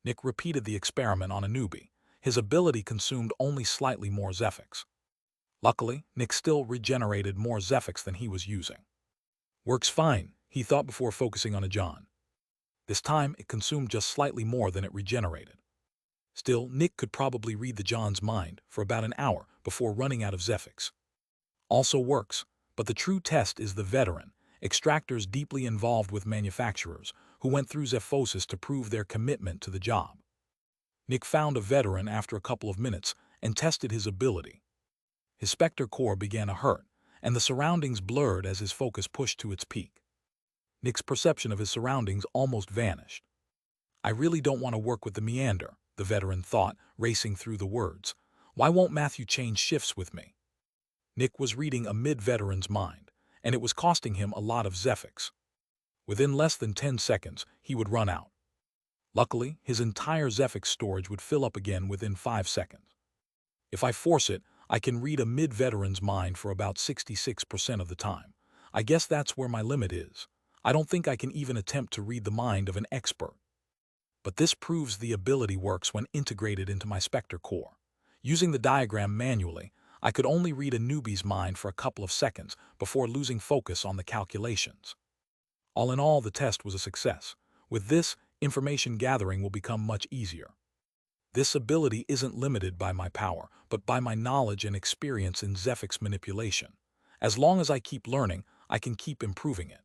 Nick repeated the experiment on a newbie. His ability consumed only slightly more Zephyx. Luckily, Nick still regenerated more Zephyx than he was using. Works fine, he thought before focusing on a John. This time, it consumed just slightly more than it regenerated. Still, Nick could probably read the John's mind for about an hour before running out of Zephyx. Also works, but the true test is the veteran, extractors deeply involved with manufacturers, who went through Zephysis to prove their commitment to the job. Nick found a veteran after a couple of minutes and tested his ability. His Specter core began to hurt, and the surroundings blurred as his focus pushed to its peak. Nick's perception of his surroundings almost vanished. I really don't want to work with the meander, the veteran thought, racing through the words. Why won't Matthew change shifts with me? Nick was reading a mid-veteran's mind, and it was costing him a lot of Zephyx. Within less than 10 seconds, he would run out. Luckily, his entire Zephyx storage would fill up again within 5 seconds. If I force it, I can read a mid-veteran's mind for about 66% of the time. I guess that's where my limit is. I don't think I can even attempt to read the mind of an expert. But this proves the ability works when integrated into my Specter core. Using the diagram manually, I could only read a newbie's mind for a couple of seconds before losing focus on the calculations. All in all, the test was a success. With this, information gathering will become much easier. This ability isn't limited by my power, but by my knowledge and experience in Zephyx manipulation. As long as I keep learning, I can keep improving it.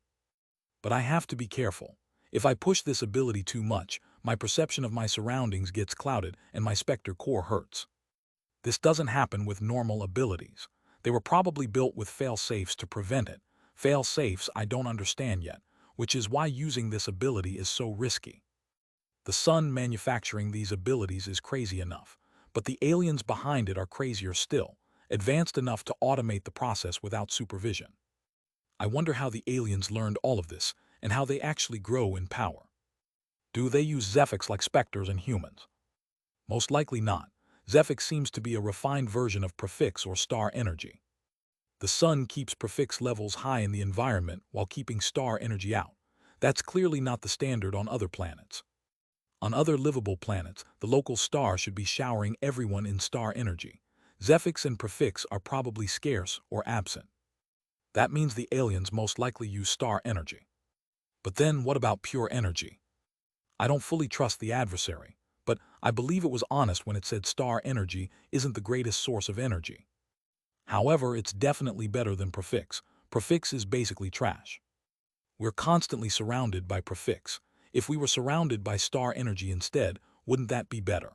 But I have to be careful. If I push this ability too much, my perception of my surroundings gets clouded and my Specter core hurts. This doesn't happen with normal abilities. They were probably built with fail-safes to prevent it. Fail-safes I don't understand yet, which is why using this ability is so risky. The sun manufacturing these abilities is crazy enough, but the aliens behind it are crazier still, advanced enough to automate the process without supervision. I wonder how the aliens learned all of this, and how they actually grow in power. Do they use Zephyx like Specters and humans? Most likely not. Zephyx seems to be a refined version of prefix or star energy. The sun keeps prefix levels high in the environment while keeping star energy out. That's clearly not the standard on other planets. On other livable planets, the local star should be showering everyone in star energy. Zephyx and prefix are probably scarce or absent. That means the aliens most likely use star energy. But then what about pure energy? I don't fully trust the adversary, but I believe it was honest when it said star energy isn't the greatest source of energy. However, it's definitely better than prefix. Prefix is basically trash. We're constantly surrounded by prefix. If we were surrounded by star energy instead, wouldn't that be better?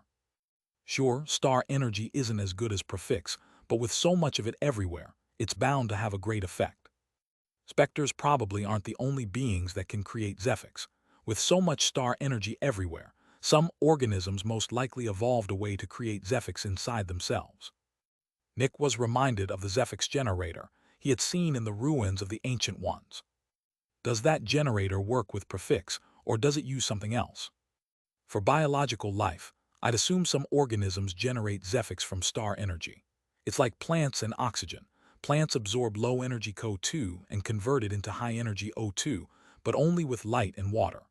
Sure, star energy isn't as good as prefix, but with so much of it everywhere, it's bound to have a great effect. Specters probably aren't the only beings that can create Zephyx. With so much star energy everywhere, some organisms most likely evolved a way to create Zephyx inside themselves. Nick was reminded of the Zephyx generator he had seen in the ruins of the Ancient Ones. Does that generator work with prefix, or does it use something else? For biological life, I'd assume some organisms generate Zephyx from star energy. It's like plants and oxygen. Plants absorb low-energy CO2 and convert it into high-energy O2, but only with light and water.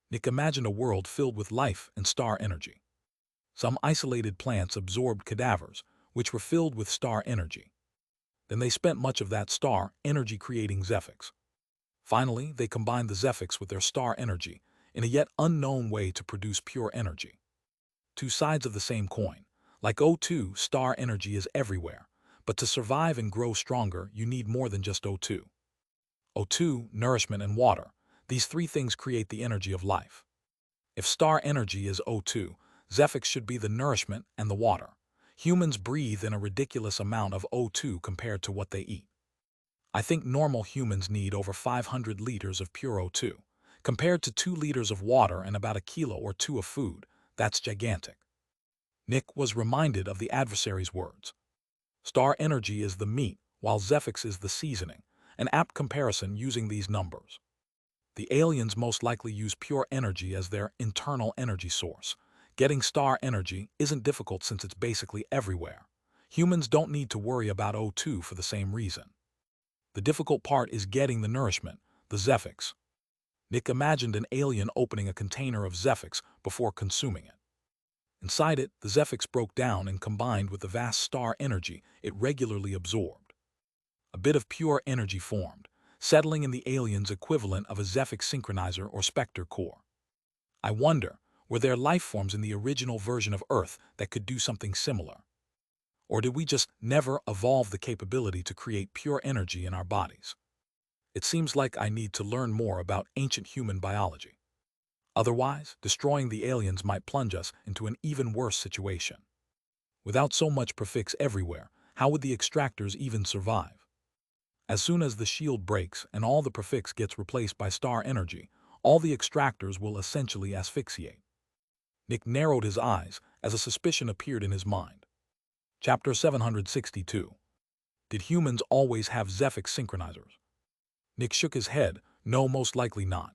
Nick imagined a world filled with life and star energy. Some isolated plants absorbed cadavers, which were filled with star energy. Then they spent much of that star energy creating Zephyx. Finally, they combined the Zephyx with their star energy in a yet unknown way to produce pure energy. Two sides of the same coin. Like O2, star energy is everywhere, but to survive and grow stronger, you need more than just O2. O2, nourishment, and water. These three things create the energy of life. If star energy is O2, Zephyx should be the nourishment and the water. Humans breathe in a ridiculous amount of O2 compared to what they eat. I think normal humans need over 500 liters of pure O2. Compared to 2 liters of water and about a kilo or 2 of food, that's gigantic. Nick was reminded of the adversary's words. Star energy is the meat, while Zephyx is the seasoning, an apt comparison using these numbers. The aliens most likely use pure energy as their internal energy source. Getting star energy isn't difficult since it's basically everywhere. Humans don't need to worry about O2 for the same reason. The difficult part is getting the nourishment, the Zephyx. Nick imagined an alien opening a container of Zephyx before consuming it. Inside it, the Zephyx broke down and combined with the vast star energy it regularly absorbed. A bit of pure energy formed, settling in the alien's equivalent of a Zephyx synchronizer or Specter core. I wonder, were there life forms in the original version of Earth that could do something similar? Or did we just never evolve the capability to create pure energy in our bodies? It seems like I need to learn more about ancient human biology. Otherwise, destroying the aliens might plunge us into an even worse situation. Without so much prefix everywhere, how would the extractors even survive? As soon as the shield breaks and all the prefix gets replaced by star energy, all the extractors will essentially asphyxiate. Nick narrowed his eyes as a suspicion appeared in his mind. Chapter 762. Did humans always have Zephyx synchronizers? Nick shook his head. No, most likely not.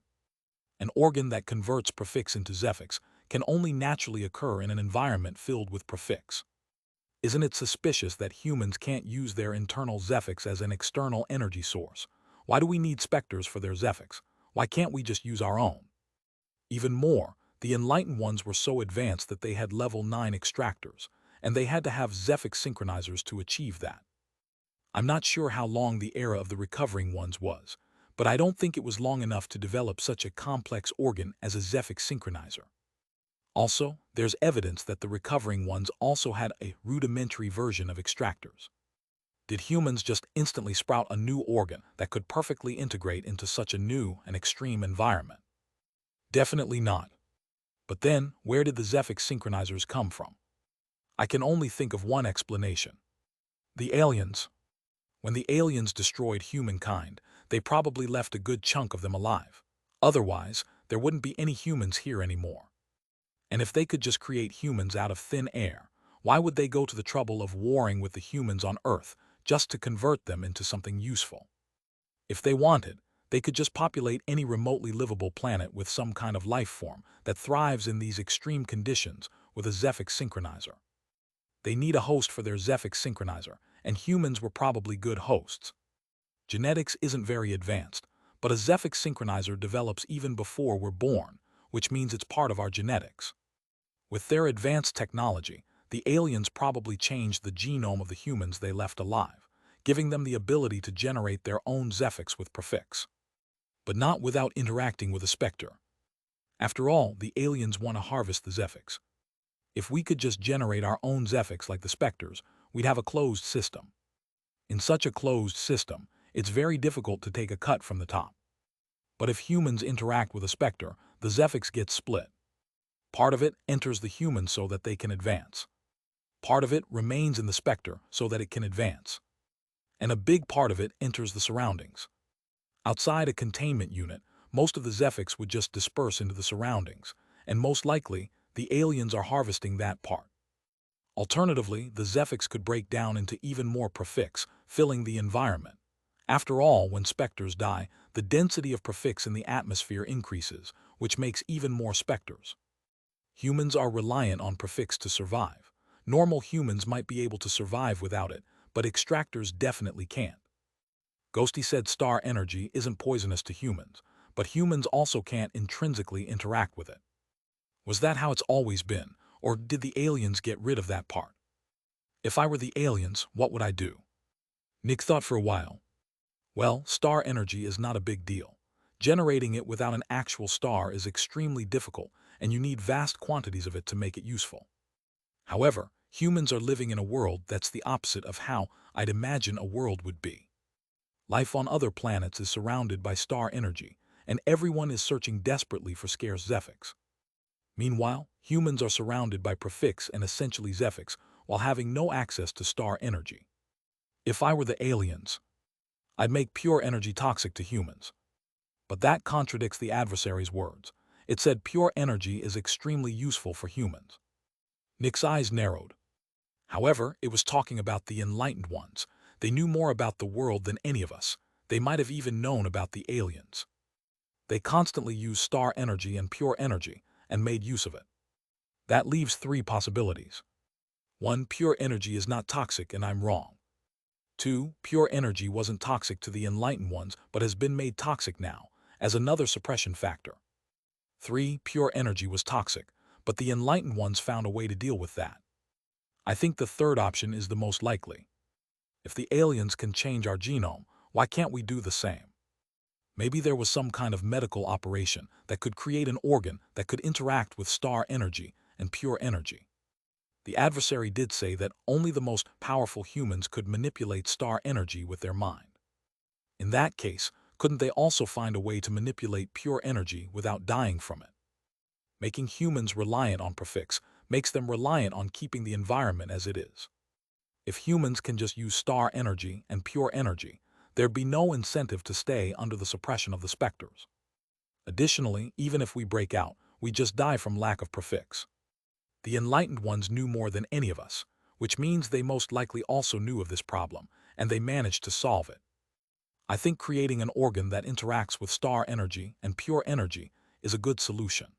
An organ that converts prefix into Zephyx can only naturally occur in an environment filled with prefix. Isn't it suspicious that humans can't use their internal Zephyx as an external energy source? Why do we need Specters for their Zephyx? Why can't we just use our own? Even more, the enlightened ones were so advanced that they had level 9 extractors, and they had to have Zephyx synchronizers to achieve that. I'm not sure how long the era of the recovering ones was, but I don't think it was long enough to develop such a complex organ as a Zephyx synchronizer. Also, there's evidence that the recovering ones also had a rudimentary version of extractors. Did humans just instantly sprout a new organ that could perfectly integrate into such a new and extreme environment? Definitely not. But then, where did the Zephyx synchronizers come from? I can only think of one explanation. The aliens. When the aliens destroyed humankind, they probably left a good chunk of them alive. Otherwise, there wouldn't be any humans here anymore. And if they could just create humans out of thin air, why would they go to the trouble of warring with the humans on Earth just to convert them into something useful? If they wanted, they could just populate any remotely livable planet with some kind of life form that thrives in these extreme conditions with a Zephyx synchronizer. They need a host for their Zephyx synchronizer, and humans were probably good hosts. Genetics isn't very advanced, but a Zephyx synchronizer develops even before we're born, which means it's part of our genetics. With their advanced technology, the aliens probably changed the genome of the humans they left alive, giving them the ability to generate their own Zephyx with prefix. But not without interacting with a Specter. After all, the aliens want to harvest the Zephyx. If we could just generate our own Zephyx like the Specters, we'd have a closed system. In such a closed system, it's very difficult to take a cut from the top. But if humans interact with a Specter, the Zephyx gets split. Part of it enters the human so that they can advance. Part of it remains in the Specter so that it can advance. And a big part of it enters the surroundings. Outside a containment unit, most of the Zephyx would just disperse into the surroundings, and most likely, the aliens are harvesting that part. Alternatively, the Zephyx could break down into even more prefix, filling the environment. After all, when Specters die, the density of prefix in the atmosphere increases, which makes even more Specters. Humans are reliant on prefix to survive. Normal humans might be able to survive without it, but extractors definitely can't. Ghosty said star energy isn't poisonous to humans, but humans also can't intrinsically interact with it. Was that how it's always been, or did the aliens get rid of that part? If I were the aliens, what would I do? Nick thought for a while. Well, star energy is not a big deal. Generating it without an actual star is extremely difficult, and you need vast quantities of it to make it useful. However, humans are living in a world that's the opposite of how I'd imagine a world would be. Life on other planets is surrounded by star energy, and everyone is searching desperately for scarce Zephyx. Meanwhile, humans are surrounded by prefix and essentially Zephyx while having no access to star energy. If I were the aliens, I'd make pure energy toxic to humans. But that contradicts the adversary's words. It said pure energy is extremely useful for humans. Nick's eyes narrowed. However, it was talking about the enlightened ones. They knew more about the world than any of us. They might have even known about the aliens. They constantly used star energy and pure energy, and made use of it. That leaves 3 possibilities. 1. Pure energy is not toxic and I'm wrong. 2. Pure energy wasn't toxic to the enlightened ones but has been made toxic now, as another suppression factor. 3. Pure energy was toxic, but the enlightened ones found a way to deal with that. I think the third option is the most likely. If the aliens can change our genome, why can't we do the same? Maybe there was some kind of medical operation that could create an organ that could interact with star energy and pure energy. The adversary did say that only the most powerful humans could manipulate star energy with their mind. In that case, couldn't they also find a way to manipulate pure energy without dying from it? Making humans reliant on prefix makes them reliant on keeping the environment as it is. If humans can just use star energy and pure energy, there'd be no incentive to stay under the suppression of the Specters. Additionally, even if we break out, we just die from lack of prefix. The enlightened ones knew more than any of us, which means they most likely also knew of this problem, and they managed to solve it. I think creating an organ that interacts with star energy and pure energy is a good solution.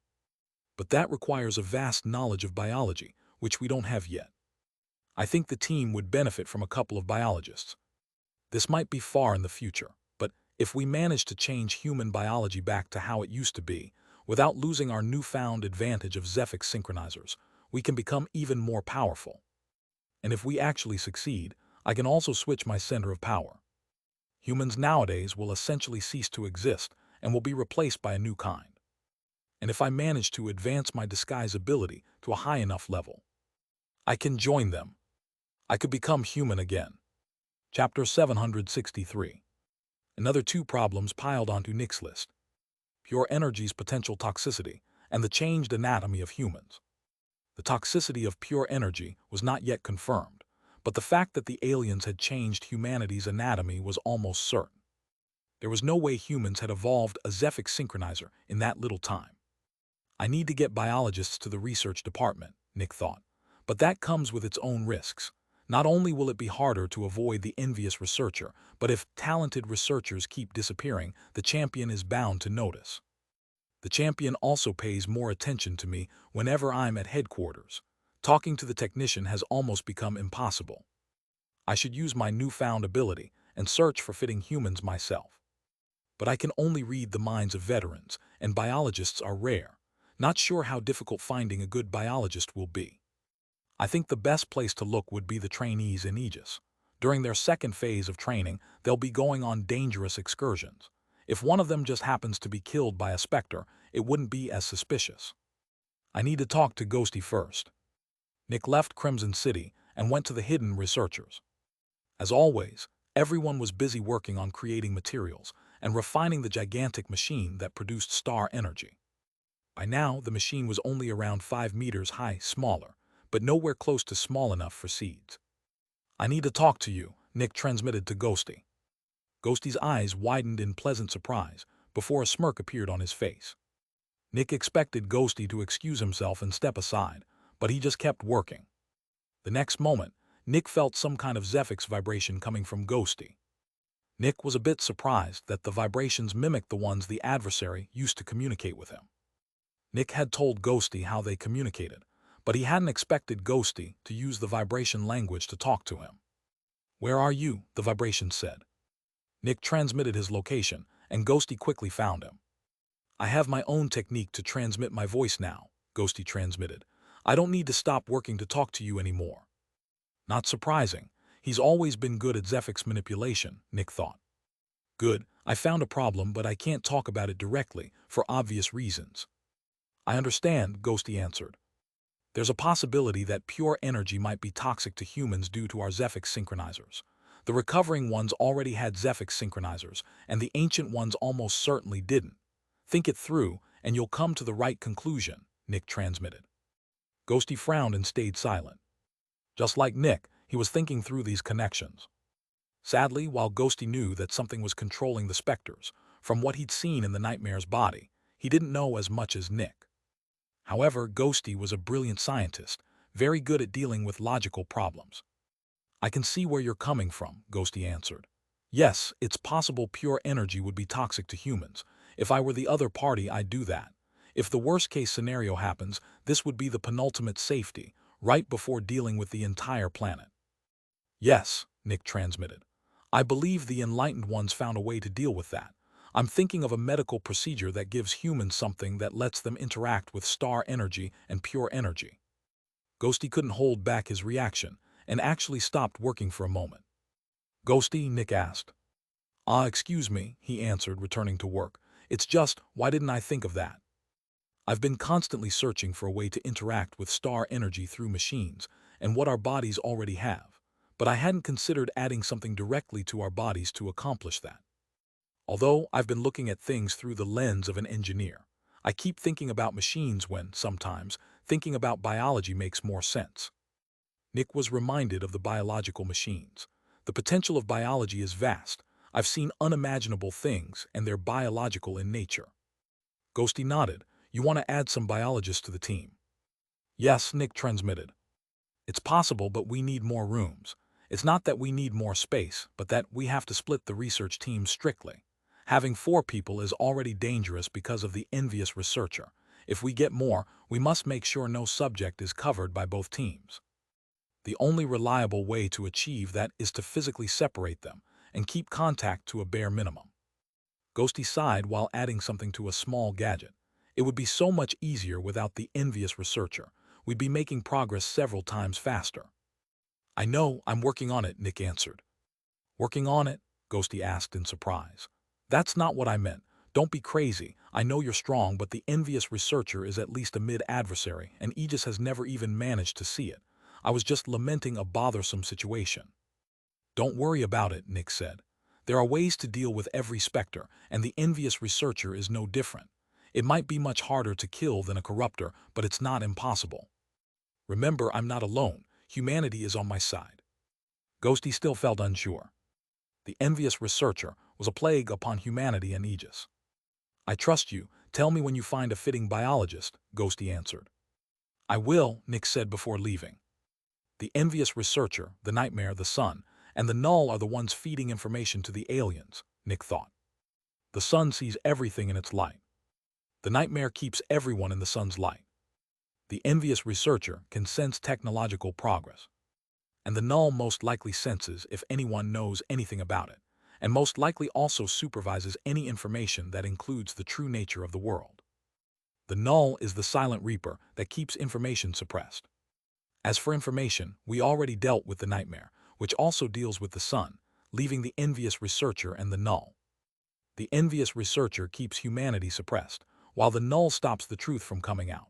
But that requires a vast knowledge of biology, which we don't have yet. I think the team would benefit from a couple of biologists. This might be far in the future, but if we manage to change human biology back to how it used to be, without losing our newfound advantage of Zephyx synchronizers, we can become even more powerful. And if we actually succeed, I can also switch my center of power. Humans nowadays will essentially cease to exist and will be replaced by a new kind. And if I manage to advance my disguise ability to a high enough level, I can join them. I could become human again. Chapter 763. Another 2 problems piled onto Nick's list. Pure energy's potential toxicity and the changed anatomy of humans. The toxicity of pure energy was not yet confirmed, but the fact that the aliens had changed humanity's anatomy was almost certain. There was no way humans had evolved a Zephyx synchronizer in that little time. I need to get biologists to the research department, Nick thought, but that comes with its own risks. Not only will it be harder to avoid the envious researcher, but if talented researchers keep disappearing, the champion is bound to notice. The champion also pays more attention to me whenever I'm at headquarters. Talking to the technician has almost become impossible. I should use my newfound ability and search for fitting humans myself. But I can only read the minds of veterans, and biologists are rare. Not sure how difficult finding a good biologist will be. I think the best place to look would be the trainees in Aegis. During their second phase of training, they'll be going on dangerous excursions. If one of them just happens to be killed by a Specter, it wouldn't be as suspicious. I need to talk to Ghosty first. Nick left Crimson City and went to the hidden researchers. As always, everyone was busy working on creating materials and refining the gigantic machine that produced star energy. By now, the machine was only around 5 meters high, smaller, but nowhere close to small enough for seeds. I need to talk to you, Nick transmitted to Ghosty. Ghosty's eyes widened in pleasant surprise before a smirk appeared on his face. Nick expected Ghosty to excuse himself and step aside, but he just kept working. The next moment, Nick felt some kind of Zephyx vibration coming from Ghosty. Nick was a bit surprised that the vibrations mimicked the ones the adversary used to communicate with him. Nick had told Ghosty how they communicated, but he hadn't expected Ghosty to use the vibration language to talk to him. "Where are you?" the vibration said. Nick transmitted his location, and Ghosty quickly found him. "I have my own technique to transmit my voice now," Ghosty transmitted. "I don't need to stop working to talk to you anymore." Not surprising. He's always been good at Zephyx manipulation, Nick thought. "Good, I found a problem, but I can't talk about it directly, for obvious reasons." "I understand," Ghosty answered. "There's a possibility that pure energy might be toxic to humans due to our Zephyx synchronizers. The recovering ones already had Zephyx synchronizers, and the ancient ones almost certainly didn't. Think it through, and you'll come to the right conclusion," Nick transmitted. Ghosty frowned and stayed silent. Just like Nick, he was thinking through these connections. Sadly, while Ghosty knew that something was controlling the Specters, from what he'd seen in the Nightmare's body, he didn't know as much as Nick. However, Ghosty was a brilliant scientist, very good at dealing with logical problems. "I can see where you're coming from," Ghosty answered. "Yes, it's possible pure energy would be toxic to humans. If I were the other party, I'd do that. If the worst-case scenario happens, this would be the penultimate safety, right before dealing with the entire planet." "Yes," Nick transmitted. "I believe the enlightened ones found a way to deal with that. I'm thinking of a medical procedure that gives humans something that lets them interact with star energy and pure energy. Ghosty couldn't hold back his reaction and actually stopped working for a moment. Ghosty, Nick asked. Excuse me, he answered, returning to work. It's just, why didn't I think of that? I've been constantly searching for a way to interact with star energy through machines and what our bodies already have, but I hadn't considered adding something directly to our bodies to accomplish that. Although I've been looking at things through the lens of an engineer, I keep thinking about machines when, sometimes, thinking about biology makes more sense. Nick was reminded of the biological machines. The potential of biology is vast. I've seen unimaginable things, and they're biological in nature. Ghosty nodded. You want to add some biologists to the team? Yes, Nick transmitted. It's possible, but we need more rooms. It's not that we need more space, but that we have to split the research team strictly. Having 4 people is already dangerous because of the envious researcher. If we get more, we must make sure no subject is covered by both teams. The only reliable way to achieve that is to physically separate them and keep contact to a bare minimum. Ghosty sighed while adding something to a small gadget. It would be so much easier without the envious researcher. We'd be making progress several times faster. I know, I'm working on it, Nick answered. Working on it? Ghosty asked in surprise. That's not what I meant. Don't be crazy. I know you're strong, but the envious researcher is at least a mid-adversary, and Aegis has never even managed to see it. I was just lamenting a bothersome situation. Don't worry about it, Nick said. There are ways to deal with every Specter, and the envious researcher is no different. It might be much harder to kill than a corruptor, but it's not impossible. Remember, I'm not alone. Humanity is on my side. Ghosty still felt unsure. The envious researcher was a plague upon humanity and Aegis. I trust you. Tell me when you find a fitting biologist, Ghosty answered. I will, Nick said before leaving. The envious researcher, the nightmare, the sun, and the null are the ones feeding information to the aliens, Nick thought. The sun sees everything in its light. The nightmare keeps everyone in the sun's light. The envious researcher can sense technological progress. And the null most likely senses if anyone knows anything about it, and most likely also supervises any information that includes the true nature of the world. The null is the silent reaper that keeps information suppressed. As for information, we already dealt with the nightmare, which also deals with the sun, leaving the envious researcher and the null. The envious researcher keeps humanity suppressed, while the null stops the truth from coming out.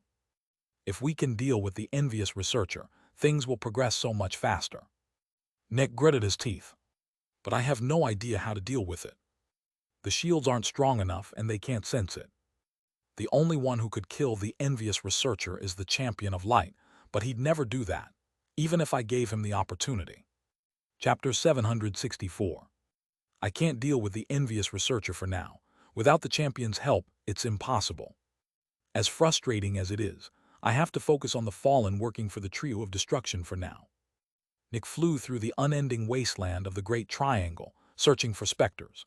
If we can deal with the envious researcher, things will progress so much faster. Nick gritted his teeth. But I have no idea how to deal with it. The shields aren't strong enough and they can't sense it. The only one who could kill the envious researcher is the champion of light, but he'd never do that, even if I gave him the opportunity. Chapter 764. I can't deal with the envious researcher for now. Without the champion's help, it's impossible. As frustrating as it is, I have to focus on the fallen working for the trio of destruction for now. Nick flew through the unending wasteland of the Great Triangle, searching for Specters.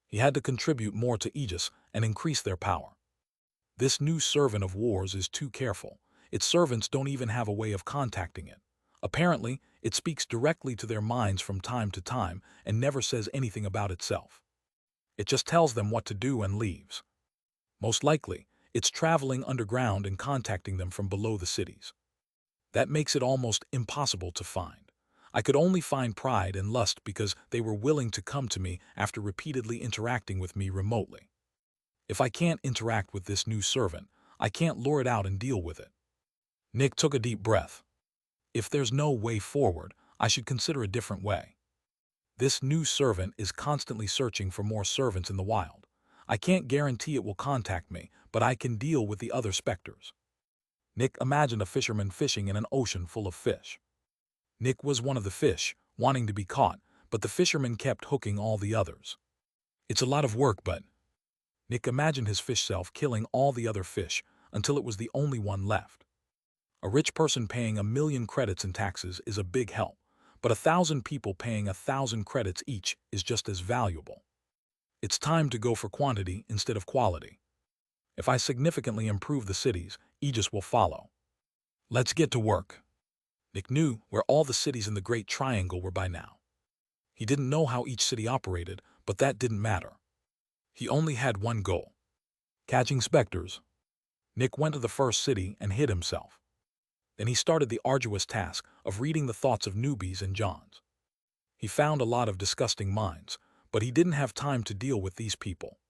He had to contribute more to Aegis and increase their power. This new servant of wars is too careful. Its servants don't even have a way of contacting it. Apparently, it speaks directly to their minds from time to time and never says anything about itself. It just tells them what to do and leaves. Most likely, it's traveling underground and contacting them from below the cities. That makes it almost impossible to find. I could only find Pride and Lust because they were willing to come to me after repeatedly interacting with me remotely. If I can't interact with this new servant, I can't lure it out and deal with it. Nick took a deep breath. If there's no way forward, I should consider a different way. This new servant is constantly searching for more servants in the wild. I can't guarantee it will contact me, but I can deal with the other Specters. Nick imagined a fisherman fishing in an ocean full of fish. Nick was one of the fish, wanting to be caught, but the fisherman kept hooking all the others. It's a lot of work, but... Nick imagined his fish self killing all the other fish until it was the only one left. A rich person paying 1,000,000 credits in taxes is a big help, but 1,000 people paying 1,000 credits each is just as valuable. It's time to go for quantity instead of quality. If I significantly improve the cities, Aegis will follow. Let's get to work. Nick knew where all the cities in the Great Triangle were by now. He didn't know how each city operated, but that didn't matter. He only had one goal: catching Specters. Nick went to the first city and hid himself. Then he started the arduous task of reading the thoughts of newbies and Johns. He found a lot of disgusting minds, but he didn't have time to deal with these people.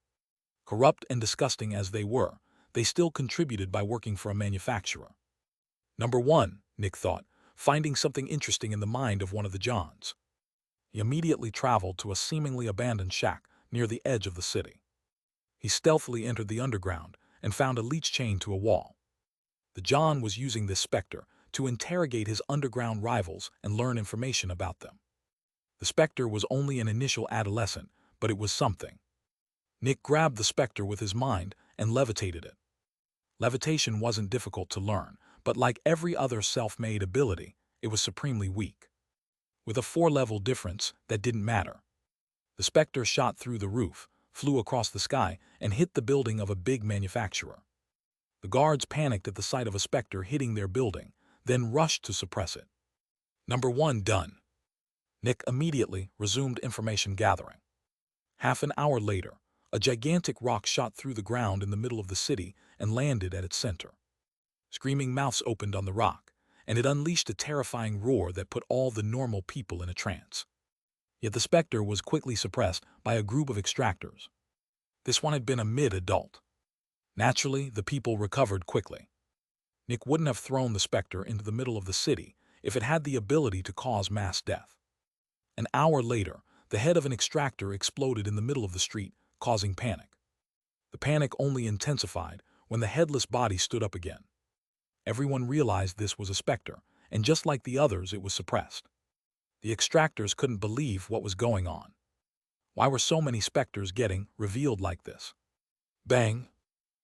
Corrupt and disgusting as they were, they still contributed by working for a manufacturer. Number 1, Nick thought, finding something interesting in the mind of one of the Johns. He immediately traveled to a seemingly abandoned shack near the edge of the city. He stealthily entered the underground and found a leech chained to a wall. The John was using this Specter to interrogate his underground rivals and learn information about them. The Specter was only an initial adolescent, but it was something. Nick grabbed the Specter with his mind and levitated it. Levitation wasn't difficult to learn, but like every other self-made ability, it was supremely weak. With a 4-level difference, that didn't matter. The Specter shot through the roof, flew across the sky, and hit the building of a big manufacturer. The guards panicked at the sight of a Specter hitting their building, then rushed to suppress it. Number 1 done. Nick immediately resumed information gathering. Half an hour later, a gigantic rock shot through the ground in the middle of the city and landed at its center. Screaming mouths opened on the rock, and it unleashed a terrifying roar that put all the normal people in a trance. Yet the Specter was quickly suppressed by a group of Extractors. This one had been a mid-adult. Naturally, the people recovered quickly. Nick wouldn't have thrown the Specter into the middle of the city if it had the ability to cause mass death. An hour later, the head of an Extractor exploded in the middle of the street, causing panic. The panic only intensified when the headless body stood up again. Everyone realized this was a Specter, and just like the others, it was suppressed. The Extractors couldn't believe what was going on. Why were so many Specters getting revealed like this? Bang!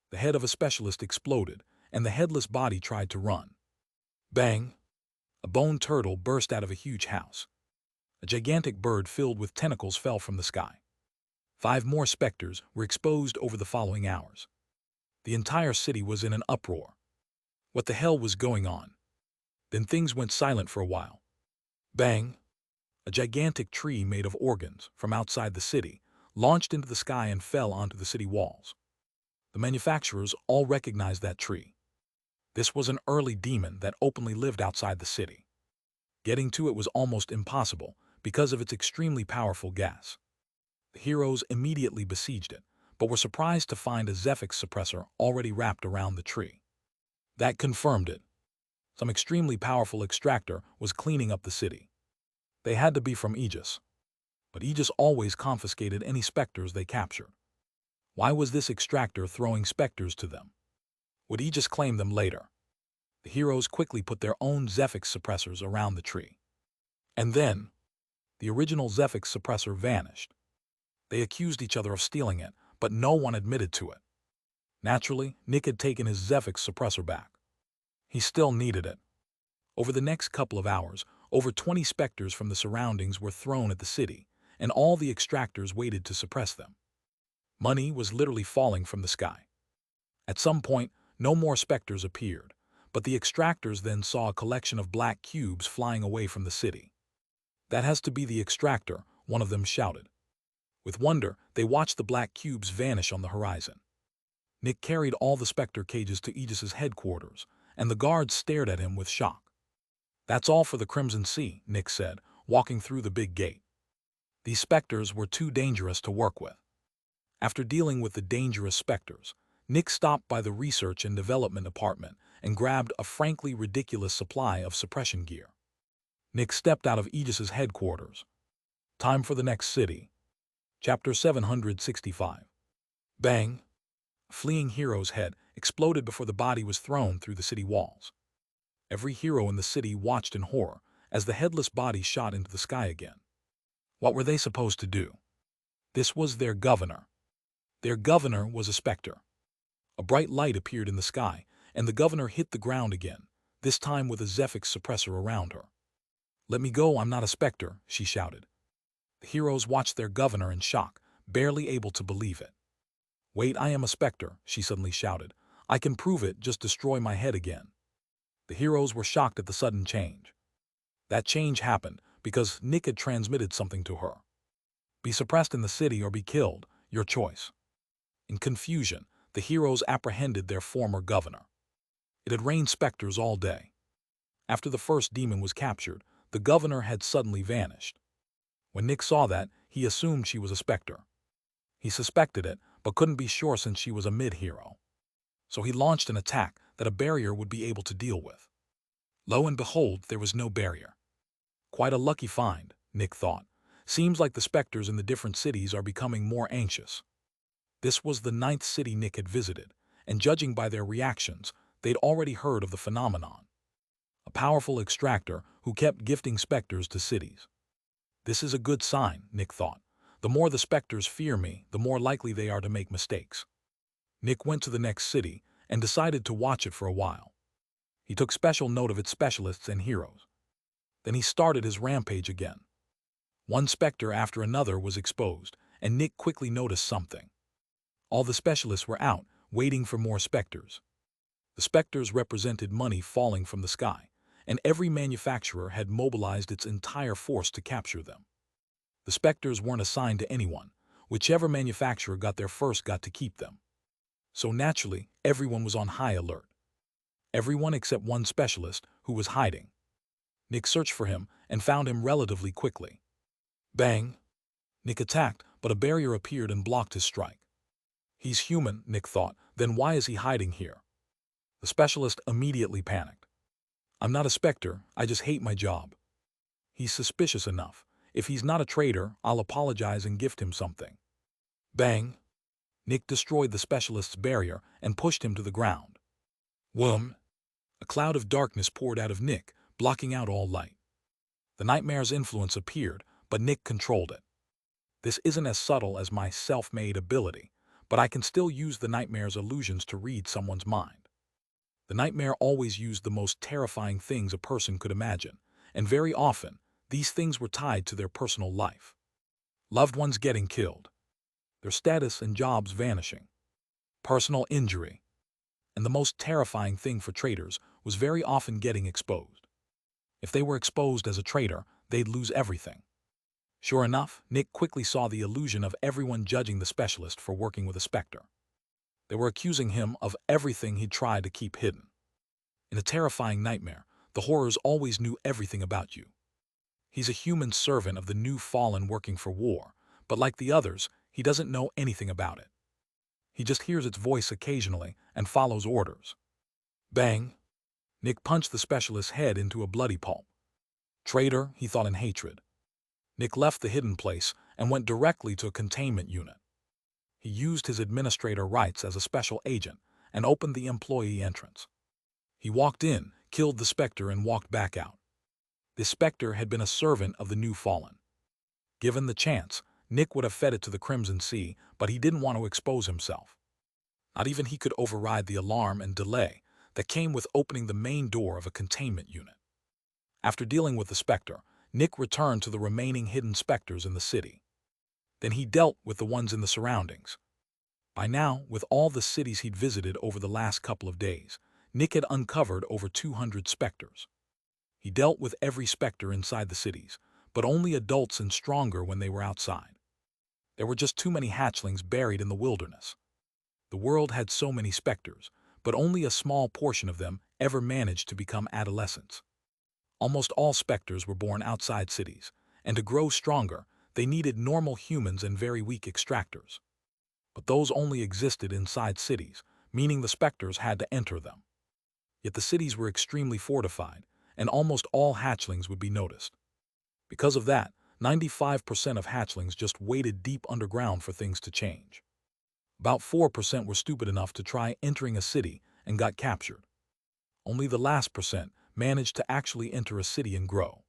The head of a specialist exploded, and the headless body tried to run. Bang! A bone turtle burst out of a huge house. A gigantic bird filled with tentacles fell from the sky. 5 more Specters were exposed over the following hours. The entire city was in an uproar. What the hell was going on? Then things went silent for a while. Bang! A gigantic tree made of organs from outside the city launched into the sky and fell onto the city walls. The manufacturers all recognized that tree. This was an early demon that openly lived outside the city. Getting to it was almost impossible because of its extremely powerful gas. The heroes immediately besieged it, but were surprised to find a Zephyx suppressor already wrapped around the tree. That confirmed it. Some extremely powerful Extractor was cleaning up the city. They had to be from Aegis. But Aegis always confiscated any Specters they captured. Why was this Extractor throwing Specters to them? Would Aegis claim them later? The heroes quickly put their own Zephyx suppressors around the tree. And then, the original Zephyx suppressor vanished. They accused each other of stealing it, but no one admitted to it. Naturally, Nick had taken his Zephyx suppressor back. He still needed it. Over the next couple of hours, over 20 Specters from the surroundings were thrown at the city, and all the Extractors waited to suppress them. Money was literally falling from the sky. At some point, no more Specters appeared, but the Extractors then saw a collection of black cubes flying away from the city. "That has to be the Extractor," one of them shouted. With wonder, they watched the black cubes vanish on the horizon. Nick carried all the Specter cages to Aegis's headquarters, and the guards stared at him with shock. "That's all for the Crimson Sea," Nick said, walking through the big gate. These Specters were too dangerous to work with. After dealing with the dangerous Specters, Nick stopped by the Research and Development Department and grabbed a frankly ridiculous supply of suppression gear. Nick stepped out of Aegis's headquarters. Time for the next city. Chapter 765. Bang! A fleeing hero's head exploded before the body was thrown through the city walls. Every hero in the city watched in horror as the headless body shot into the sky again. What were they supposed to do? This was their governor. Their governor was a Specter. A bright light appeared in the sky, and the governor hit the ground again, this time with a Zephyx suppressor around her. "Let me go, I'm not a Specter," she shouted. The heroes watched their governor in shock, barely able to believe it. "Wait, I am a Specter," she suddenly shouted. "I can prove it, just destroy my head again." The heroes were shocked at the sudden change. That change happened because Nick had transmitted something to her. "Be suppressed in the city or be killed, your choice." In confusion, the heroes apprehended their former governor. It had rained specters all day. After the first demon was captured, the governor had suddenly vanished. When Nick saw that, he assumed she was a specter. He suspected it, but couldn't be sure since she was a mid-hero. So he launched an attack that a barrier would be able to deal with. Lo and behold, there was no barrier. Quite a lucky find, Nick thought. Seems like the specters in the different cities are becoming more anxious. This was the 9th city Nick had visited, and judging by their reactions, they'd already heard of the phenomenon. A powerful extractor who kept gifting specters to cities. This is a good sign, Nick thought. The more the specters fear me, the more likely they are to make mistakes. Nick went to the next city and decided to watch it for a while. He took special note of its specialists and heroes. Then he started his rampage again. One specter after another was exposed, and Nick quickly noticed something. All the specialists were out, waiting for more specters. The specters represented money falling from the sky, and every manufacturer had mobilized its entire force to capture them. The specters weren't assigned to anyone. Whichever manufacturer got there first got to keep them. So naturally, everyone was on high alert. Everyone except one specialist who was hiding. Nick searched for him and found him relatively quickly. Bang! Nick attacked, but a barrier appeared and blocked his strike. He's human, Nick thought, then why is he hiding here? The specialist immediately panicked. I'm not a specter, I just hate my job. He's suspicious enough. If he's not a traitor, I'll apologize and gift him something. Bang! Nick destroyed the specialist's barrier and pushed him to the ground. Whoom! A cloud of darkness poured out of Nick, blocking out all light. The nightmare's influence appeared, but Nick controlled it. This isn't as subtle as my self-made ability, but I can still use the nightmare's illusions to read someone's mind. The nightmare always used the most terrifying things a person could imagine, and very often, these things were tied to their personal life. Loved ones getting killed, their status and jobs vanishing, personal injury, and the most terrifying thing for traitors was very often getting exposed. If they were exposed as a traitor, they'd lose everything. Sure enough, Nick quickly saw the illusion of everyone judging the specialist for working with a specter. They were accusing him of everything he'd tried to keep hidden. In a terrifying nightmare, the horrors always knew everything about you. He's a human servant of the new fallen working for war, but like the others, he doesn't know anything about it. He just hears its voice occasionally and follows orders. Bang! Nick punched the specialist's head into a bloody pulp. Traitor, he thought in hatred. Nick left the hidden place and went directly to a containment unit. He used his administrator rights as a special agent and opened the employee entrance. He walked in, killed the Specter, and walked back out. This Specter had been a servant of the new fallen. Given the chance, Nick would have fed it to the Crimson Sea, but he didn't want to expose himself. Not even he could override the alarm and delay that came with opening the main door of a containment unit. After dealing with the Specter, Nick returned to the remaining hidden Specters in the city. Then he dealt with the ones in the surroundings. By now, with all the cities he'd visited over the last couple of days, Nick had uncovered over 200 Specters. He dealt with every Specter inside the cities, but only adults and stronger when they were outside. There were just too many hatchlings buried in the wilderness. The world had so many Specters, but only a small portion of them ever managed to become adolescents. Almost all Specters were born outside cities, and to grow stronger, they needed normal humans and very weak Extractors. But those only existed inside cities, meaning the Specters had to enter them. Yet the cities were extremely fortified, and almost all hatchlings would be noticed. Because of that, 95% of hatchlings just waited deep underground for things to change. About 4% were stupid enough to try entering a city and got captured. Only the last percent managed to actually enter a city and grow.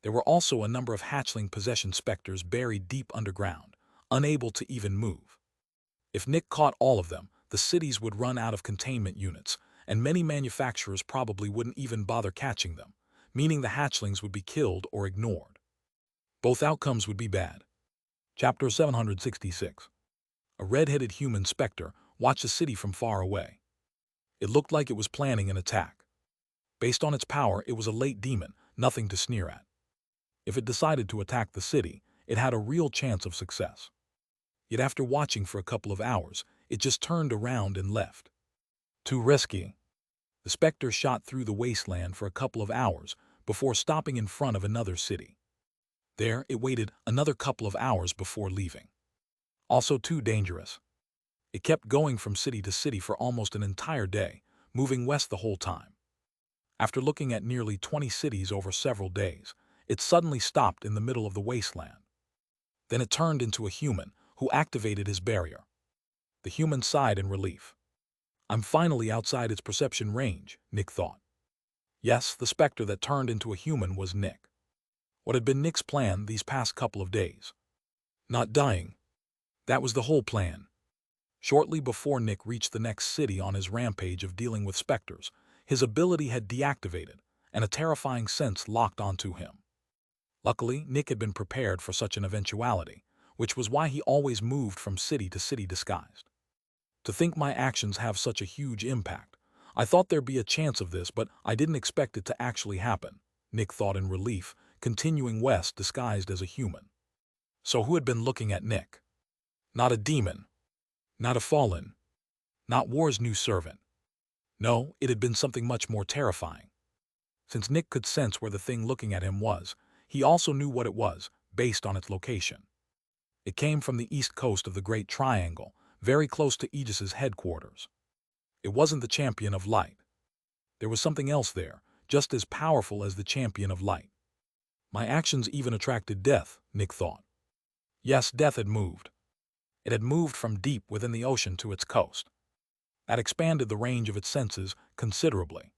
There were also a number of hatchling possession Specters buried deep underground, unable to even move. If Nick caught all of them, the cities would run out of containment units, and many manufacturers probably wouldn't even bother catching them, meaning the hatchlings would be killed or ignored. Both outcomes would be bad. Chapter 766. A red-headed human Specter watched a city from far away. It looked like it was planning an attack. Based on its power, it was a late demon, nothing to sneer at. If it decided to attack the city, it had a real chance of success. Yet after watching for a couple of hours, it just turned around and left. Too risky. The Specter shot through the wasteland for a couple of hours before stopping in front of another city. There, it waited another couple of hours before leaving. Also too dangerous. It kept going from city to city for almost an entire day, moving west the whole time. After looking at nearly 20 cities over several days, it suddenly stopped in the middle of the wasteland. Then it turned into a human who activated his barrier. The human sighed in relief. I'm finally outside its perception range, Nick thought. Yes, the Specter that turned into a human was Nick. What had been Nick's plan these past couple of days? Not dying. That was the whole plan. Shortly before Nick reached the next city on his rampage of dealing with Specters, his ability had deactivated, and a terrifying sense locked onto him. Luckily, Nick had been prepared for such an eventuality, which was why he always moved from city to city disguised. To think my actions have such a huge impact. I thought there'd be a chance of this, but I didn't expect it to actually happen, Nick thought in relief, continuing west disguised as a human. So who had been looking at Nick? Not a demon. Not a fallen. Not war's new servant. No, it had been something much more terrifying. Since Nick could sense where the thing looking at him was, he also knew what it was, based on its location. It came from the east coast of the Great Triangle, very close to Aegis's headquarters. It wasn't the Champion of Light. There was something else there, just as powerful as the Champion of Light. My actions even attracted death, Nick thought. Yes, death had moved. It had moved from deep within the ocean to its coast. That expanded the range of its senses considerably.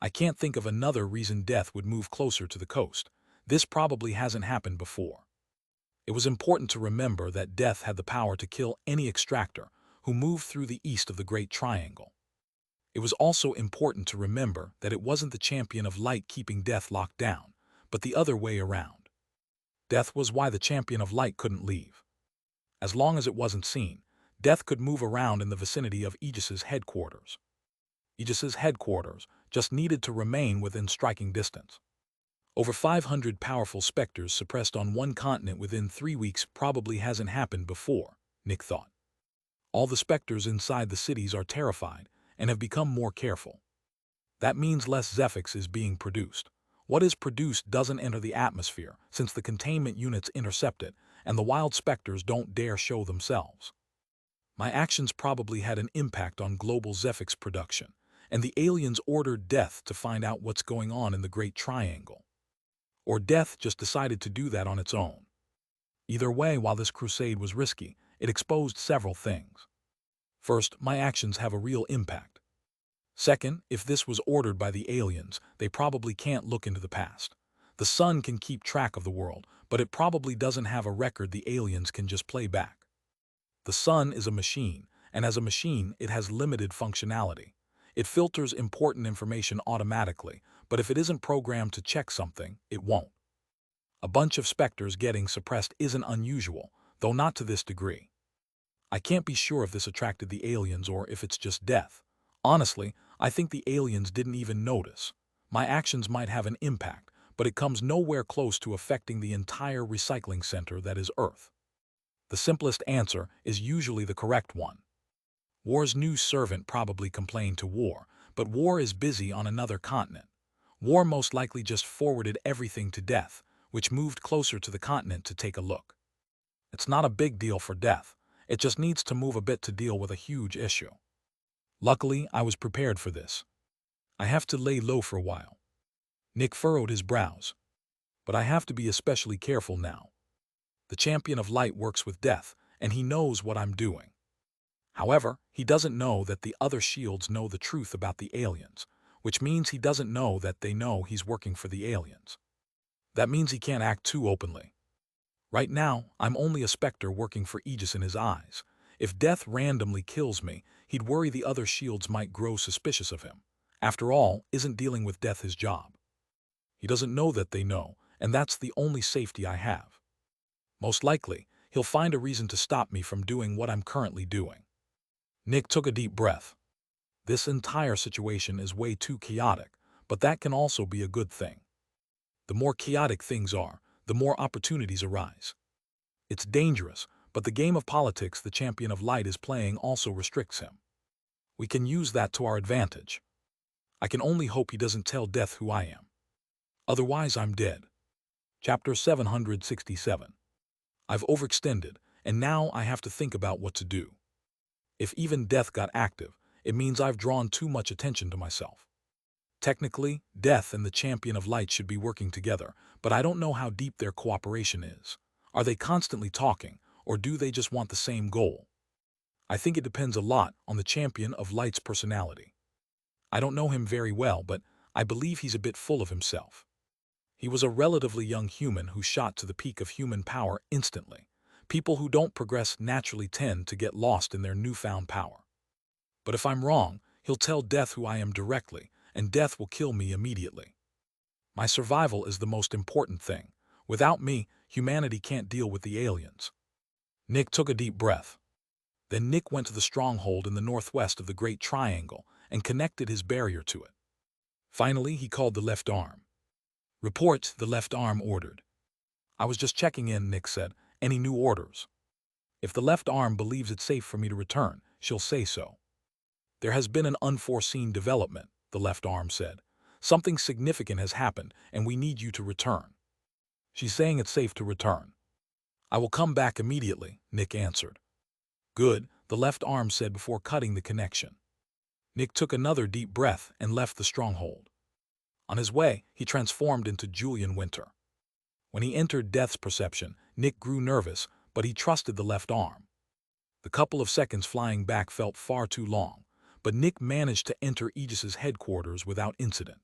I can't think of another reason death would move closer to the coast. This probably hasn't happened before. It was important to remember that death had the power to kill any extractor who moved through the east of the Great Triangle. It was also important to remember that it wasn't the Champion of Light keeping death locked down, but the other way around. Death was why the Champion of Light couldn't leave. As long as it wasn't seen, death could move around in the vicinity of Aegis's headquarters. Aegis's headquarters just needed to remain within striking distance. Over 500 powerful Specters suppressed on one continent within 3 weeks probably hasn't happened before, Nick thought. All the Specters inside the cities are terrified and have become more careful. That means less Zephyx is being produced. What is produced doesn't enter the atmosphere since the containment units intercept it, and the wild Specters don't dare show themselves. My actions probably had an impact on global Zephyx production, and the aliens ordered Death to find out what's going on in the Great Triangle. Or Death just decided to do that on its own. Either way, while this crusade was risky, it exposed several things. First, my actions have a real impact. Second, if this was ordered by the aliens, they probably can't look into the past. The sun can keep track of the world, but it probably doesn't have a record the aliens can just play back. The sun is a machine, and as a machine, it has limited functionality. It filters important information automatically, but if it isn't programmed to check something, it won't. A bunch of Specters getting suppressed isn't unusual, though not to this degree. I can't be sure if this attracted the aliens or if it's just death. Honestly, I think the aliens didn't even notice. My actions might have an impact, but it comes nowhere close to affecting the entire recycling center that is Earth. The simplest answer is usually the correct one. War's new servant probably complained to War, but War is busy on another continent. War most likely just forwarded everything to Death, which moved closer to the continent to take a look. It's not a big deal for Death. It just needs to move a bit to deal with a huge issue. Luckily, I was prepared for this. I have to lay low for a while. Nick furrowed his brows. But I have to be especially careful now. The Champion of Light works with Death, and he knows what I'm doing. However, he doesn't know that the other shields know the truth about the aliens, which means he doesn't know that they know he's working for the aliens. That means he can't act too openly. Right now, I'm only a Specter working for Aegis in his eyes. If Death randomly kills me, he'd worry the other shields might grow suspicious of him. After all, isn't dealing with Death his job? He doesn't know that they know, and that's the only safety I have. Most likely, he'll find a reason to stop me from doing what I'm currently doing. Nick took a deep breath. This entire situation is way too chaotic, but that can also be a good thing. The more chaotic things are, the more opportunities arise. It's dangerous, But the game of politics the champion of light is playing also restricts him. We can use that to our advantage. I can only hope he doesn't tell Death who I am. Otherwise I'm dead. Chapter 767. I've overextended, and now I have to think about what to do. If even Death got active, it means I've drawn too much attention to myself. Technically, Death and the Champion of Light should be working together, but I don't know how deep their cooperation is. Are they constantly talking, or do they just want the same goal? I think it depends a lot on the Champion of Light's personality. I don't know him very well, but I believe he's a bit full of himself. He was a relatively young human who shot to the peak of human power instantly. People who don't progress naturally tend to get lost in their newfound power. But if I'm wrong, he'll tell Death who I am directly, and Death will kill me immediately. My survival is the most important thing. Without me, humanity can't deal with the aliens. Nick took a deep breath. Then Nick went to the stronghold in the northwest of the Great Triangle and connected his barrier to it. Finally, he called the left arm. "Report," the left arm ordered. "I was just checking in," Nick said. "Any new orders?" "If the left arm believes it's safe for me to return, she'll say so." "There has been an unforeseen development," the left arm said. "Something significant has happened, and we need you to return." "She's saying it's safe to return." "I will come back immediately," Nick answered. "Good," the left arm said before cutting the connection. Nick took another deep breath and left the stronghold. On his way, he transformed into Julian Winter. When he entered Death's perception, Nick grew nervous, but he trusted the left arm. The couple of seconds flying back felt far too long, but Nick managed to enter Aegis's headquarters without incident.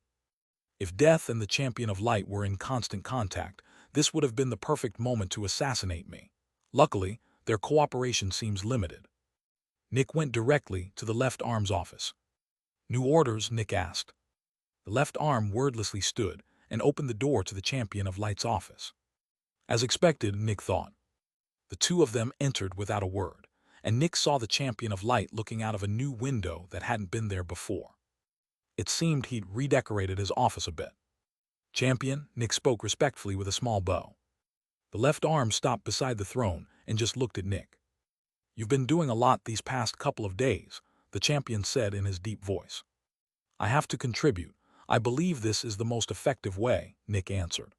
If Death and the Champion of Light were in constant contact, this would have been the perfect moment to assassinate me. Luckily, their cooperation seems limited. Nick went directly to the left arm's office. "New orders?" Nick asked. The left arm wordlessly stood and opened the door to the Champion of Light's office. As expected, Nick thought. The two of them entered without a word, and Nick saw the Champion of Light looking out of a new window that hadn't been there before. It seemed he'd redecorated his office a bit. "Champion," Nick spoke respectfully with a small bow. The left arm stopped beside the throne and just looked at Nick. "You've been doing a lot these past couple of days," the Champion said in his deep voice. "I have to contribute. I believe this is the most effective way," Nick answered.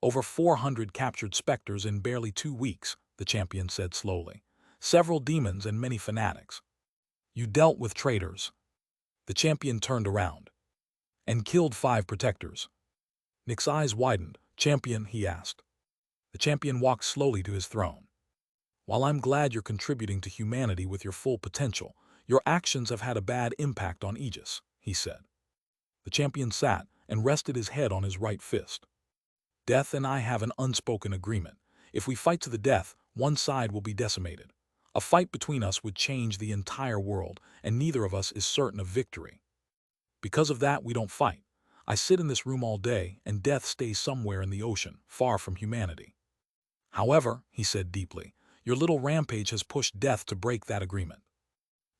"Over 400 captured Specters in barely 2 weeks," the Champion said slowly. "Several demons and many fanatics. You dealt with traitors." The Champion turned around. "And killed 5 protectors." Nick's eyes widened. "Champion," he asked. The Champion walked slowly to his throne. "While I'm glad you're contributing to humanity with your full potential, your actions have had a bad impact on Aegis," he said. The Champion sat and rested his head on his right fist. "Death and I have an unspoken agreement. If we fight to the death, one side will be decimated. A fight between us would change the entire world, and neither of us is certain of victory. Because of that, we don't fight. I sit in this room all day, and Death stays somewhere in the ocean, far from humanity. However," he said deeply, "your little rampage has pushed Death to break that agreement.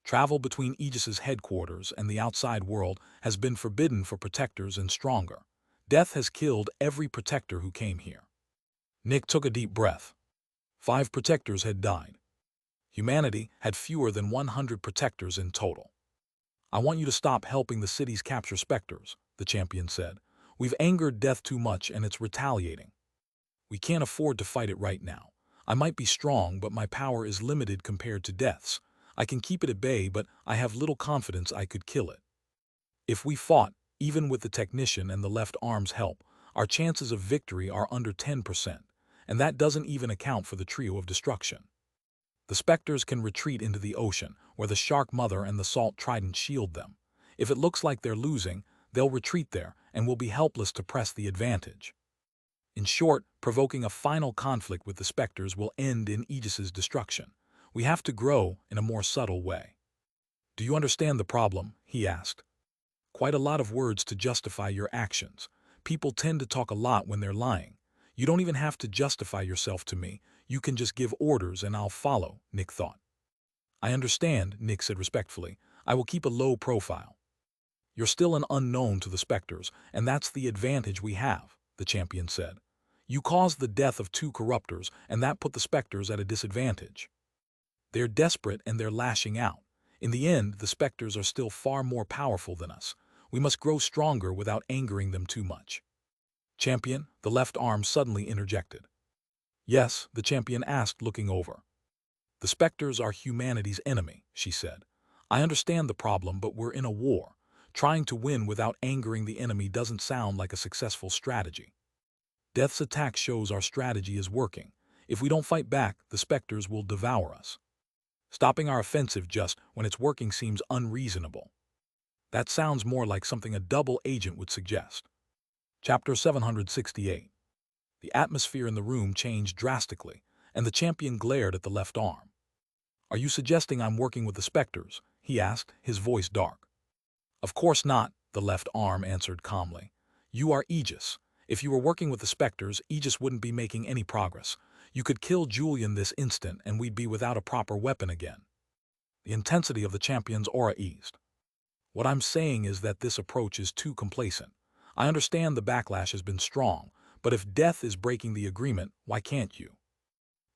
Travel between Aegis's headquarters and the outside world has been forbidden for protectors and stronger. Death has killed every protector who came here." Nick took a deep breath. 5 protectors had died. Humanity had fewer than 100 protectors in total. "I want you to stop helping the cities capture Specters," the Champion said. "We've angered Death too much and it's retaliating. We can't afford to fight it right now. I might be strong, but my power is limited compared to Death's. I can keep it at bay, but I have little confidence I could kill it. If we fought, even with the technician and the left arm's help, our chances of victory are under 10%, and that doesn't even account for the trio of destruction. The Specters can retreat into the ocean, where the Shark Mother and the Salt Trident shield them. If it looks like they're losing, they'll retreat there and will be helpless to press the advantage. In short, provoking a final conflict with the Specters will end in Aegis's destruction. We have to grow in a more subtle way." "Do you understand the problem?" he asked. "Quite a lot of words to justify your actions. People tend to talk a lot when they're lying. You don't even have to justify yourself to me. You can just give orders and I'll follow," Nick thought. "I understand," Nick said respectfully. "I will keep a low profile." "You're still an unknown to the Specters, and that's the advantage we have," the Champion said. You caused the death of 2 corruptors, and that put the Specters at a disadvantage. They're desperate and they're lashing out. In the end, the Specters are still far more powerful than us. We must grow stronger without angering them too much. Champion, the left arm suddenly interjected. Yes, the champion asked, looking over. The Specters are humanity's enemy, she said. I understand the problem, but we're in a war. Trying to win without angering the enemy doesn't sound like a successful strategy. Death's attack shows our strategy is working. If we don't fight back, the Specters will devour us. Stopping our offensive just when it's working seems unreasonable. That sounds more like something a double agent would suggest. Chapter 768. The atmosphere in the room changed drastically, and the champion glared at the left arm. Are you suggesting I'm working with the Specters? He asked, his voice dark. Of course not, the left arm answered calmly. You are Aegis. If you were working with the Specters, Aegis wouldn't be making any progress. You could kill Julian this instant and we'd be without a proper weapon again. The intensity of the champion's aura eased. What I'm saying is that this approach is too complacent. I understand the backlash has been strong, but if Death is breaking the agreement, why can't you?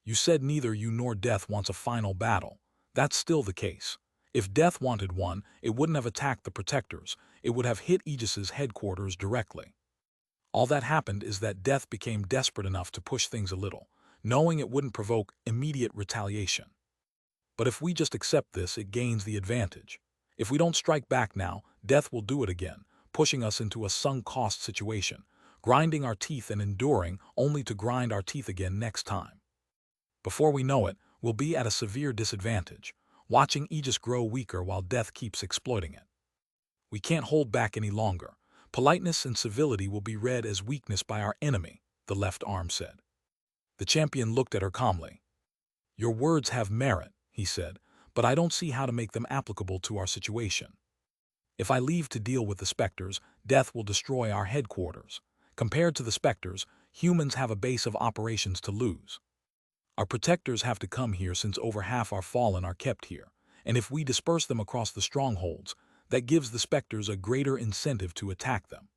You said neither you nor Death wants a final battle. That's still the case. If Death wanted one, it wouldn't have attacked the Protectors. It would have hit Aegis's headquarters directly. All that happened is that Death became desperate enough to push things a little, knowing it wouldn't provoke immediate retaliation. But if we just accept this, it gains the advantage. If we don't strike back now, Death will do it again, pushing us into a sunk cost situation, grinding our teeth and enduring only to grind our teeth again next time. Before we know it, we'll be at a severe disadvantage, watching Aegis grow weaker while Death keeps exploiting it. We can't hold back any longer. Politeness and civility will be read as weakness by our enemy, the left arm said. The champion looked at her calmly. Your words have merit, he said, but I don't see how to make them applicable to our situation. If I leave to deal with the Specters, Death will destroy our headquarters. Compared to the Specters, humans have a base of operations to lose. Our Protectors have to come here since over half our fallen are kept here, and if we disperse them across the strongholds, that gives the Specters a greater incentive to attack them.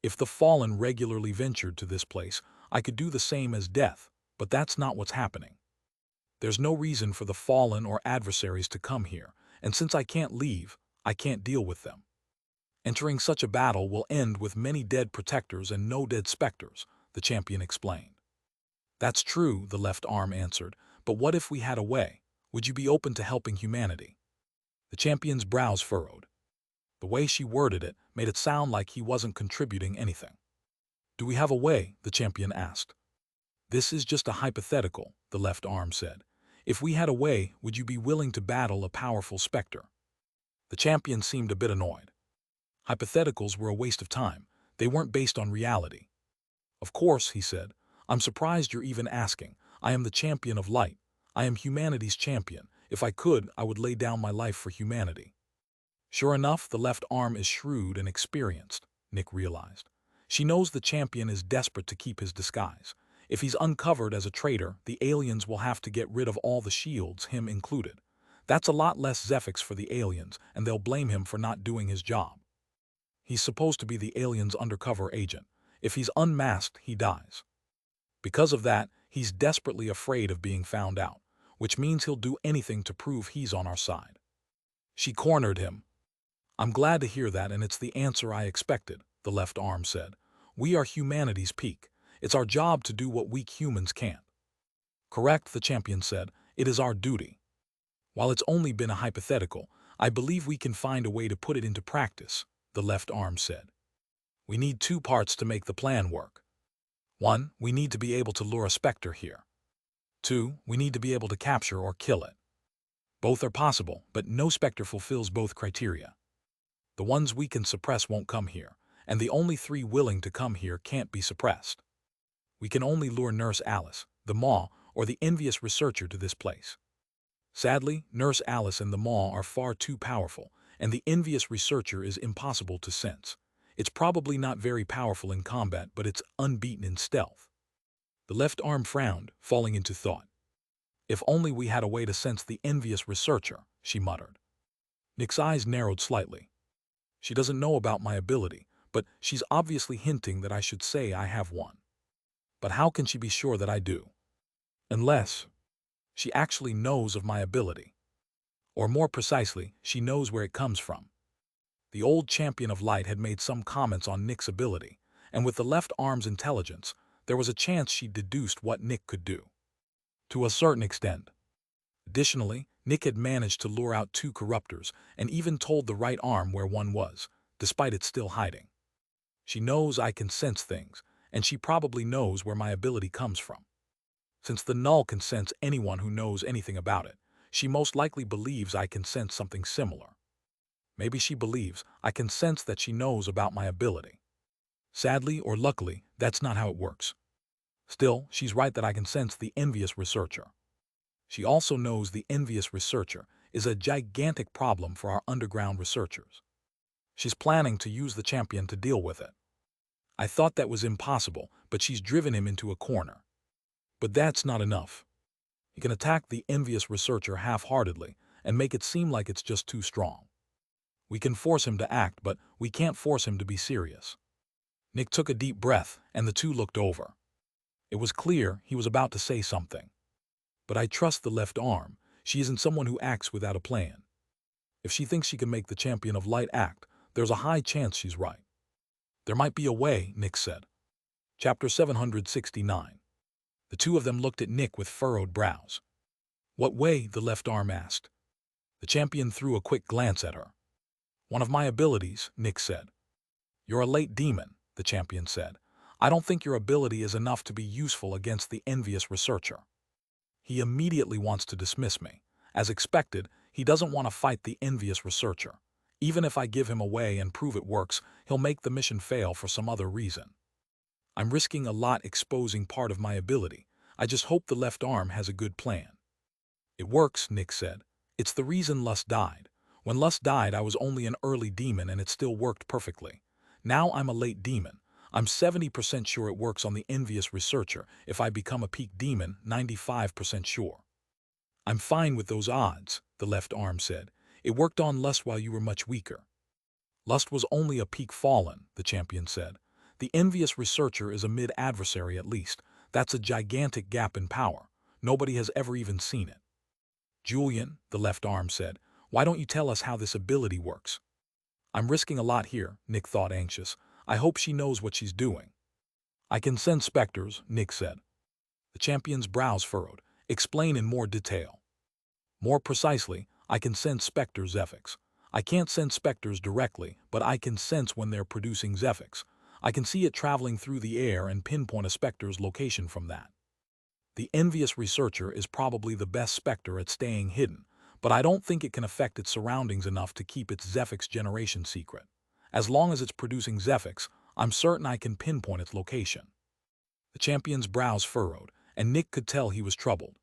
If the fallen regularly ventured to this place, I could do the same as Death, but that's not what's happening. There's no reason for the fallen or adversaries to come here, and since I can't leave, I can't deal with them. Entering such a battle will end with many dead Protectors and no dead Specters, the champion explained. That's true, the left arm answered, but what if we had a way? Would you be open to helping humanity? The champion's brows furrowed. The way she worded it made it sound like he wasn't contributing anything. Do we have a way? The champion asked. This is just a hypothetical, the left arm said. If we had a way, would you be willing to battle a powerful Specter? The champion seemed a bit annoyed. Hypotheticals were a waste of time. They weren't based on reality. Of course, he said. I'm surprised you're even asking. I am the champion of light. I am humanity's champion. If I could, I would lay down my life for humanity. Sure enough, the left arm is shrewd and experienced, Nick realized. She knows the champion is desperate to keep his disguise. If he's uncovered as a traitor, the aliens will have to get rid of all the shields, him included. That's a lot less Zephyx for the aliens, and they'll blame him for not doing his job. He's supposed to be the aliens' undercover agent. If he's unmasked, he dies. Because of that, he's desperately afraid of being found out, which means he'll do anything to prove he's on our side. She cornered him. I'm glad to hear that, and it's the answer I expected, the left arm said. We are humanity's peak. It's our job to do what weak humans can't. Correct, the champion said. It is our duty. While it's only been a hypothetical, I believe we can find a way to put it into practice, the left arm said. We need 2 parts to make the plan work. 1, we need to be able to lure a Specter here. 2, we need to be able to capture or kill it. Both are possible, but no Specter fulfills both criteria. The ones we can suppress won't come here, and the only 3 willing to come here can't be suppressed. We can only lure Nurse Alice, the Maw, or the envious researcher to this place. Sadly, Nurse Alice and the Maw are far too powerful, and the envious researcher is impossible to sense. It's probably not very powerful in combat, but it's unbeaten in stealth. The left arm frowned, falling into thought. If only we had a way to sense the envious researcher, she muttered. Nick's eyes narrowed slightly. She doesn't know about my ability, but she's obviously hinting that I should say I have one. But how can she be sure that I do? Unless she actually knows of my ability. Or more precisely, she knows where it comes from. The old champion of light had made some comments on Nick's ability, and with the left arm's intelligence, there was a chance she deduced what Nick could do. To a certain extent. Additionally, Nick had managed to lure out 2 corruptors and even told the right arm where one was, despite it still hiding. She knows I can sense things, and she probably knows where my ability comes from. Since the null can sense anyone who knows anything about it, she most likely believes I can sense something similar. Maybe she believes I can sense that she knows about my ability. Sadly or luckily, that's not how it works. Still, she's right that I can sense the envious researcher. She also knows the envious researcher is a gigantic problem for our underground researchers. She's planning to use the champion to deal with it. I thought that was impossible, but she's driven him into a corner. But that's not enough. He can attack the envious researcher half-heartedly and make it seem like it's just too strong. We can force him to act, but we can't force him to be serious. Nick took a deep breath, and the two looked over. It was clear he was about to say something. But I trust the left arm. She isn't someone who acts without a plan. If she thinks she can make the champion of light act, there's a high chance she's right. There might be a way, Nick said. Chapter 769. The two of them looked at Nick with furrowed brows. What way? The left arm asked. The champion threw a quick glance at her. One of my abilities, Nick said. You're a late demon, the champion said. I don't think your ability is enough to be useful against the envious researcher. He immediately wants to dismiss me. As expected, he doesn't want to fight the envious researcher. Even if I give him away and prove it works, he'll make the mission fail for some other reason. I'm risking a lot exposing part of my ability. I just hope the left arm has a good plan. It works, Nick said. It's the reason Lust died. When Lust died, I was only an early demon and it still worked perfectly. Now I'm a late demon. I'm 70% sure it works on the envious researcher. If I become a peak demon, 95% sure. I'm fine with those odds, the left arm said. It worked on Lust while you were much weaker. Lust was only a peak fallen, the champion said. The envious researcher is a mid-adversary at least. That's a gigantic gap in power. Nobody has ever even seen it. Julian, the left arm said, why don't you tell us how this ability works? I'm risking a lot here, Nick thought, anxious. I hope she knows what she's doing. I can send specters, Nick said. The champion's brows furrowed. Explain in more detail. More precisely, I can send specters Zephyx. I can't send specters directly, but I can sense when they're producing Zephyx. I can see it traveling through the air and pinpoint a specter's location from that. The envious researcher is probably the best specter at staying hidden, but I don't think it can affect its surroundings enough to keep its Zephyx generation secret. As long as it's producing Zephyx, I'm certain I can pinpoint its location. The champion's brows furrowed, and Nick could tell he was troubled.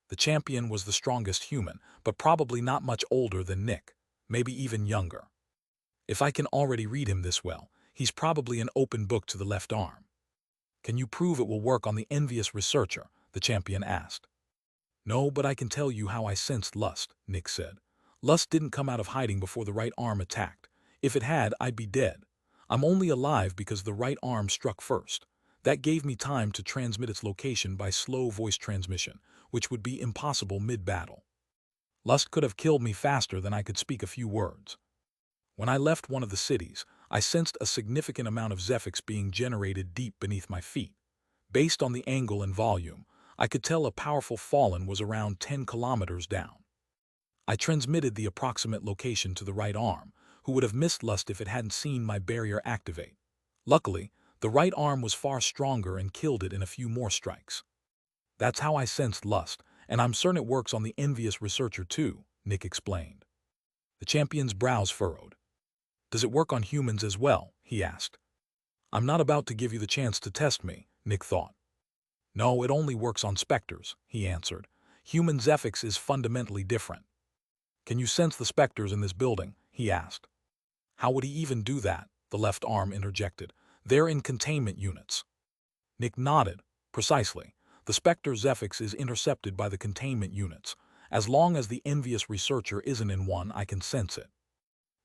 The champion was the strongest human, but probably not much older than Nick, maybe even younger. If I can already read him this well, he's probably an open book to the left arm. Can you prove it will work on the envious researcher? The champion asked. No, but I can tell you how I sensed Lust, Nick said. Lust didn't come out of hiding before the right arm attacked. If it had, I'd be dead. I'm only alive because the right arm struck first. That gave me time to transmit its location by slow voice transmission, which would be impossible mid-battle. Lust could have killed me faster than I could speak a few words. When I left one of the cities, I sensed a significant amount of Zephyx being generated deep beneath my feet. Based on the angle and volume, I could tell a powerful fallen was around 10 kilometers down. I transmitted the approximate location to the right arm, who would have missed Lust if it hadn't seen my barrier activate. Luckily, the right arm was far stronger and killed it in a few more strikes. That's how I sensed Lust, and I'm certain it works on the envious researcher too, Nick explained. The champion's brows furrowed. Does it work on humans as well? He asked. I'm not about to give you the chance to test me, Nick thought. No, it only works on specters, he answered. Human Zephyx is fundamentally different. Can you sense the specters in this building? He asked. How would he even do that? The left arm interjected. They're in containment units. Nick nodded. Precisely. The Specter Zephyx is intercepted by the containment units. As long as the envious researcher isn't in one, I can sense it.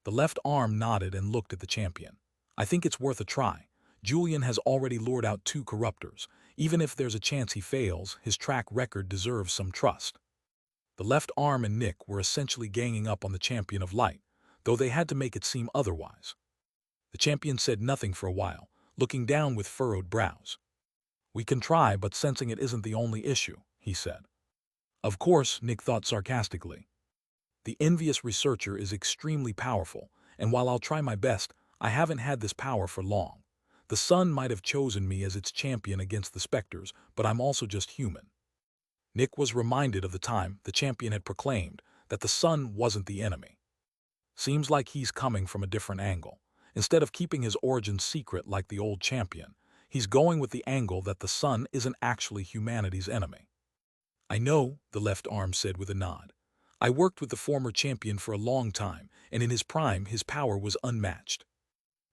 The left arm nodded and looked at the champion. I think it's worth a try. Julian has already lured out 2 corruptors. Even if there's a chance he fails, his track record deserves some trust. The left arm and Nick were essentially ganging up on the champion of light, though they had to make it seem otherwise. The champion said nothing for a while, looking down with furrowed brows. "We can try, but sensing it isn't the only issue," he said. Of course, Nick thought sarcastically. The envious researcher is extremely powerful, and while I'll try my best, I haven't had this power for long. The sun might have chosen me as its champion against the Specters, but I'm also just human. Nick was reminded of the time the champion had proclaimed that the sun wasn't the enemy. Seems like he's coming from a different angle. Instead of keeping his origins secret like the old champion, he's going with the angle that the sun isn't actually humanity's enemy. "I know," the left arm said with a nod. "I worked with the former champion for a long time, and in his prime his power was unmatched.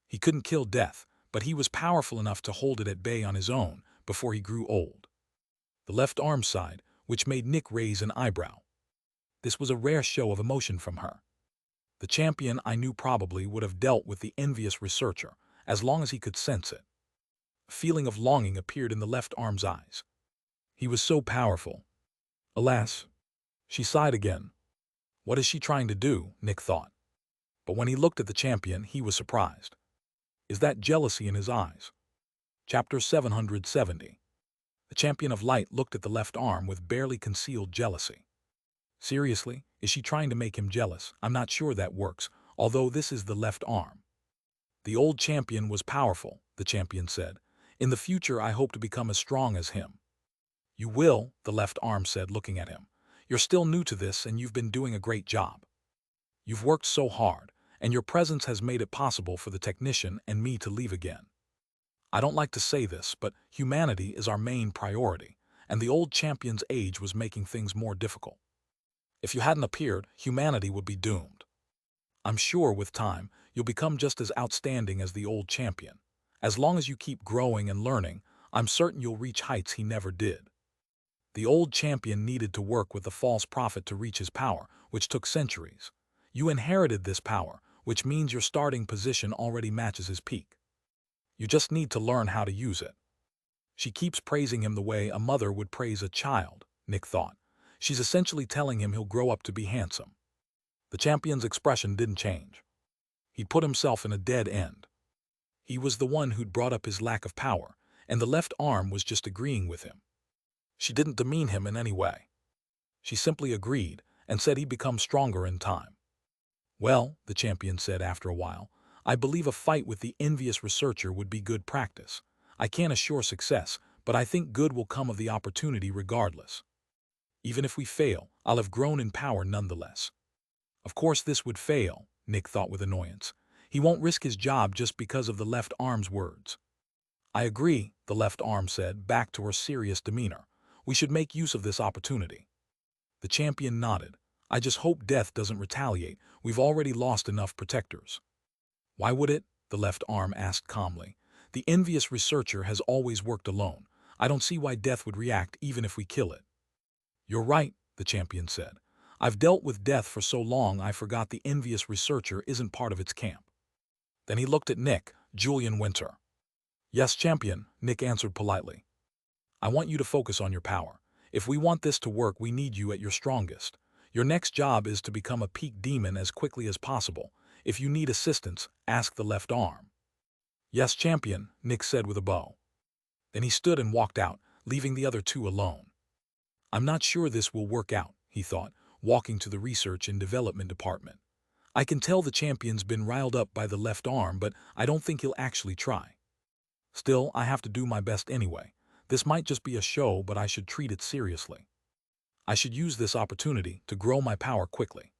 He couldn't kill death, but he was powerful enough to hold it at bay on his own before he grew old." The left arm sighed, which made Nick raise an eyebrow. This was a rare show of emotion from her. The champion I knew probably would have dealt with the envious researcher, as long as he could sense it. A feeling of longing appeared in the left arm's eyes. He was so powerful. Alas. She sighed again. What is she trying to do, Nick thought. But when he looked at the champion, he was surprised. Is that jealousy in his eyes? Chapter 770. The champion of light looked at the left arm with barely concealed jealousy. Seriously, is she trying to make him jealous? I'm not sure that works, although this is the left arm. The old champion was powerful, the champion said. In the future, I hope to become as strong as him. You will, the left arm said, looking at him. You're still new to this, and you've been doing a great job. You've worked so hard, and your presence has made it possible for the technician and me to leave again. I don't like to say this, but humanity is our main priority, and the old champion's age was making things more difficult. If you hadn't appeared, humanity would be doomed. I'm sure with time, you'll become just as outstanding as the old champion. As long as you keep growing and learning, I'm certain you'll reach heights he never did. The old champion needed to work with the false prophet to reach his power, which took centuries. You inherited this power, which means your starting position already matches his peak. You just need to learn how to use it. She keeps praising him the way a mother would praise a child, Nick thought. She's essentially telling him he'll grow up to be handsome. The champion's expression didn't change. He'd put himself in a dead end. He was the one who'd brought up his lack of power, and the left arm was just agreeing with him. She didn't demean him in any way. She simply agreed and said he'd become stronger in time. Well, the champion said after a while, I believe a fight with the envious researcher would be good practice. I can't assure success, but I think good will come of the opportunity regardless. Even if we fail, I'll have grown in power nonetheless. Of course this would fail, Nick thought with annoyance. He won't risk his job just because of the left arm's words. I agree, the left arm said, back to her serious demeanor. We should make use of this opportunity. The champion nodded. I just hope death doesn't retaliate. We've already lost enough protectors. Why would it? The left arm asked calmly. The envious researcher has always worked alone. I don't see why death would react even if we kill it. You're right, the champion said. I've dealt with death for so long I forgot the envious researcher isn't part of its camp. Then he looked at Nick, Julian Winter. Yes, champion, Nick answered politely. I want you to focus on your power. If we want this to work, we need you at your strongest. Your next job is to become a peak demon as quickly as possible. If you need assistance, ask the left arm. Yes, champion, Nick said with a bow. Then he stood and walked out, leaving the other two alone. I'm not sure this will work out, he thought, walking to the research and development department. I can tell the champion's been riled up by the left arm, but I don't think he'll actually try. Still, I have to do my best anyway. This might just be a show, but I should treat it seriously. I should use this opportunity to grow my power quickly.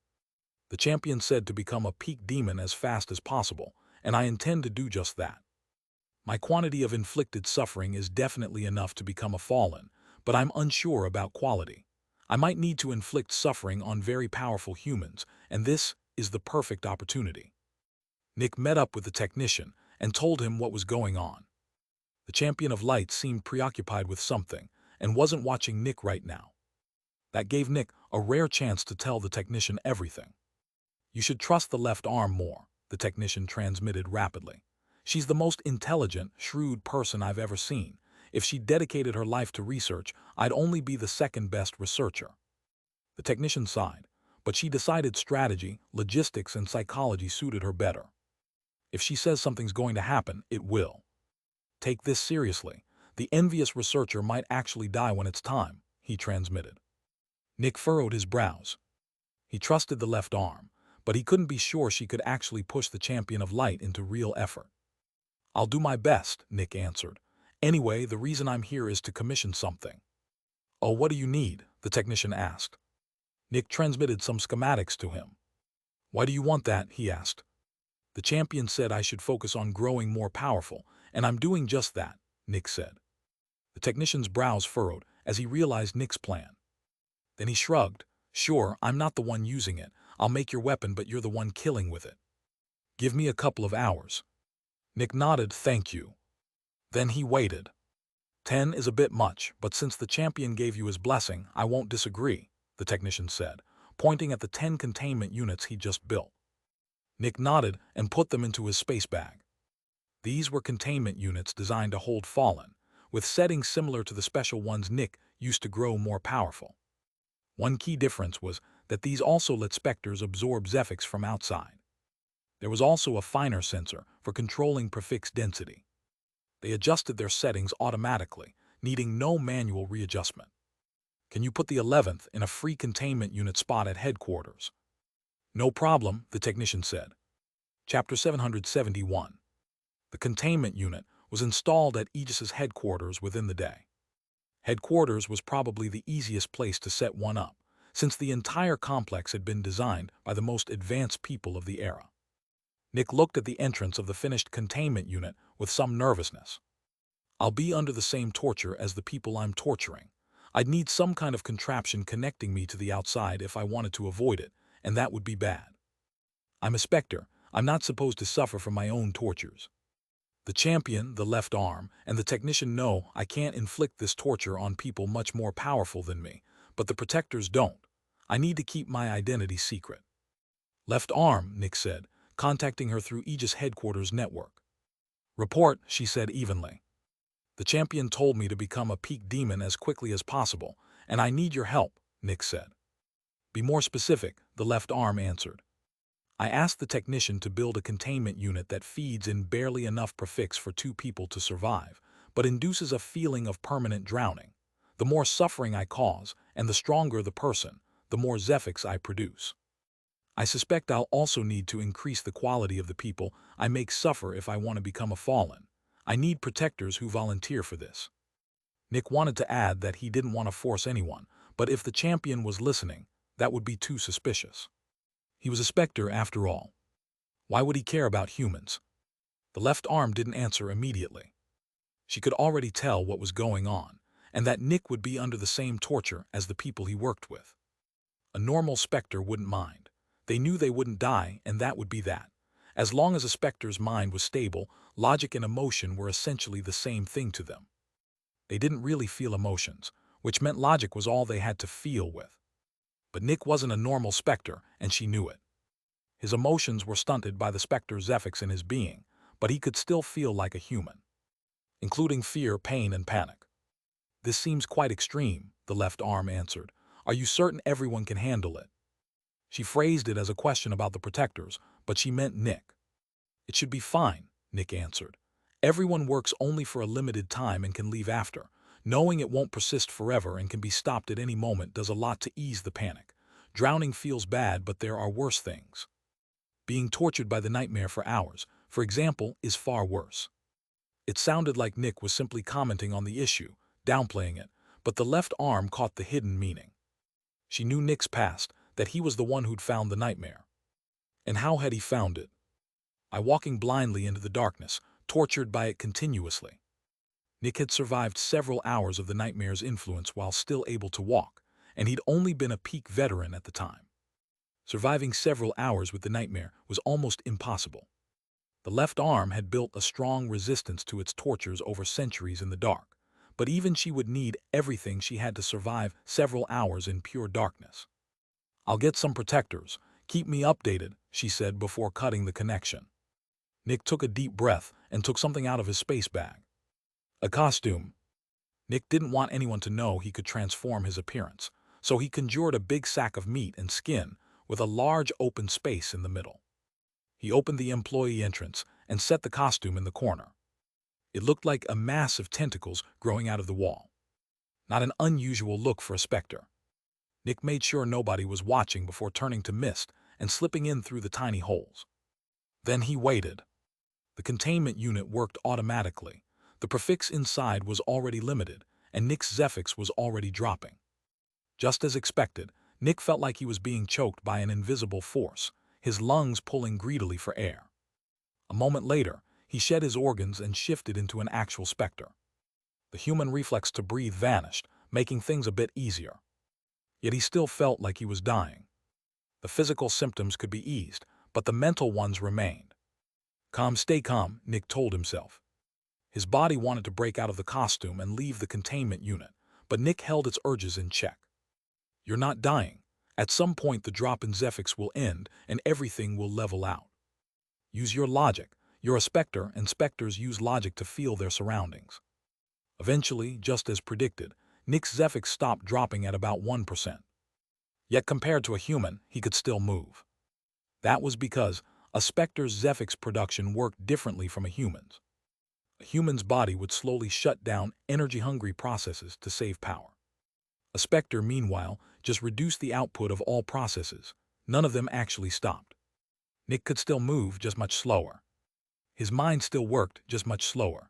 The champion said to become a peak demon as fast as possible, and I intend to do just that. My quantity of inflicted suffering is definitely enough to become a fallen, but I'm unsure about quality. I might need to inflict suffering on very powerful humans, and this is the perfect opportunity. Nick met up with the technician and told him what was going on. The champion of light seemed preoccupied with something and wasn't watching Nick right now. That gave Nick a rare chance to tell the technician everything. You should trust the left arm more, the technician transmitted rapidly. She's the most intelligent, shrewd person I've ever seen. If she dedicated her life to research, I'd only be the second best researcher. The technician sighed, but she decided strategy, logistics, and psychology suited her better. If she says something's going to happen, it will. Take this seriously. The envious researcher might actually die when it's time, he transmitted. Nick furrowed his brows. He trusted the left arm, but he couldn't be sure she could actually push the champion of light into real effort. I'll do my best, Nick answered. Anyway, the reason I'm here is to commission something. Oh, what do you need? The technician asked. Nick transmitted some schematics to him. Why do you want that? He asked. The champion said I should focus on growing more powerful, and I'm doing just that, Nick said. The technician's brows furrowed as he realized Nick's plan. Then he shrugged. Sure, I'm not the one using it. I'll make your weapon, but you're the one killing with it. Give me a couple of hours. Nick nodded, thank you. Then he waited. 10 is a bit much, but since the champion gave you his blessing, I won't disagree, the technician said, pointing at the 10 containment units he just built. Nick nodded and put them into his space bag. These were containment units designed to hold Fallen, with settings similar to the special ones Nick used to grow more powerful. One key difference was that these also let Specters absorb Zephyx from outside. There was also a finer sensor for controlling prefix density. They adjusted their settings automatically, needing no manual readjustment. Can you put the 11th in a free containment unit spot at headquarters? No problem, the technician said. Chapter 771. The containment unit was installed at Aegis's headquarters within the day. Headquarters was probably the easiest place to set one up, since the entire complex had been designed by the most advanced people of the era. Nick looked at the entrance of the finished containment unit with some nervousness. I'll be under the same torture as the people I'm torturing. I'd need some kind of contraption connecting me to the outside if I wanted to avoid it, and that would be bad. I'm a Specter. I'm not supposed to suffer from my own tortures. The champion, the left arm, and the technician know I can't inflict this torture on people much more powerful than me, but the protectors don't. I need to keep my identity secret. Left arm, Nick said, contacting her through Aegis headquarters network. Report, she said evenly. The champion told me to become a peak demon as quickly as possible, and I need your help, Nick said. Be more specific, the left arm answered. I asked the technician to build a containment unit that feeds in barely enough prefix for 2 people to survive, but induces a feeling of permanent drowning. The more suffering I cause, and the stronger the person, the more Zephyx I produce. I suspect I'll also need to increase the quality of the people I make suffer if I want to become a Fallen. I need protectors who volunteer for this. Nick wanted to add that he didn't want to force anyone, but if the champion was listening, that would be too suspicious. He was a Specter after all. Why would he care about humans? The left arm didn't answer immediately. She could already tell what was going on, and that Nick would be under the same torture as the people he worked with. A normal Specter wouldn't mind. They knew they wouldn't die, and that would be that. As long as a Specter's mind was stable, logic and emotion were essentially the same thing to them. They didn't really feel emotions, which meant logic was all they had to feel with. But Nick wasn't a normal Specter, and she knew it. His emotions were stunted by the Specter Zephyx in his being, but he could still feel like a human, including fear, pain, and panic. This seems quite extreme, the left arm answered. Are you certain everyone can handle it? She phrased it as a question about the protectors, but she meant Nick. It should be fine, Nick answered. Everyone works only for a limited time and can leave after. Knowing it won't persist forever and can be stopped at any moment does a lot to ease the panic. Drowning feels bad, but there are worse things. Being tortured by the nightmare for hours, for example, is far worse. It sounded like Nick was simply commenting on the issue, downplaying it, but the left arm caught the hidden meaning. She knew Nick's past, that he was the one who'd found the nightmare. And how had he found it? By walking blindly into the darkness, tortured by it continuously. Nick had survived several hours of the nightmare's influence while still able to walk, and he'd only been a peak veteran at the time. Surviving several hours with the nightmare was almost impossible. The left arm had built a strong resistance to its tortures over centuries in the dark, but even she would need everything she had to survive several hours in pure darkness. I'll get some protectors. Keep me updated, she said before cutting the connection. Nick took a deep breath and took something out of his space bag. A costume. Nick didn't want anyone to know he could transform his appearance, so he conjured a big sack of meat and skin with a large open space in the middle. He opened the employee entrance and set the costume in the corner. It looked like a mass of tentacles growing out of the wall. Not an unusual look for a Specter. Nick made sure nobody was watching before turning to mist and slipping in through the tiny holes. Then he waited. The containment unit worked automatically. The prefix inside was already limited, and Nick's Zephyx was already dropping. Just as expected, Nick felt like he was being choked by an invisible force, his lungs pulling greedily for air. A moment later, he shed his organs and shifted into an actual Specter. The human reflex to breathe vanished, making things a bit easier. Yet he still felt like he was dying. The physical symptoms could be eased, but the mental ones remained. Calm, stay calm, Nick told himself. His body wanted to break out of the costume and leave the containment unit, but Nick held its urges in check. You're not dying. At some point the drop in Zephyx will end and everything will level out. Use your logic. You're a Specter, and Specters use logic to feel their surroundings. Eventually, just as predicted, Nick's Zephyx stopped dropping at about 1%. Yet compared to a human, he could still move. That was because a Specter's Zephyx production worked differently from a human's. A human's body would slowly shut down energy-hungry processes to save power. A Specter, meanwhile, just reduced the output of all processes. None of them actually stopped. Nick could still move, just much slower. His mind still worked, just much slower.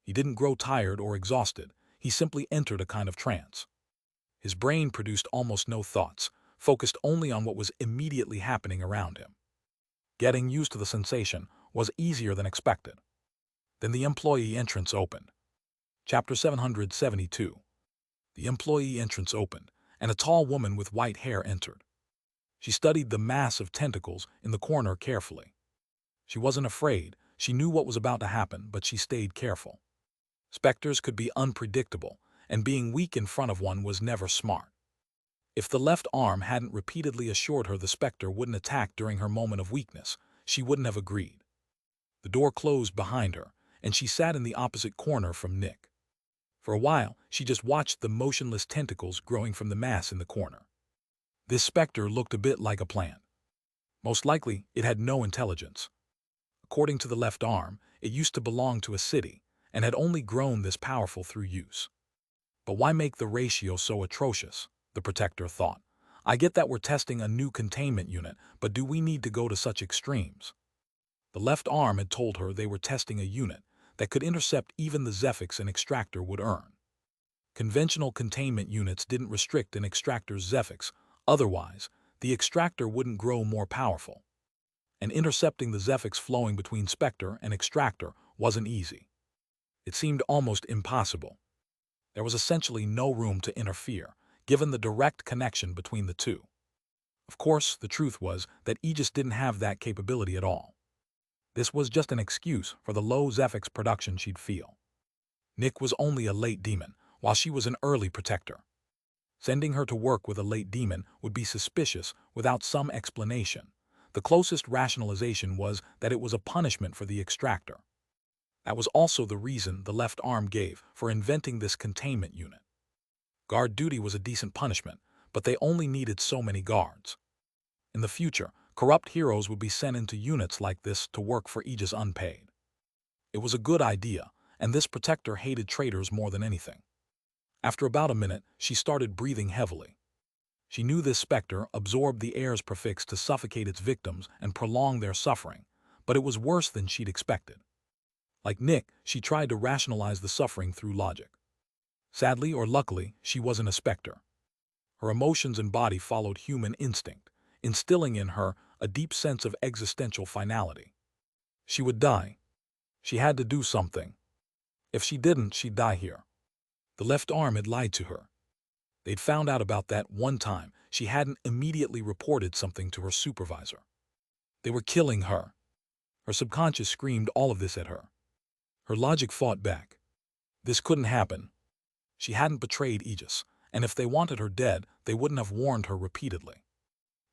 He didn't grow tired or exhausted. He simply entered a kind of trance. His brain produced almost no thoughts, focused only on what was immediately happening around him. Getting used to the sensation was easier than expected. Then the employee entrance opened. Chapter 772. The employee entrance opened, and a tall woman with white hair entered. She studied the mass of tentacles in the corner carefully. She wasn't afraid. She knew what was about to happen, but she stayed careful. Specters could be unpredictable, and being weak in front of one was never smart. If the left arm hadn't repeatedly assured her the Specter wouldn't attack during her moment of weakness, she wouldn't have agreed. The door closed behind her, and she sat in the opposite corner from Nick. For a while, she just watched the motionless tentacles growing from the mass in the corner. This Specter looked a bit like a plant. Most likely, it had no intelligence. According to the left arm, it used to belong to a city, and had only grown this powerful through use. But why make the ratio so atrocious? The Protector thought. I get that we're testing a new containment unit, but do we need to go to such extremes? The left arm had told her they were testing a unit that could intercept even the Zephyx an Extractor would earn. Conventional containment units didn't restrict an Extractor's Zephyx, otherwise, the Extractor wouldn't grow more powerful. And intercepting the Zephyx flowing between Specter and Extractor wasn't easy. It seemed almost impossible. There was essentially no room to interfere, given the direct connection between the two. Of course, the truth was that Aegis didn't have that capability at all. This was just an excuse for the low Zephyx production she'd feel. Nick was only a late demon, while she was an early Protector. Sending her to work with a late demon would be suspicious without some explanation. The closest rationalization was that it was a punishment for the Extractor. That was also the reason the left arm gave for inventing this containment unit. Guard duty was a decent punishment, but they only needed so many guards. In the future, corrupt heroes would be sent into units like this to work for Aegis unpaid. It was a good idea, and this Protector hated traitors more than anything. After about a minute, she started breathing heavily. She knew this Specter absorbed the air's prefix to suffocate its victims and prolong their suffering, but it was worse than she'd expected. Like Nick, she tried to rationalize the suffering through logic. Sadly or luckily, she wasn't a Specter. Her emotions and body followed human instinct, instilling in her a deep sense of existential finality. She would die. She had to do something. If she didn't, she'd die here. The left arm had lied to her. They'd found out about that one time she hadn't immediately reported something to her supervisor. They were killing her. Her subconscious screamed all of this at her. Her logic fought back. This couldn't happen. She hadn't betrayed Aegis, and if they wanted her dead, they wouldn't have warned her repeatedly.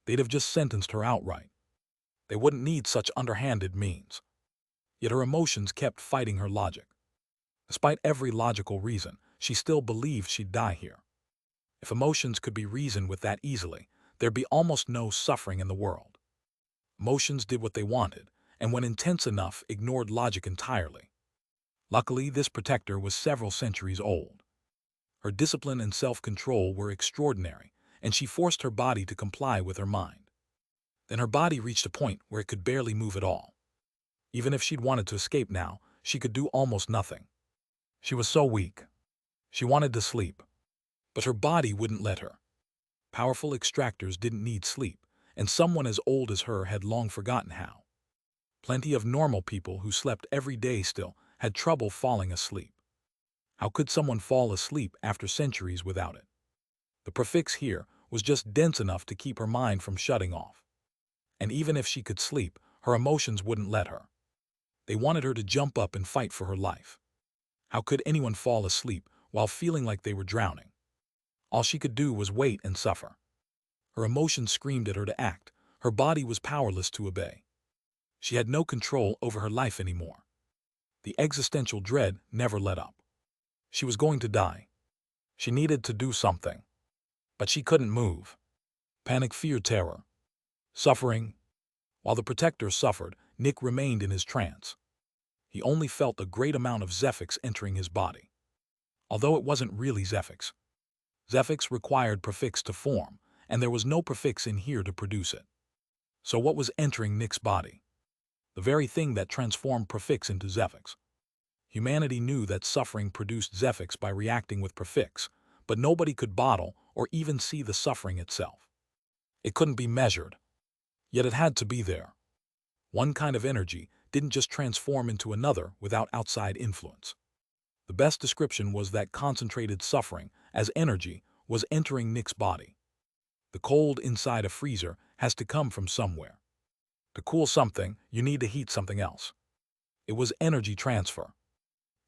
They'd have just sentenced her outright. They wouldn't need such underhanded means. Yet her emotions kept fighting her logic. Despite every logical reason, she still believed she'd die here. If emotions could be reasoned with that easily, there'd be almost no suffering in the world. Emotions did what they wanted, and when intense enough, ignored logic entirely. Luckily, this protector was several centuries old. Her discipline and self-control were extraordinary, and she forced her body to comply with her mind. Then her body reached a point where it could barely move at all. Even if she'd wanted to escape now, she could do almost nothing. She was so weak. She wanted to sleep, but her body wouldn't let her. Powerful extractors didn't need sleep, and someone as old as her had long forgotten how. Plenty of normal people who slept every day still had trouble falling asleep. How could someone fall asleep after centuries without it? The prefix here was just dense enough to keep her mind from shutting off. And even if she could sleep, her emotions wouldn't let her. They wanted her to jump up and fight for her life. How could anyone fall asleep while feeling like they were drowning? All she could do was wait and suffer. Her emotions screamed at her to act. Her body was powerless to obey. She had no control over her life anymore. The existential dread never let up. She was going to die. She needed to do something. But she couldn't move. Panic, fear, terror. Suffering. While the protector suffered, Nick remained in his trance. He only felt a great amount of Zephyx entering his body. Although it wasn't really Zephyx. Zephyx required prefix to form, and there was no prefix in here to produce it. So what was entering Nick's body? The very thing that transformed prefix into Zephyx. Humanity knew that suffering produced Zephyx by reacting with prefix, but nobody could bottle or even see the suffering itself. It couldn't be measured. Yet it had to be there. One kind of energy didn't just transform into another without outside influence. The best description was that concentrated suffering, as energy, was entering Nick's body. The cold inside a freezer has to come from somewhere. To cool something, you need to heat something else. It was energy transfer.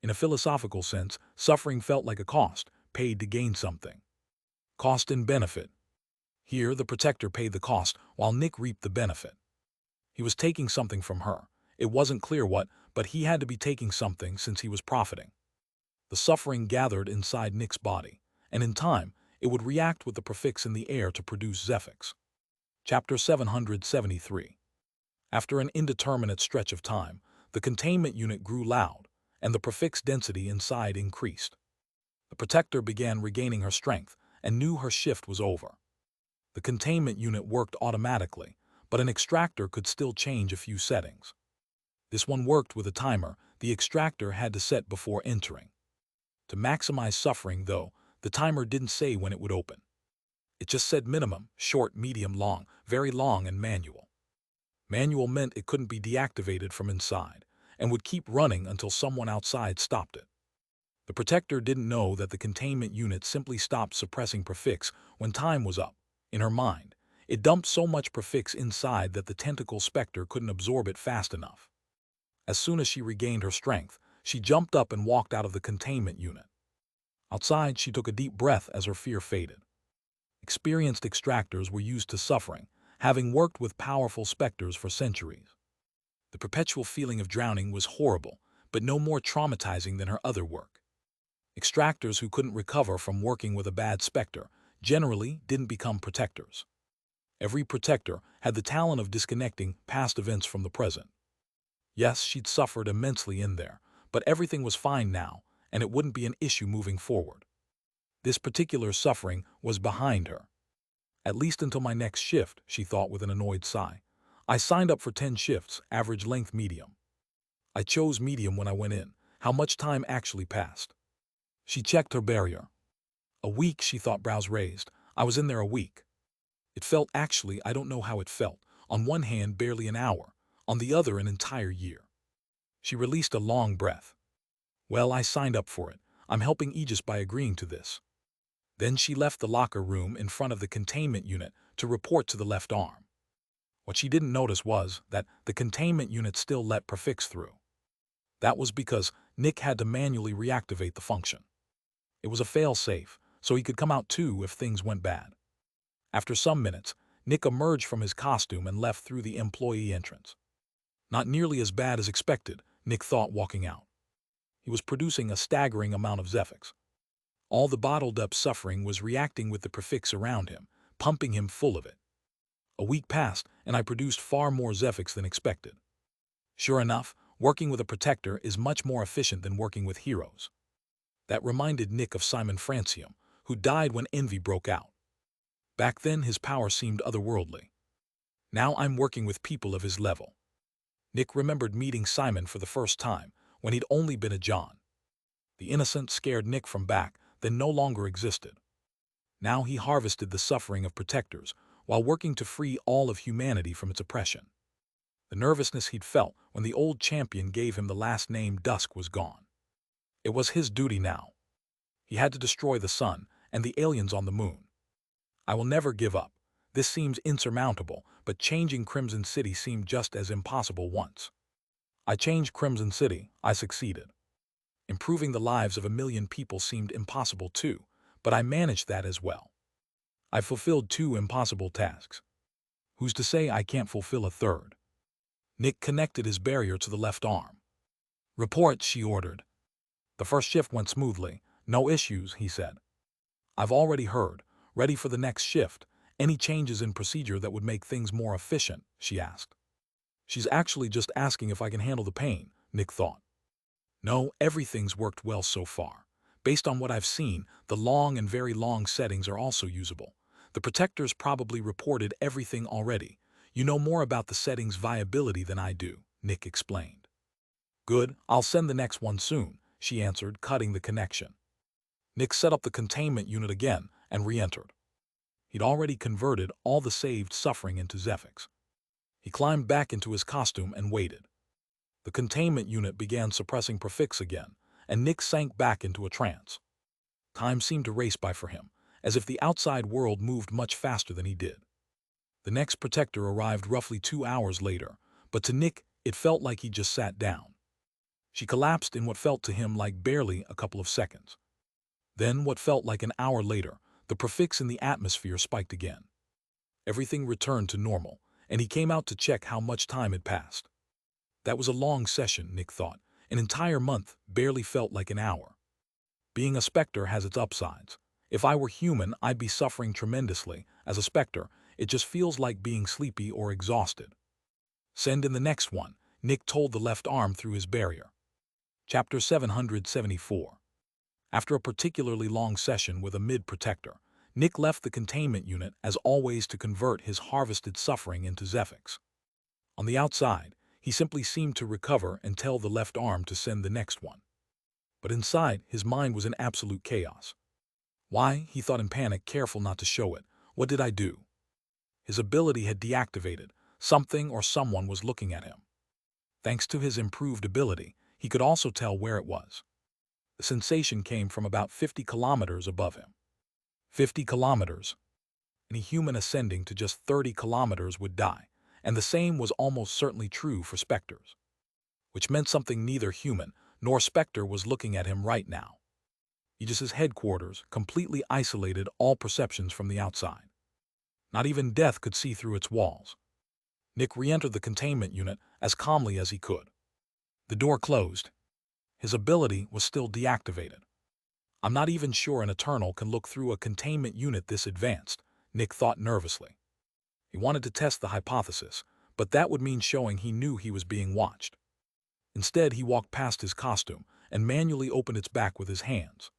In a philosophical sense, suffering felt like a cost, paid to gain something. Cost and benefit. Here, the protector paid the cost, while Nick reaped the benefit. He was taking something from her. It wasn't clear what, but he had to be taking something since he was profiting. The suffering gathered inside Nick's body, and in time, it would react with the prefix in the air to produce Zephyx. Chapter 773. After an indeterminate stretch of time, the containment unit grew loud, and the prefix density inside increased. The protector began regaining her strength and knew her shift was over. The containment unit worked automatically, but an extractor could still change a few settings. This one worked with a timer the extractor had to set before entering. To maximize suffering, though, the timer didn't say when it would open. It just said minimum, short, medium, long, very long, and manual. Manual meant it couldn't be deactivated from inside, and would keep running until someone outside stopped it. The protector didn't know that the containment unit simply stopped suppressing prefix when time was up. In her mind, it dumped so much prefix inside that the tentacle Specter couldn't absorb it fast enough. As soon as she regained her strength, she jumped up and walked out of the containment unit. Outside, she took a deep breath as her fear faded. Experienced extractors were used to suffering, having worked with powerful Specters for centuries. The perpetual feeling of drowning was horrible, but no more traumatizing than her other work. Extractors who couldn't recover from working with a bad Specter generally didn't become protectors. Every protector had the talent of disconnecting past events from the present. Yes, she'd suffered immensely in there, but everything was fine now, and it wouldn't be an issue moving forward. This particular suffering was behind her. At least until my next shift, she thought with an annoyed sigh. I signed up for 10 shifts, average length medium. I chose medium when I went in. How much time actually passed? She checked her barrier. A week, she thought, brows raised. I was in there a week. It felt actually, I don't know how it felt. On one hand, barely an hour. On the other, an entire year. She released a long breath. Well, I signed up for it. I'm helping Aegis by agreeing to this. Then she left the locker room in front of the containment unit to report to the left arm. What she didn't notice was that the containment unit still let prefix through. That was because Nick had to manually reactivate the function. It was a fail-safe, so he could come out too if things went bad. After some minutes, Nick emerged from his costume and left through the employee entrance. Not nearly as bad as expected, Nick thought walking out. He was producing a staggering amount of Zephyx. All the bottled-up suffering was reacting with the prefix around him, pumping him full of it. A week passed, and I produced far more Zephyx than expected. Sure enough, working with a protector is much more efficient than working with heroes. That reminded Nick of Simon Francium, who died when envy broke out. Back then his power seemed otherworldly. Now I'm working with people of his level. Nick remembered meeting Simon for the first time, when he'd only been a John. The innocent, scared Nick from back then no longer existed. Now he harvested the suffering of protectors, while working to free all of humanity from its oppression. The nervousness he'd felt when the old champion gave him the last name Dusk was gone. It was his duty now. He had to destroy the sun and the aliens on the moon. I will never give up. This seems insurmountable, but changing Crimson City seemed just as impossible once. I changed Crimson City, I succeeded. Improving the lives of 1,000,000 people seemed impossible too, but I managed that as well. I fulfilled 2 impossible tasks. Who's to say I can't fulfill a third? Nick connected his barrier to the left arm. Report, she ordered. The first shift went smoothly. No issues, he said. I've already heard. Ready for the next shift. Any changes in procedure that would make things more efficient, she asked. She's actually just asking if I can handle the pain, Nick thought. No, everything's worked well so far. Based on what I've seen, the long and very long settings are also usable. The protectors probably reported everything already. You know more about the settings' viability than I do, Nick explained. Good, I'll send the next one soon, she answered, cutting the connection. Nick set up the containment unit again and re-entered. He'd already converted all the saved suffering into Zephyx. He climbed back into his costume and waited. The containment unit began suppressing prefix again, and Nick sank back into a trance. Time seemed to race by for him, as if the outside world moved much faster than he did. The next protector arrived roughly 2 hours later, but to Nick it felt like he just sat down. She collapsed in what felt to him like barely a couple of seconds. Then, what felt like an hour later, the prefix in the atmosphere spiked again. Everything returned to normal, and he came out to check how much time had passed. That was a long session, Nick thought. An entire month barely felt like an hour. Being a Specter has its upsides. If I were human, I'd be suffering tremendously. As a Specter, it just feels like being sleepy or exhausted. Send in the next one, Nick told the left arm through his barrier. Chapter 774. After a particularly long session with a mid-protector, Nick left the containment unit as always to convert his harvested suffering into Zephyx. On the outside, he simply seemed to recover and tell the left arm to send the next one. But inside, his mind was in absolute chaos. Why, he thought in panic, careful not to show it. What did I do? His ability had deactivated. Something or someone was looking at him. Thanks to his improved ability, he could also tell where it was. The sensation came from about 50 kilometers above him. 50 kilometers. Any human ascending to just 30 kilometers would die, and the same was almost certainly true for Specters. Which meant something neither human nor Specter was looking at him right now. Aegis's headquarters completely isolated all perceptions from the outside. Not even death could see through its walls. Nick re-entered the containment unit as calmly as he could. The door closed. His ability was still deactivated. I'm not even sure an Eternal can look through a containment unit this advanced, Nick thought nervously. He wanted to test the hypothesis, but that would mean showing he knew he was being watched. Instead, he walked past his costume and manually opened its back with his hands.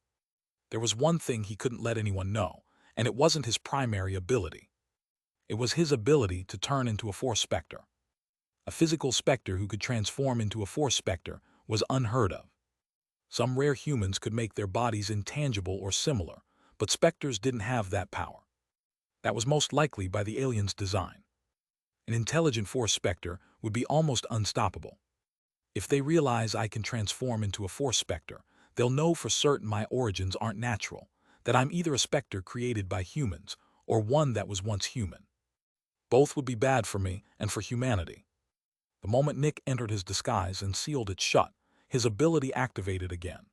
There was one thing he couldn't let anyone know, and it wasn't his primary ability. It was his ability to turn into a Force Specter. A physical Specter who could transform into a Force Specter was unheard of. Some rare humans could make their bodies intangible or similar, but Specters didn't have that power. That was most likely by the aliens' design. An intelligent Force Specter would be almost unstoppable. If they realize I can transform into a Force Specter, they'll know for certain my origins aren't natural, that I'm either a Specter created by humans or one that was once human. Both would be bad for me and for humanity. The moment Nick entered his disguise and sealed it shut, his ability activated again.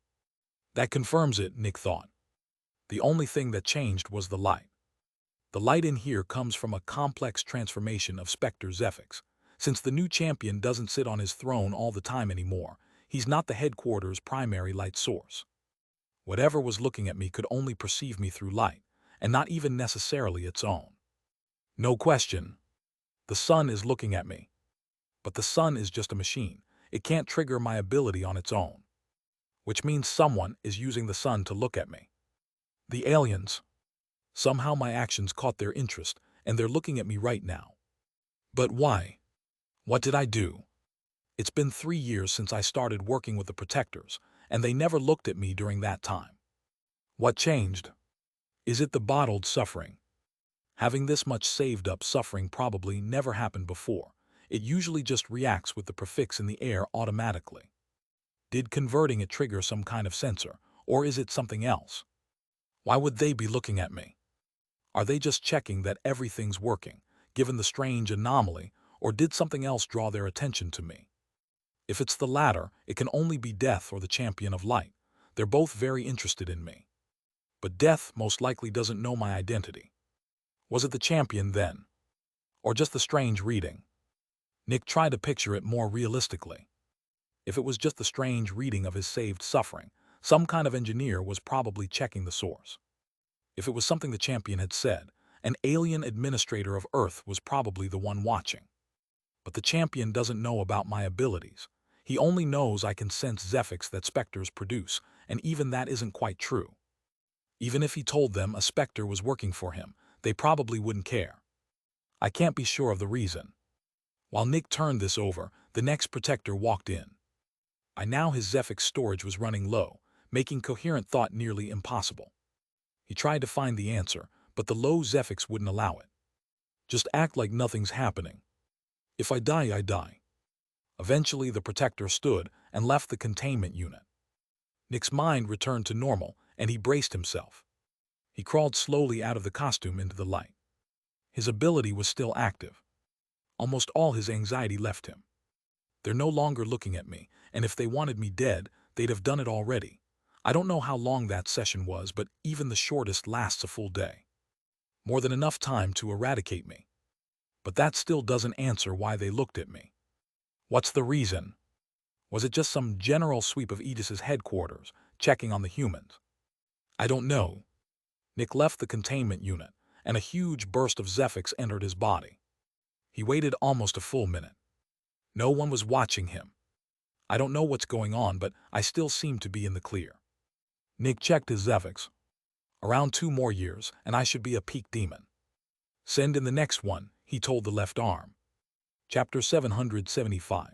That confirms it, Nick thought. The only thing that changed was the light. The light in here comes from a complex transformation of Specter Zephyx. Since the new champion doesn't sit on his throne all the time anymore, he's not the headquarters' primary light source. Whatever was looking at me could only perceive me through light, and not even necessarily its own. No question. The sun is looking at me. But the sun is just a machine. It can't trigger my ability on its own. Which means someone is using the sun to look at me. The aliens. Somehow my actions caught their interest, and they're looking at me right now. But why? What did I do? It's been 3 years since I started working with the Protectors, and they never looked at me during that time. What changed? Is it the bottled suffering? Having this much saved up suffering probably never happened before. It usually just reacts with the prefix in the air automatically. Did converting it trigger some kind of sensor, or is it something else? Why would they be looking at me? Are they just checking that everything's working, given the strange anomaly, or did something else draw their attention to me? If it's the latter, it can only be Death or the Champion of Light. They're both very interested in me. But Death most likely doesn't know my identity. Was it the Champion then? Or just the strange reading? Nick tried to picture it more realistically. If it was just the strange reading of his saved suffering, some kind of engineer was probably checking the source. If it was something the Champion had said, an alien administrator of Earth was probably the one watching. But the Champion doesn't know about my abilities. He only knows I can sense Zephyx that Specters produce, and even that isn't quite true. Even if he told them a Specter was working for him, they probably wouldn't care. I can't be sure of the reason. While Nick turned this over, the next Protector walked in. Now his Zephyx storage was running low, making coherent thought nearly impossible. He tried to find the answer, but the low Zephyx wouldn't allow it. Just act like nothing's happening. If I die, I die. Eventually, the Protector stood and left the containment unit. Nick's mind returned to normal, and he braced himself. He crawled slowly out of the costume into the light. His ability was still active. Almost all his anxiety left him. They're no longer looking at me, and if they wanted me dead, they'd have done it already. I don't know how long that session was, but even the shortest lasts a full day. More than enough time to eradicate me. But that still doesn't answer why they looked at me. What's the reason? Was it just some general sweep of Aegis's headquarters, checking on the humans? I don't know. Nick left the containment unit, and a huge burst of Zephyx entered his body. He waited almost a full minute. No one was watching him. I don't know what's going on, but I still seem to be in the clear. Nick checked his Zephyx. Around 2 more years, and I should be a peak demon. Send in the next one, he told the left arm. Chapter 775.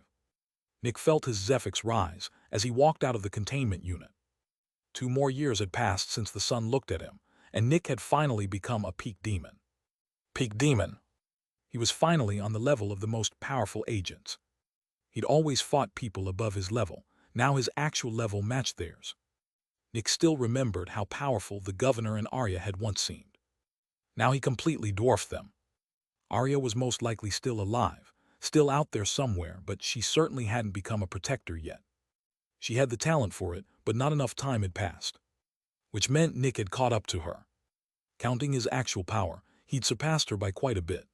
Nick felt his Zephyx rise as he walked out of the containment unit. 2 more years had passed since the sun looked at him, and Nick had finally become a peak demon. Peak demon. He was finally on the level of the most powerful agents. He'd always fought people above his level. Now his actual level matched theirs. Nick still remembered how powerful the governor and Arya had once seemed. Now he completely dwarfed them. Arya was most likely still alive, still out there somewhere, but she certainly hadn't become a Protector yet. She had the talent for it, but not enough time had passed. Which meant Nick had caught up to her. Counting his actual power, he'd surpassed her by quite a bit.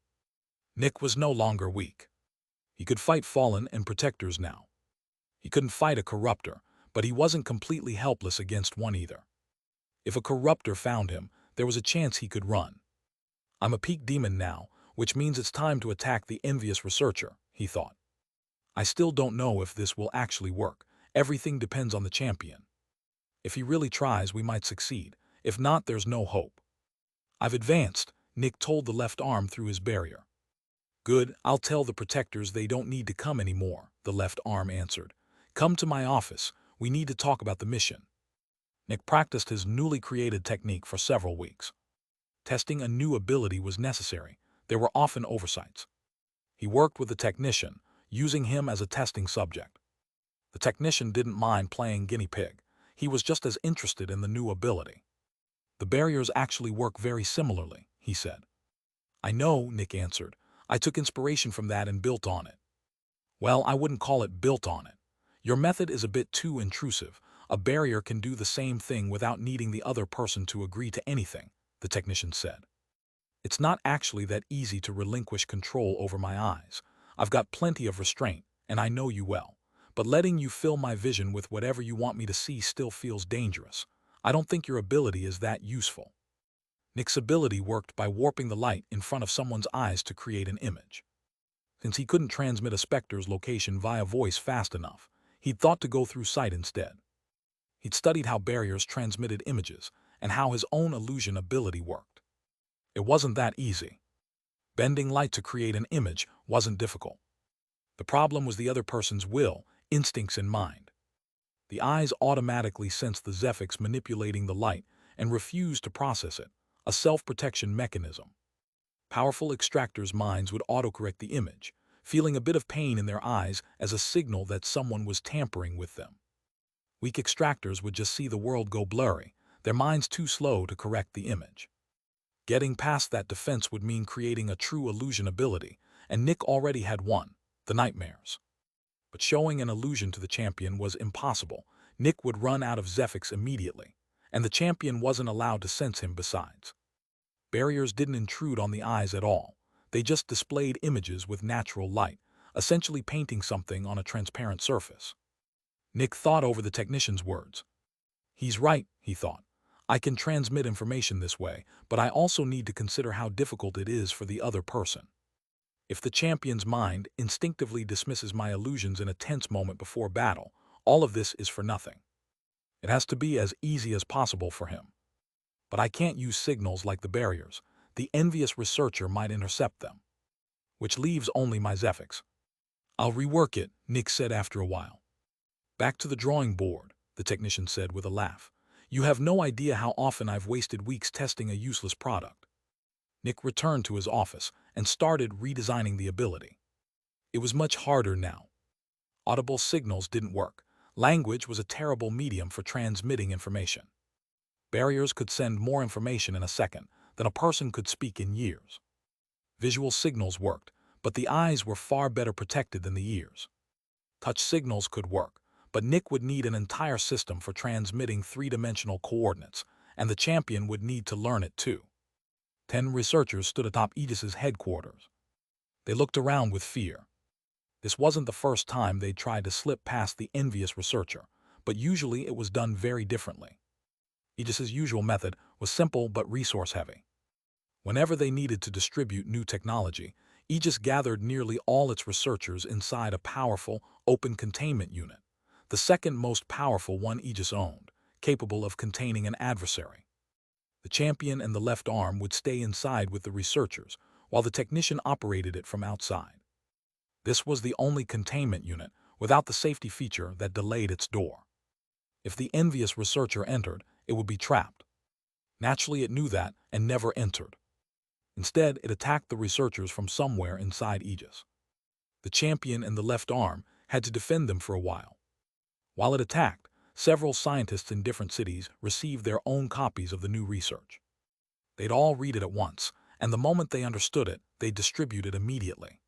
Nick was no longer weak. He could fight Fallen and Protectors now. He couldn't fight a Corruptor, but he wasn't completely helpless against one either. If a Corruptor found him, there was a chance he could run. I'm a peak demon now, which means it's time to attack the envious researcher, he thought. I still don't know if this will actually work. Everything depends on the Champion. If he really tries, we might succeed. If not, there's no hope. I've advanced, Nick told the left arm through his barrier. Good, I'll tell the Protectors they don't need to come anymore, the left arm answered. Come to my office, we need to talk about the mission. Nick practiced his newly created technique for several weeks. Testing a new ability was necessary. There were often oversights. He worked with the technician, using him as a testing subject. The technician didn't mind playing guinea pig. He was just as interested in the new ability. The barriers actually work very similarly, he said. I know, Nick answered. I took inspiration from that and built on it. Well, I wouldn't call it built on it. Your method is a bit too intrusive. A barrier can do the same thing without needing the other person to agree to anything, the technician said. It's not actually that easy to relinquish control over my eyes. I've got plenty of restraint, and I know you well. But letting you fill my vision with whatever you want me to see still feels dangerous. I don't think your ability is that useful. Nick's ability worked by warping the light in front of someone's eyes to create an image. Since he couldn't transmit a Specter's location via voice fast enough, he'd thought to go through sight instead. He'd studied how barriers transmitted images and how his own illusion ability worked. It wasn't that easy. Bending light to create an image wasn't difficult. The problem was the other person's will, instincts, and mind. The eyes automatically sensed the Zephyx manipulating the light and refused to process it, a self-protection mechanism. Powerful Extractors' minds would autocorrect the image, feeling a bit of pain in their eyes as a signal that someone was tampering with them. Weak Extractors would just see the world go blurry, their minds too slow to correct the image. Getting past that defense would mean creating a true illusion ability, and Nick already had one, the nightmares. But showing an illusion to the champion was impossible. Nick would run out of Zephyx immediately, and the champion wasn't allowed to sense him besides. Barriers didn't intrude on the eyes at all. They just displayed images with natural light, essentially painting something on a transparent surface. Nick thought over the technician's words. He's right, he thought. I can transmit information this way, but I also need to consider how difficult it is for the other person. If the champion's mind instinctively dismisses my illusions in a tense moment before battle, all of this is for nothing. It has to be as easy as possible for him. But I can't use signals like the barriers. The envious researcher might intercept them. Which leaves only my Zephyx. I'll rework it, Nick said after a while. Back to the drawing board, the technician said with a laugh. You have no idea how often I've wasted weeks testing a useless product. Nick returned to his office and started redesigning the ability. It was much harder now. Audible signals didn't work. Language was a terrible medium for transmitting information. Barriers could send more information in a second than a person could speak in years. Visual signals worked, but the eyes were far better protected than the ears. Touch signals could work, but Nick would need an entire system for transmitting three-dimensional coordinates, and the champion would need to learn it too. 10 researchers stood atop Aegis's headquarters. They looked around with fear. This wasn't the first time they'd tried to slip past the envious researcher, but usually it was done very differently. Aegis's usual method was simple but resource-heavy. Whenever they needed to distribute new technology, Aegis gathered nearly all its researchers inside a powerful, open containment unit, the second most powerful one Aegis owned, capable of containing an adversary. The champion and the left arm would stay inside with the researchers, while the technician operated it from outside. This was the only containment unit without the safety feature that delayed its door. If the envious researcher entered, it would be trapped. Naturally, it knew that and never entered. Instead, it attacked the researchers from somewhere inside Aegis. The champion and the left arm had to defend them for a while. While it attacked, several scientists in different cities received their own copies of the new research. They'd all read it at once, and the moment they understood it, they'd distribute it immediately.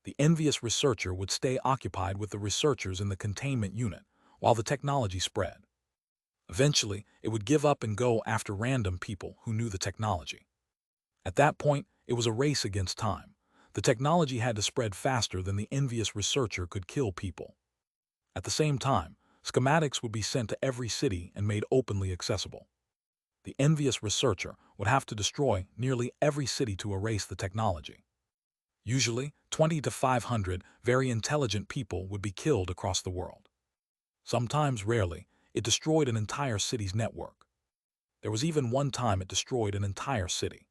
The envious researcher would stay occupied with the researchers in the containment unit while the technology spread. Eventually, it would give up and go after random people who knew the technology. At that point, it was a race against time. The technology had to spread faster than the envious researcher could kill people. At the same time, schematics would be sent to every city and made openly accessible. The envious researcher would have to destroy nearly every city to erase the technology. Usually, 20 to 500 very intelligent people would be killed across the world. Sometimes, rarely, it destroyed an entire city's network. There was even one time it destroyed an entire city.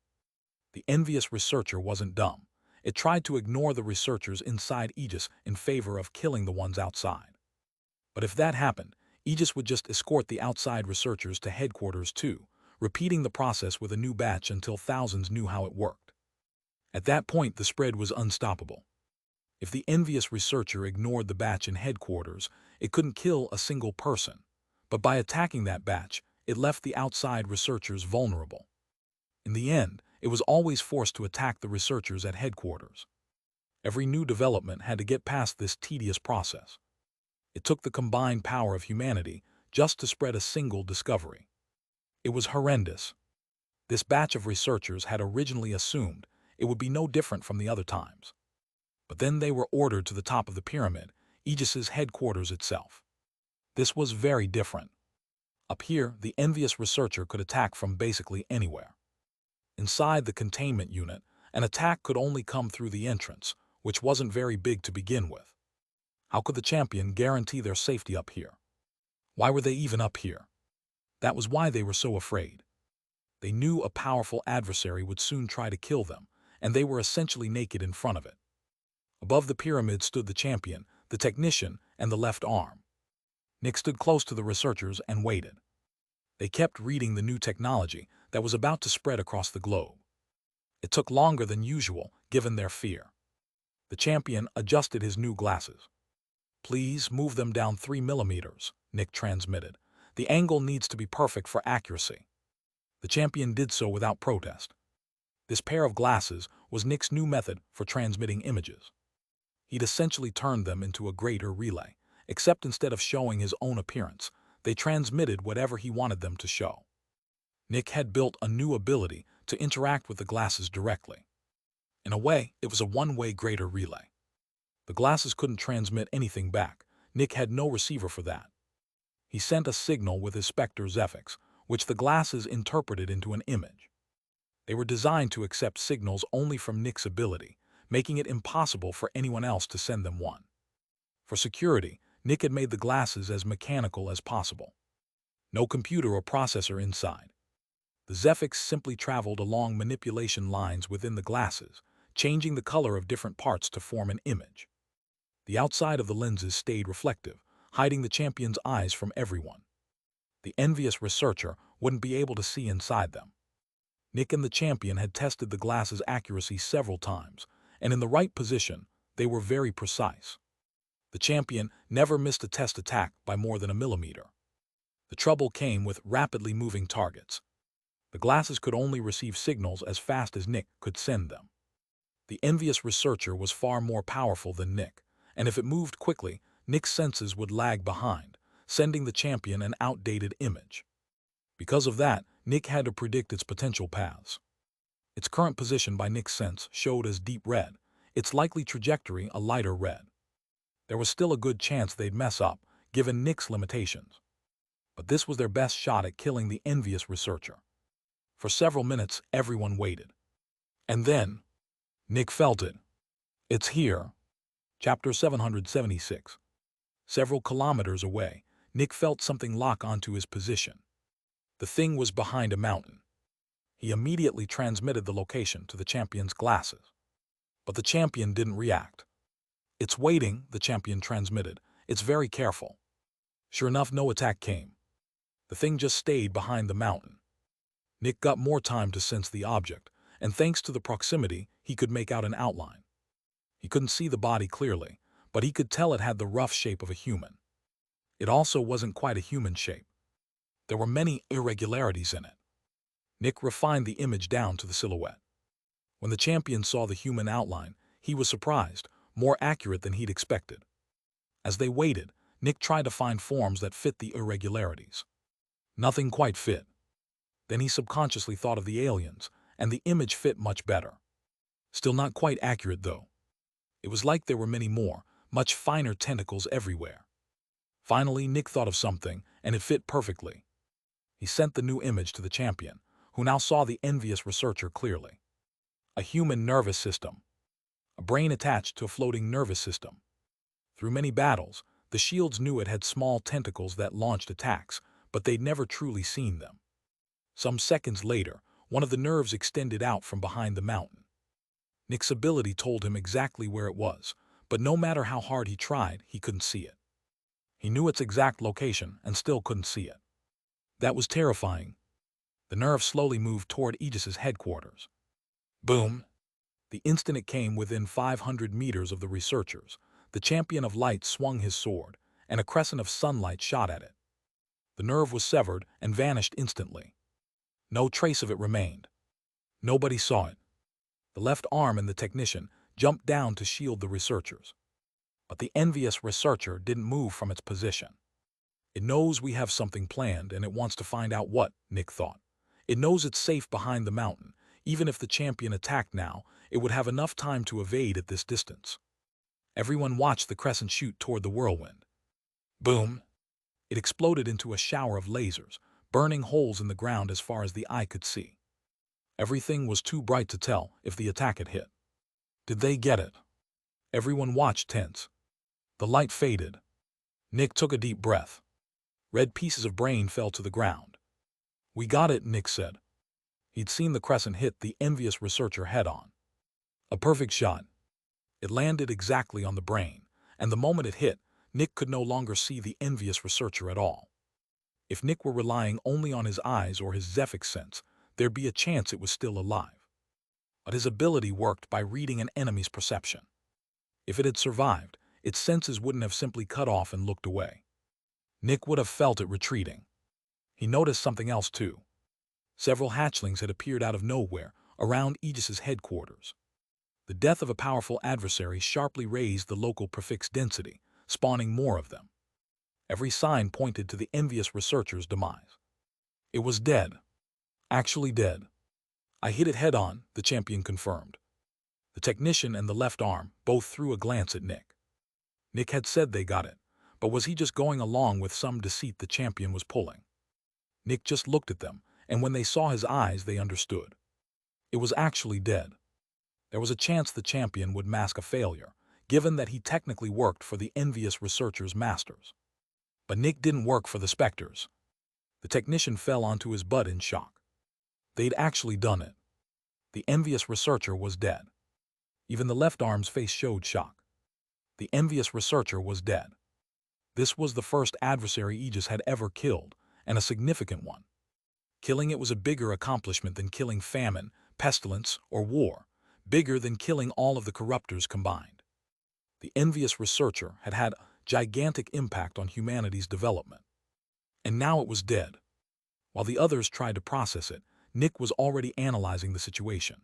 The envious researcher wasn't dumb. It tried to ignore the researchers inside Aegis in favor of killing the ones outside. But if that happened, Aegis would just escort the outside researchers to headquarters too, repeating the process with a new batch until thousands knew how it worked. At that point, the spread was unstoppable. If the envious researcher ignored the batch in headquarters, it couldn't kill a single person. But by attacking that batch, it left the outside researchers vulnerable. In the end, it was always forced to attack the researchers at headquarters. Every new development had to get past this tedious process. It took the combined power of humanity just to spread a single discovery. It was horrendous. This batch of researchers had originally assumed it would be no different from the other times. But then they were ordered to the top of the pyramid, Aegis's headquarters itself. This was very different. Up here, the envious researcher could attack from basically anywhere. Inside the containment unit, an attack could only come through the entrance, which wasn't very big to begin with. How could the champion guarantee their safety up here? Why were they even up here? That was why they were so afraid. They knew a powerful adversary would soon try to kill them, and they were essentially naked in front of it. Above the pyramid stood the champion, the technician, and the left arm. Nick stood close to the researchers and waited. They kept reading the new technology that was about to spread across the globe. It took longer than usual, given their fear. The champion adjusted his new glasses. "Please move them down 3 millimeters, Nick transmitted. "The angle needs to be perfect for accuracy." The champion did so without protest. This pair of glasses was Nick's new method for transmitting images. He'd essentially turned them into a greater relay, except instead of showing his own appearance, they transmitted whatever he wanted them to show. Nick had built a new ability to interact with the glasses directly. In a way, it was a one-way greater relay. The glasses couldn't transmit anything back. Nick had no receiver for that. He sent a signal with his Specter Zephyx, which the glasses interpreted into an image. They were designed to accept signals only from Nick's ability, making it impossible for anyone else to send them one. For security, Nick had made the glasses as mechanical as possible. No computer or processor inside. The Zephyx simply traveled along manipulation lines within the glasses, changing the color of different parts to form an image. The outside of the lenses stayed reflective, hiding the champion's eyes from everyone. The envious researcher wouldn't be able to see inside them. Nick and the champion had tested the glasses' accuracy several times, and in the right position, they were very precise. The champion never missed a test attack by more than a millimeter. The trouble came with rapidly moving targets. The glasses could only receive signals as fast as Nick could send them. The envious researcher was far more powerful than Nick, and if it moved quickly, Nick's senses would lag behind, sending the champion an outdated image. Because of that, Nick had to predict its potential paths. Its current position by Nick's sense showed as deep red, its likely trajectory a lighter red. There was still a good chance they'd mess up, given Nick's limitations. But this was their best shot at killing the envious researcher. For several minutes, everyone waited. And then, Nick felt it. It's here. Chapter 776. Several kilometers away, Nick felt something lock onto his position. The thing was behind a mountain. He immediately transmitted the location to the champion's glasses. But the champion didn't react. "It's waiting," the champion transmitted. "It's very careful." Sure enough, no attack came. The thing just stayed behind the mountain. Nick got more time to sense the object, and thanks to the proximity, he could make out an outline. He couldn't see the body clearly, but he could tell it had the rough shape of a human. It also wasn't quite a human shape. There were many irregularities in it. Nick refined the image down to the silhouette. When the champion saw the human outline, he was surprised, more accurate than he'd expected. As they waited, Nick tried to find forms that fit the irregularities. Nothing quite fit. Then he subconsciously thought of the aliens, and the image fit much better. Still not quite accurate, though. It was like there were many more, much finer tentacles everywhere. Finally, Nick thought of something, and it fit perfectly. He sent the new image to the champion, who now saw the envious researcher clearly. A human nervous system. A brain attached to a floating nervous system. Through many battles, the shields knew it had small tentacles that launched attacks, but they'd never truly seen them. Some seconds later, one of the nerves extended out from behind the mountain. Nick's ability told him exactly where it was, but no matter how hard he tried, he couldn't see it. He knew its exact location and still couldn't see it. That was terrifying. The nerve slowly moved toward Aegis's headquarters. Boom! The instant it came within 500 meters of the researchers, the champion of light swung his sword, and a crescent of sunlight shot at it. The nerve was severed and vanished instantly. No trace of it remained. Nobody saw it. The left arm and the technician jumped down to shield the researchers. But the envious researcher didn't move from its position. It knows we have something planned, and it wants to find out what, Nick thought. It knows it's safe behind the mountain. Even if the champion attacked now, it would have enough time to evade at this distance. Everyone watched the crescent shoot toward the whirlwind. Boom! It exploded into a shower of lasers, burning holes in the ground as far as the eye could see. Everything was too bright to tell if the attack had hit. Did they get it? Everyone watched tense. The light faded. Nick took a deep breath. Red pieces of brain fell to the ground. "We got it," Nick said. He'd seen the crescent hit the envious researcher head-on. A perfect shot. It landed exactly on the brain, and the moment it hit, Nick could no longer see the envious researcher at all. If Nick were relying only on his eyes or his Zephyx sense, there'd be a chance it was still alive. But his ability worked by reading an enemy's perception. If it had survived, its senses wouldn't have simply cut off and looked away. Nick would have felt it retreating. He noticed something else too. Several hatchlings had appeared out of nowhere around Aegis's headquarters. The death of a powerful adversary sharply raised the local prefix density, spawning more of them. Every sign pointed to the envious researcher's demise. It was dead. Actually dead. "I hit it head-on," the champion confirmed. The technician and the left arm both threw a glance at Nick. Nick had said they got it, but was he just going along with some deceit the champion was pulling? Nick just looked at them, and when they saw his eyes, they understood. It was actually dead. There was a chance the champion would mask a failure, given that he technically worked for the envious researcher's masters. But Nick didn't work for the Specters. The technician fell onto his butt in shock. They'd actually done it. The envious researcher was dead. Even the left arm's face showed shock. The envious researcher was dead. This was the first adversary Aegis had ever killed, and a significant one. Killing it was a bigger accomplishment than killing famine, pestilence, or war, bigger than killing all of the corruptors combined. The envious researcher had had a gigantic impact on humanity's development. And now it was dead. While the others tried to process it, Nick was already analyzing the situation.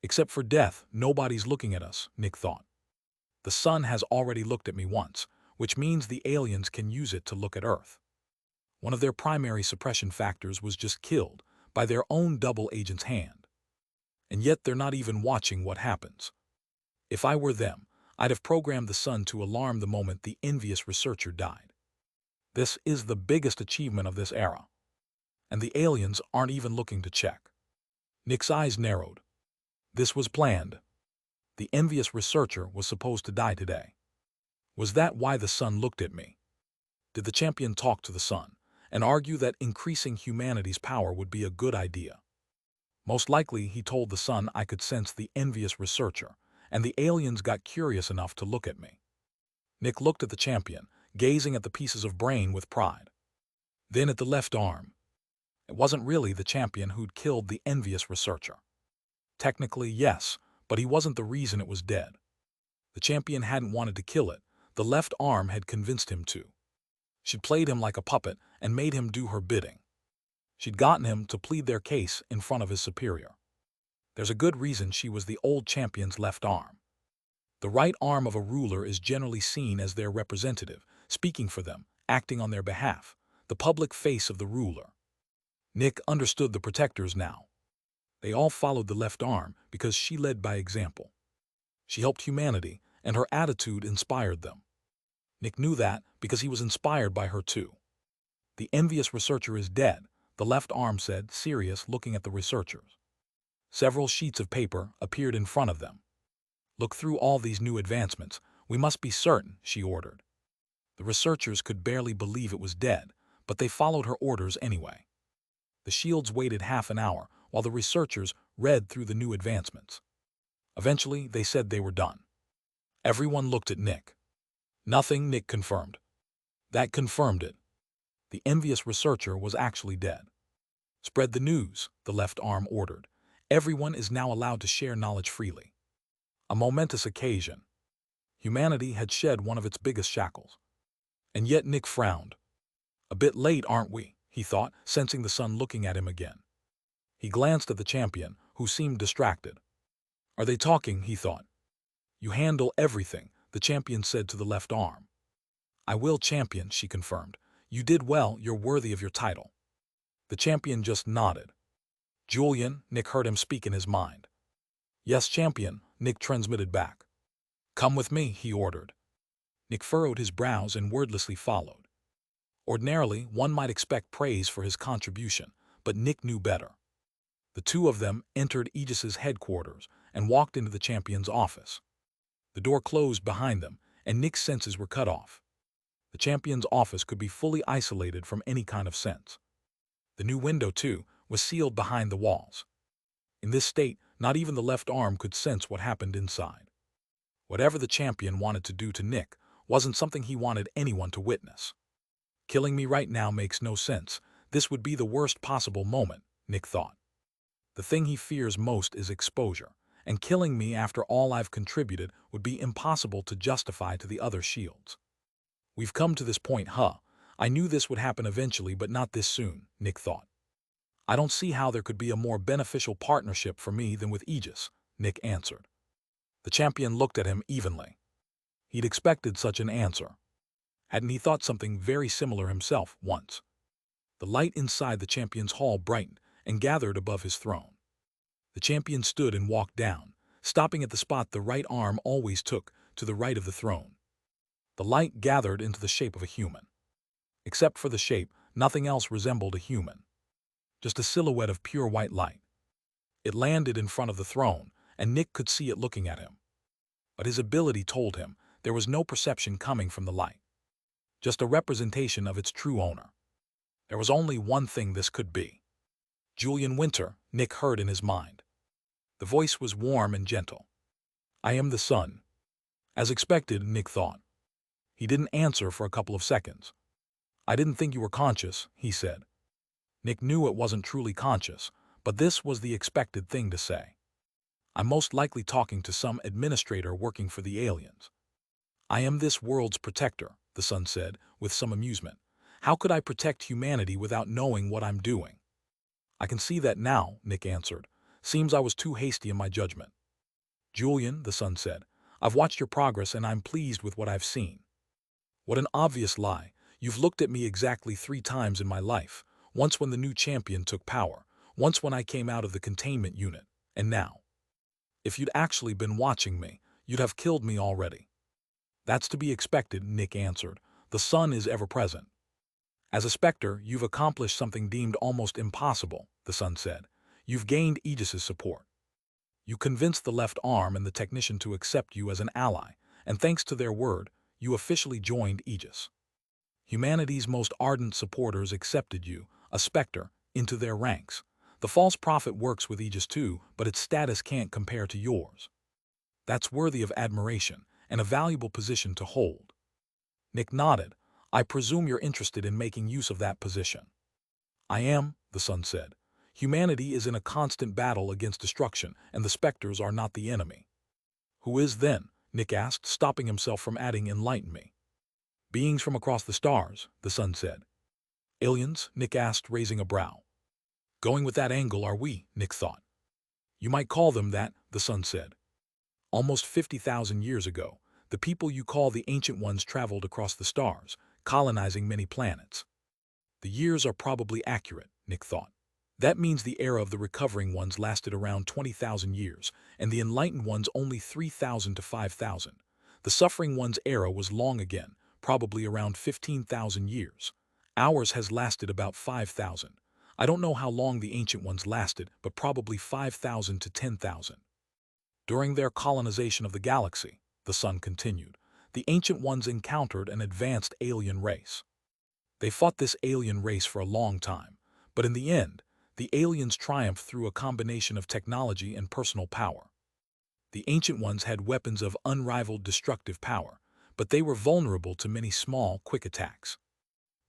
Except for death, nobody's looking at us, Nick thought. The sun has already looked at me once, which means the aliens can use it to look at Earth. One of their primary suppression factors was just killed by their own double agent's hand. And yet they're not even watching what happens. If I were them, I'd have programmed the sun to alarm the moment the envious researcher died. This is the biggest achievement of this era. And the aliens aren't even looking to check. Nick's eyes narrowed. This was planned. The envious researcher was supposed to die today. Was that why the sun looked at me? Did the champion talk to the sun and argue that increasing humanity's power would be a good idea? Most likely he told the sun I could sense the envious researcher, and the aliens got curious enough to look at me. Nick looked at the champion, gazing at the pieces of brain with pride. Then at the left arm. It wasn't really the champion who'd killed the envious researcher. Technically, yes, but he wasn't the reason it was dead. The champion hadn't wanted to kill it. The left arm had convinced him to. She'd played him like a puppet and made him do her bidding. She'd gotten him to plead their case in front of his superior. There's a good reason she was the old champion's left arm. The right arm of a ruler is generally seen as their representative, speaking for them, acting on their behalf, the public face of the ruler. Nick understood the protectors now. They all followed the left arm because she led by example. She helped humanity, and her attitude inspired them. Nick knew that because he was inspired by her too. "The envious researcher is dead," the left arm said, serious, looking at the researchers. Several sheets of paper appeared in front of them. "Look through all these new advancements. We must be certain," she ordered. The researchers could barely believe it was dead, but they followed her orders anyway. The shields waited half an hour while the researchers read through the new advancements. Eventually, they said they were done. Everyone looked at Nick. "Nothing," Nick confirmed. That confirmed it. The envious researcher was actually dead. "Spread the news," the left arm ordered. "Everyone is now allowed to share knowledge freely." A momentous occasion. Humanity had shed one of its biggest shackles. And yet Nick frowned. "A bit late, aren't we?" he thought, sensing the sun looking at him again. He glanced at the champion, who seemed distracted. "Are they talking?" he thought. "You handle everything," the champion said to the left arm. "I will, champion," she confirmed. "You did well, you're worthy of your title." The champion just nodded. "Julian," Nick heard him speak in his mind. "Yes, champion," Nick transmitted back. "Come with me," he ordered. Nick furrowed his brows and wordlessly followed. Ordinarily, one might expect praise for his contribution, but Nick knew better. The two of them entered Aegis's headquarters and walked into the champion's office. The door closed behind them, and Nick's senses were cut off. The champion's office could be fully isolated from any kind of sense. The new window, too, was sealed behind the walls. In this state, not even the left arm could sense what happened inside. Whatever the champion wanted to do to Nick wasn't something he wanted anyone to witness. Killing me right now makes no sense. This would be the worst possible moment, Nick thought. The thing he fears most is exposure, and killing me after all I've contributed would be impossible to justify to the other shields. We've come to this point, huh? I knew this would happen eventually, but not this soon, Nick thought. I don't see how there could be a more beneficial partnership for me than with Aegis, Nick answered. The champion looked at him evenly. He'd expected such an answer. Hadn't he thought something very similar himself once? The light inside the champion's hall brightened and gathered above his throne. The champion stood and walked down, stopping at the spot the right arm always took, to the right of the throne. The light gathered into the shape of a human. Except for the shape, nothing else resembled a human. Just a silhouette of pure white light. It landed in front of the throne, and Nick could see it looking at him. But his ability told him there was no perception coming from the light. Just a representation of its true owner. There was only one thing this could be. Julian Winter, Nick heard in his mind. The voice was warm and gentle. I am the sun. As expected, Nick thought. He didn't answer for a couple of seconds. I didn't think you were conscious, he said. Nick knew it wasn't truly conscious, but this was the expected thing to say. I'm most likely talking to some administrator working for the aliens. I am this world's protector, the sun said, with some amusement. How could I protect humanity without knowing what I'm doing? I can see that now, Nick answered. Seems I was too hasty in my judgment. Julian, the sun said, I've watched your progress and I'm pleased with what I've seen. What an obvious lie. You've looked at me exactly 3 times in my life, once when the new champion took power, once when I came out of the containment unit, and now. If you'd actually been watching me, you'd have killed me already. That's to be expected, Nick answered. The sun is ever present. As a Specter, you've accomplished something deemed almost impossible, the sun said. You've gained Aegis's support. You convinced the left arm and the technician to accept you as an ally, and thanks to their word, you officially joined Aegis. Humanity's most ardent supporters accepted you, a Specter, into their ranks. The false prophet works with Aegis too, but its status can't compare to yours. That's worthy of admiration, and a valuable position to hold. Nick nodded. I presume you're interested in making use of that position. I am, the sun said. Humanity is in a constant battle against destruction, and the Specters are not the enemy. Who is then? Nick asked, stopping himself from adding enlighten me. Beings from across the stars, the sun said. Aliens? Nick asked, raising a brow. Going with that angle are we, Nick thought. You might call them that, the sun said. Almost 50,000 years ago, the people you call the Ancient Ones traveled across the stars, colonizing many planets. The years are probably accurate, Nick thought. That means the era of the recovering ones lasted around 20,000 years, and the enlightened ones only 3,000 to 5,000. The suffering ones' era was long again, probably around 15,000 years. Ours has lasted about 5,000. I don't know how long the Ancient Ones lasted, but probably 5,000 to 10,000. During their colonization of the galaxy, the sun continued, the Ancient Ones encountered an advanced alien race. They fought this alien race for a long time, but in the end, the aliens triumphed through a combination of technology and personal power. The Ancient Ones had weapons of unrivaled destructive power, but they were vulnerable to many small, quick attacks.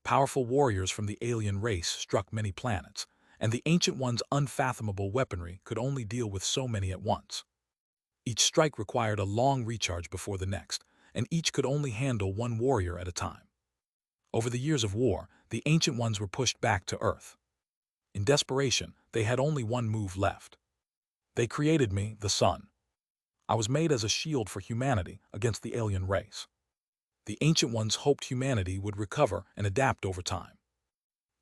Powerful warriors from the alien race struck many planets, and the Ancient Ones' unfathomable weaponry could only deal with so many at once. Each strike required a long recharge before the next, and each could only handle one warrior at a time. Over the years of war, the Ancient Ones were pushed back to Earth. In desperation, they had only one move left. They created me, the sun. I was made as a shield for humanity against the alien race. The Ancient Ones hoped humanity would recover and adapt over time.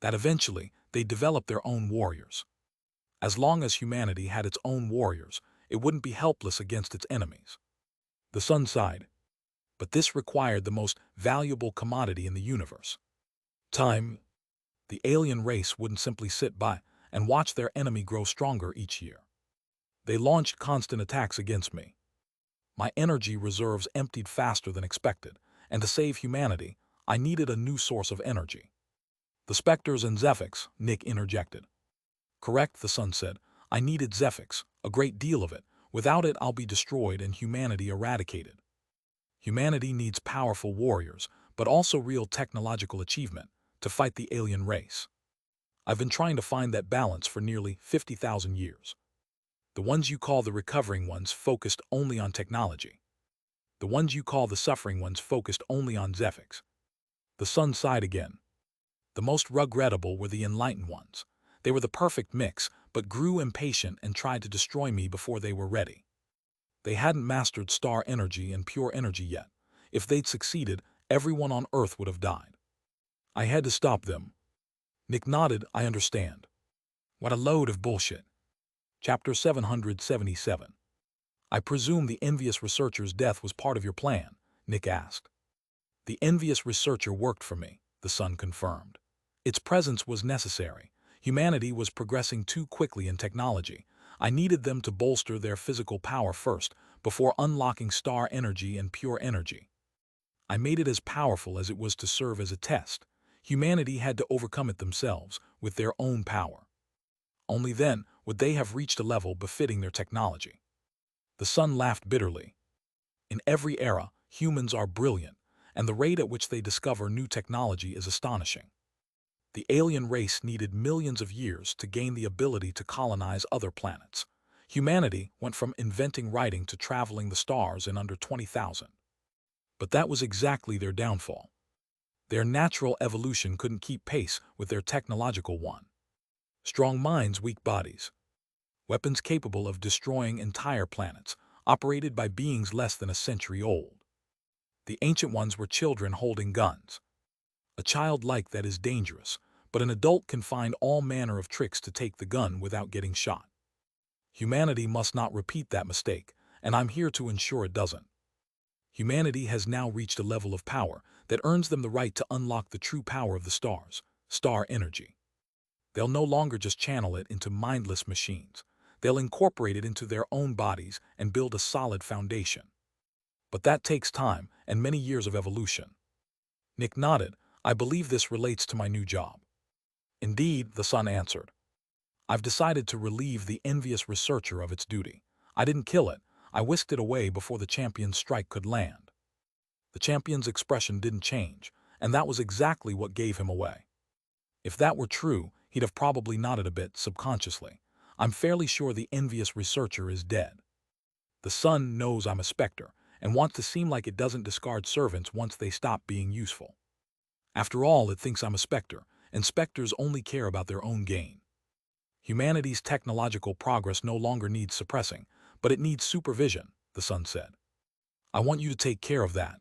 That eventually, they'd develop their own warriors. As long as humanity had its own warriors, it wouldn't be helpless against its enemies. The sun sighed. But this required the most valuable commodity in the universe. time, the alien race wouldn't simply sit by and watch their enemy grow stronger each year. They launched constant attacks against me. My energy reserves emptied faster than expected, and to save humanity, I needed a new source of energy. The Specters and Zephyx, Nick interjected. Correct, the sun said. I needed Zephyx, a great deal of it. Without it, I'll be destroyed and humanity eradicated. Humanity needs powerful warriors, but also real technological achievement, to fight the alien race. I've been trying to find that balance for nearly 50,000 years. The ones you call the recovering ones focused only on technology. The ones you call the suffering ones focused only on Zephyx. The sun sighed again. The most regrettable were the enlightened ones. They were the perfect mix, but grew impatient and tried to destroy me before they were ready. They hadn't mastered star energy and pure energy yet. If they'd succeeded, everyone on Earth would have died. I had to stop them. Nick nodded. I understand. What a load of bullshit. Chapter 777. I presume the envious researcher's death was part of your plan, Nick asked. The envious researcher worked for me, the sun confirmed. Its presence was necessary. Humanity was progressing too quickly in technology. I needed them to bolster their physical power first, before unlocking star energy and pure energy. I made it as powerful as it was to serve as a test. Humanity had to overcome it themselves, with their own power. Only then would they have reached a level befitting their technology. The sun laughed bitterly. In every era, humans are brilliant, and the rate at which they discover new technology is astonishing. The alien race needed millions of years to gain the ability to colonize other planets. Humanity went from inventing writing to traveling the stars in under 20,000. But that was exactly their downfall. Their natural evolution couldn't keep pace with their technological one. Strong minds, weak bodies. Weapons capable of destroying entire planets, operated by beings less than a century old. The ancient ones were children holding guns. A child like that is dangerous, but an adult can find all manner of tricks to take the gun without getting shot. Humanity must not repeat that mistake, and I'm here to ensure it doesn't. Humanity has now reached a level of power that earns them the right to unlock the true power of the stars, star energy. They'll no longer just channel it into mindless machines. They'll incorporate it into their own bodies and build a solid foundation. But that takes time and many years of evolution. Nick nodded. I believe this relates to my new job. Indeed, the sun answered. I've decided to relieve the envious researcher of its duty. I didn't kill it. I whisked it away before the champion's strike could land. The champion's expression didn't change, and that was exactly what gave him away. If that were true, he'd have probably nodded a bit subconsciously. I'm fairly sure the envious researcher is dead. The sun knows I'm a Specter, and wants to seem like it doesn't discard servants once they stop being useful. After all, it thinks I'm a Specter, and Specters only care about their own gain. Humanity's technological progress no longer needs suppressing, but it needs supervision, the sun said. I want you to take care of that.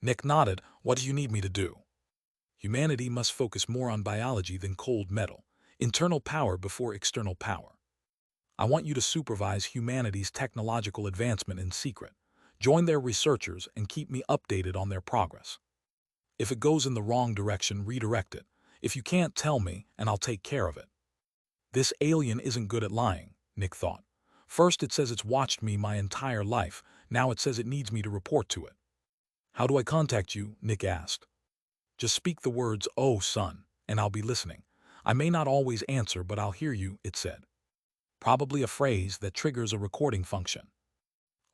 Nick nodded. What do you need me to do? Humanity must focus more on biology than cold metal, internal power before external power. I want you to supervise humanity's technological advancement in secret, join their researchers, and keep me updated on their progress. If it goes in the wrong direction, redirect it. If you can't, tell me, and I'll take care of it. This alien isn't good at lying, Nick thought. First it says it's watched me my entire life, now it says it needs me to report to it. How do I contact you? Nick asked. Just speak the words, "Oh, son," and I'll be listening. I may not always answer, but I'll hear you, it said. Probably a phrase that triggers a recording function.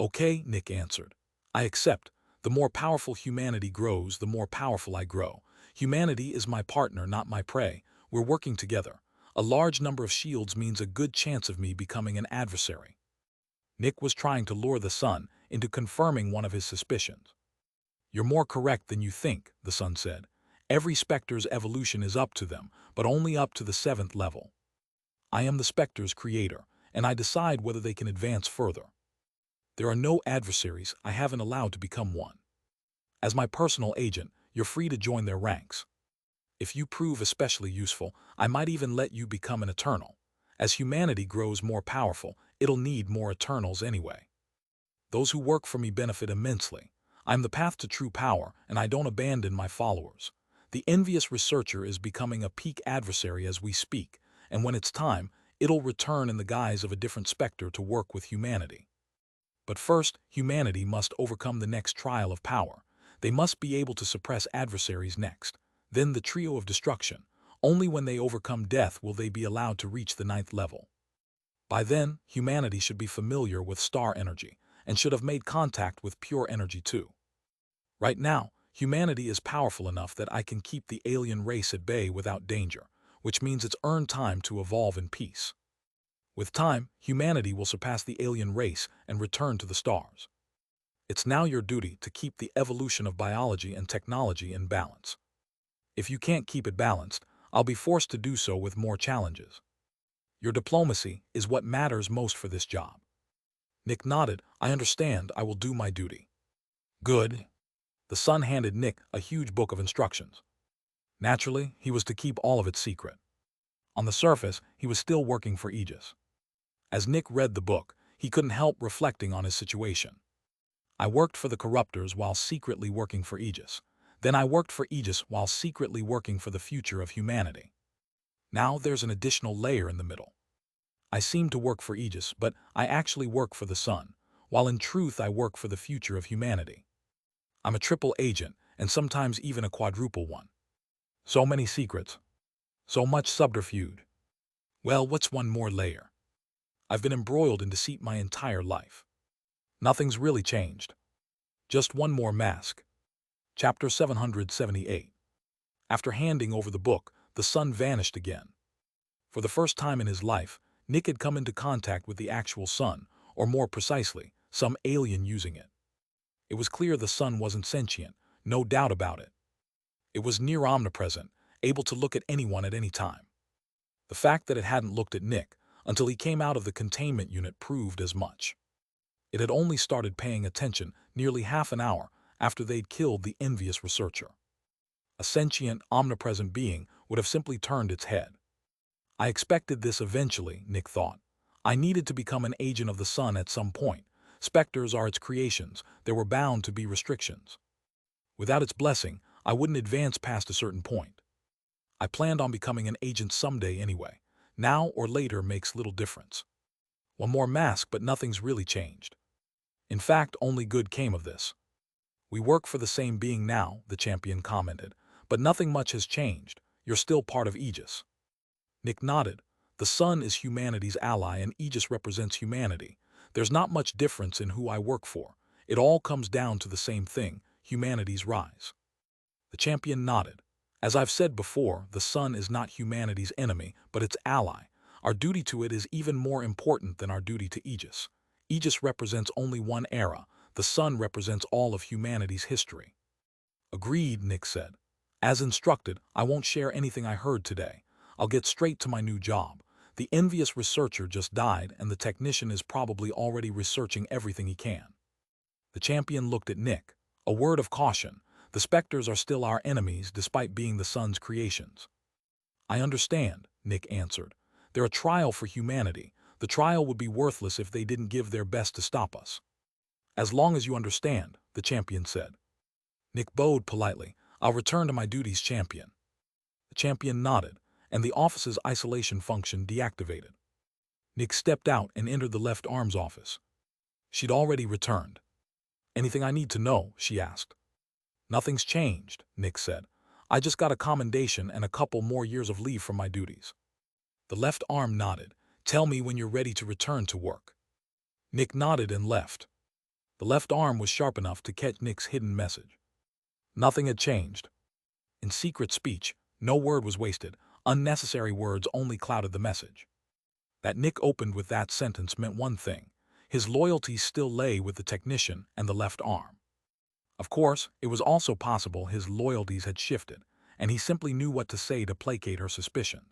Okay, Nick answered. I accept. The more powerful humanity grows, the more powerful I grow. Humanity is my partner, not my prey. We're working together. A large number of shields means a good chance of me becoming an adversary. Nick was trying to lure the sun into confirming one of his suspicions. You're more correct than you think, the sun said. Every Specter's evolution is up to them, but only up to the 7th level. I am the Specter's creator, and I decide whether they can advance further. There are no adversaries I haven't allowed to become one. As my personal agent, you're free to join their ranks. If you prove especially useful, I might even let you become an Eternal. As humanity grows more powerful, it'll need more Eternals anyway. Those who work for me benefit immensely. I'm the path to true power, and I don't abandon my followers. The envious researcher is becoming a peak adversary as we speak, and when it's time, it'll return in the guise of a different Specter to work with humanity. But first, humanity must overcome the next trial of power. They must be able to suppress adversaries next. Then the trio of destruction. Only when they overcome death will they be allowed to reach the 9th level. By then, humanity should be familiar with star energy, and should have made contact with pure energy too. Right now, humanity is powerful enough that I can keep the alien race at bay without danger, which means it's earned time to evolve in peace. With time, humanity will surpass the alien race and return to the stars. It's now your duty to keep the evolution of biology and technology in balance. If you can't keep it balanced, I'll be forced to do so with more challenges. Your diplomacy is what matters most for this job. Nick nodded. I understand. I will do my duty. Good. The son handed Nick a huge book of instructions. Naturally, he was to keep all of it secret. On the surface, he was still working for Aegis. As Nick read the book, he couldn't help reflecting on his situation. I worked for the corruptors while secretly working for Aegis. Then I worked for Aegis while secretly working for the future of humanity. Now there's an additional layer in the middle. I seem to work for Aegis, but I actually work for the sun, while in truth I work for the future of humanity. I'm a triple agent, and sometimes even a quadruple one. So many secrets. So much subterfuge. Well, what's one more layer? I've been embroiled in deceit my entire life. Nothing's really changed. Just one more mask. Chapter 778. After handing over the book, the sun vanished again. For the first time in his life, Nick had come into contact with the actual sun, or more precisely, some alien using it. It was clear the sun wasn't sentient, no doubt about it. It was near omnipresent, able to look at anyone at any time. The fact that it hadn't looked at Nick until he came out of the containment unit proved as much. It had only started paying attention nearly half an hour after they'd killed the envious researcher. A sentient, omnipresent being would have simply turned its head. I expected this eventually, Nick thought. I needed to become an agent of the sun at some point. Specters are its creations. There were bound to be restrictions. Without its blessing, I wouldn't advance past a certain point. I planned on becoming an agent someday anyway. Now or later makes little difference. One more mask, but nothing's really changed. In fact, only good came of this. We work for the same being now, the champion commented, but nothing much has changed. You're still part of Aegis. Nick nodded. The sun is humanity's ally and Aegis represents humanity. There's not much difference in who I work for. It all comes down to the same thing, humanity's rise. The champion nodded. As I've said before, the sun is not humanity's enemy, but its ally. Our duty to it is even more important than our duty to Aegis. Aegis represents only one era. The sun represents all of humanity's history. Agreed, Nick said. As instructed, I won't share anything I heard today. I'll get straight to my new job. The envious researcher just died, and the technician is probably already researching everything he can. The champion looked at Nick. A word of caution. The Specters are still our enemies despite being the sun's creations. I understand, Nick answered. They're a trial for humanity. The trial would be worthless if they didn't give their best to stop us. As long as you understand, the champion said. Nick bowed politely. I'll return to my duties, champion. The champion nodded, and the office's isolation function deactivated. Nick stepped out and entered the left arm's office. She'd already returned. Anything I need to know? She asked. Nothing's changed, Nick said. I just got a commendation and a couple more years of leave from my duties. The left arm nodded. Tell me when you're ready to return to work. Nick nodded and left. The left arm was sharp enough to catch Nick's hidden message. Nothing had changed. In secret speech, no word was wasted. Unnecessary words only clouded the message. That Nick opened with that sentence meant one thing. His loyalty still lay with the technician and the left arm. Of course, it was also possible his loyalties had shifted, and he simply knew what to say to placate her suspicion.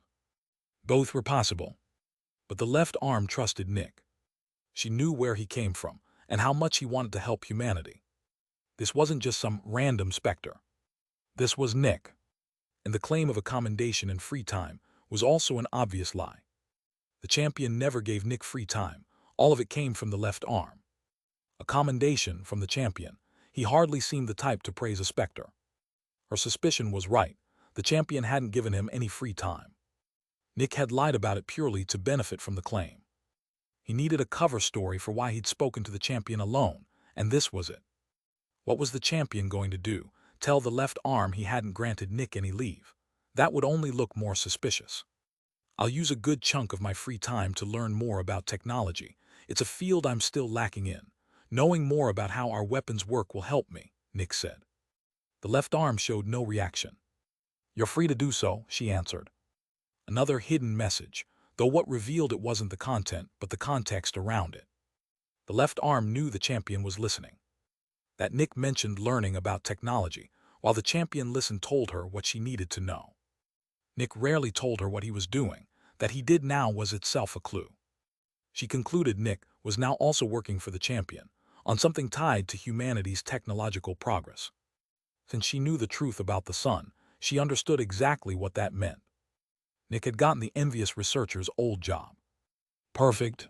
Both were possible. But the left arm trusted Nick. She knew where he came from and how much he wanted to help humanity. This wasn't just some random Specter. This was Nick. And the claim of a commendation and free time was also an obvious lie. The champion never gave Nick free time. All of it came from the left arm. A commendation from the champion. He hardly seemed the type to praise a Specter. Her suspicion was right. The champion hadn't given him any free time. Nick had lied about it purely to benefit from the claim. He needed a cover story for why he'd spoken to the champion alone, and this was it. What was the champion going to do? Tell the left arm he hadn't granted Nick any leave? That would only look more suspicious. I'll use a good chunk of my free time to learn more about technology. It's a field I'm still lacking in. Knowing more about how our weapons work will help me, Nick said. The left arm showed no reaction. You're free to do so, she answered. Another hidden message, though what revealed it wasn't the content, but the context around it. The left arm knew the champion was listening. That Nick mentioned learning about technology, while the champion listened told her what she needed to know. Nick rarely told her what he was doing. That he did now was itself a clue. She concluded Nick was now also working for the champion, on something tied to humanity's technological progress. Since she knew the truth about the sun, she understood exactly what that meant. Nick had gotten the envious researcher's old job. Perfect.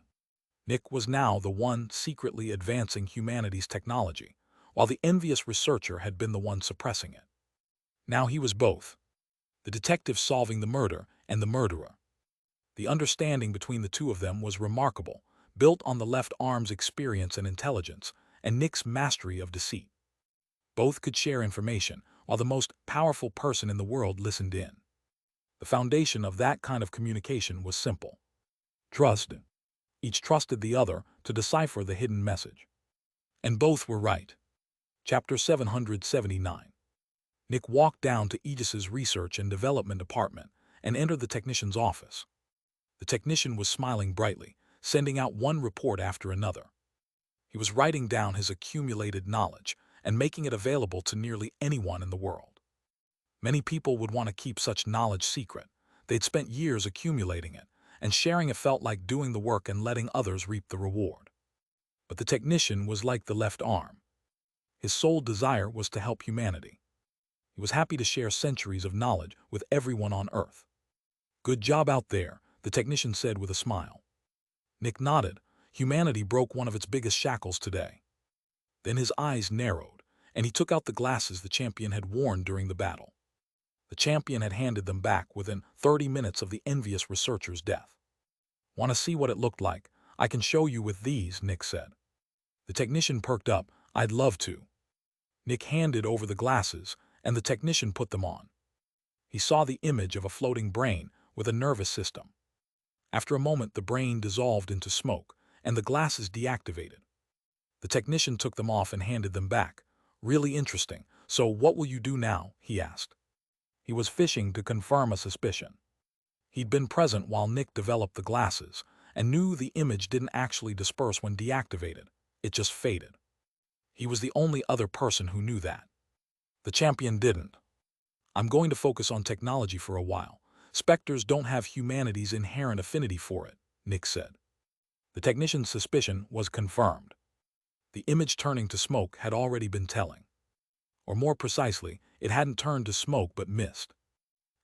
Nick was now the one secretly advancing humanity's technology, while the envious researcher had been the one suppressing it. Now he was both. The detective solving the murder and the murderer. The understanding between the two of them was remarkable, built on the left arm's experience and intelligence, and Nick's mastery of deceit. Both could share information, while the most powerful person in the world listened in. The foundation of that kind of communication was simple. Trust. Each trusted the other to decipher the hidden message. And both were right. Chapter 779. Nick walked down to Aegis's research and development department and entered the technician's office. The technician was smiling brightly, sending out one report after another. He was writing down his accumulated knowledge and making it available to nearly anyone in the world. Many people would want to keep such knowledge secret. They'd spent years accumulating it, and sharing it felt like doing the work and letting others reap the reward. But the technician was like the left arm. His sole desire was to help humanity. He was happy to share centuries of knowledge with everyone on Earth. Good job out there, the technician said with a smile. Nick nodded. Humanity broke one of its biggest shackles today. Then his eyes narrowed, and he took out the glasses the champion had worn during the battle. The champion had handed them back within 30 minutes of the envious researcher's death. Want to see what it looked like? I can show you with these, Nick said. The technician perked up. I'd love to. Nick handed over the glasses, and the technician put them on. He saw the image of a floating brain with a nervous system. After a moment, the brain dissolved into smoke, and the glasses deactivated. The technician took them off and handed them back. Really interesting. So what will you do now? He asked. He was fishing to confirm a suspicion. He'd been present while Nick developed the glasses, and knew the image didn't actually disperse when deactivated. It just faded. He was the only other person who knew that. The champion didn't. I'm going to focus on technology for a while. Specters don't have humanity's inherent affinity for it, Nick said. The technician's suspicion was confirmed. The image turning to smoke had already been telling. Or more precisely, it hadn't turned to smoke but mist.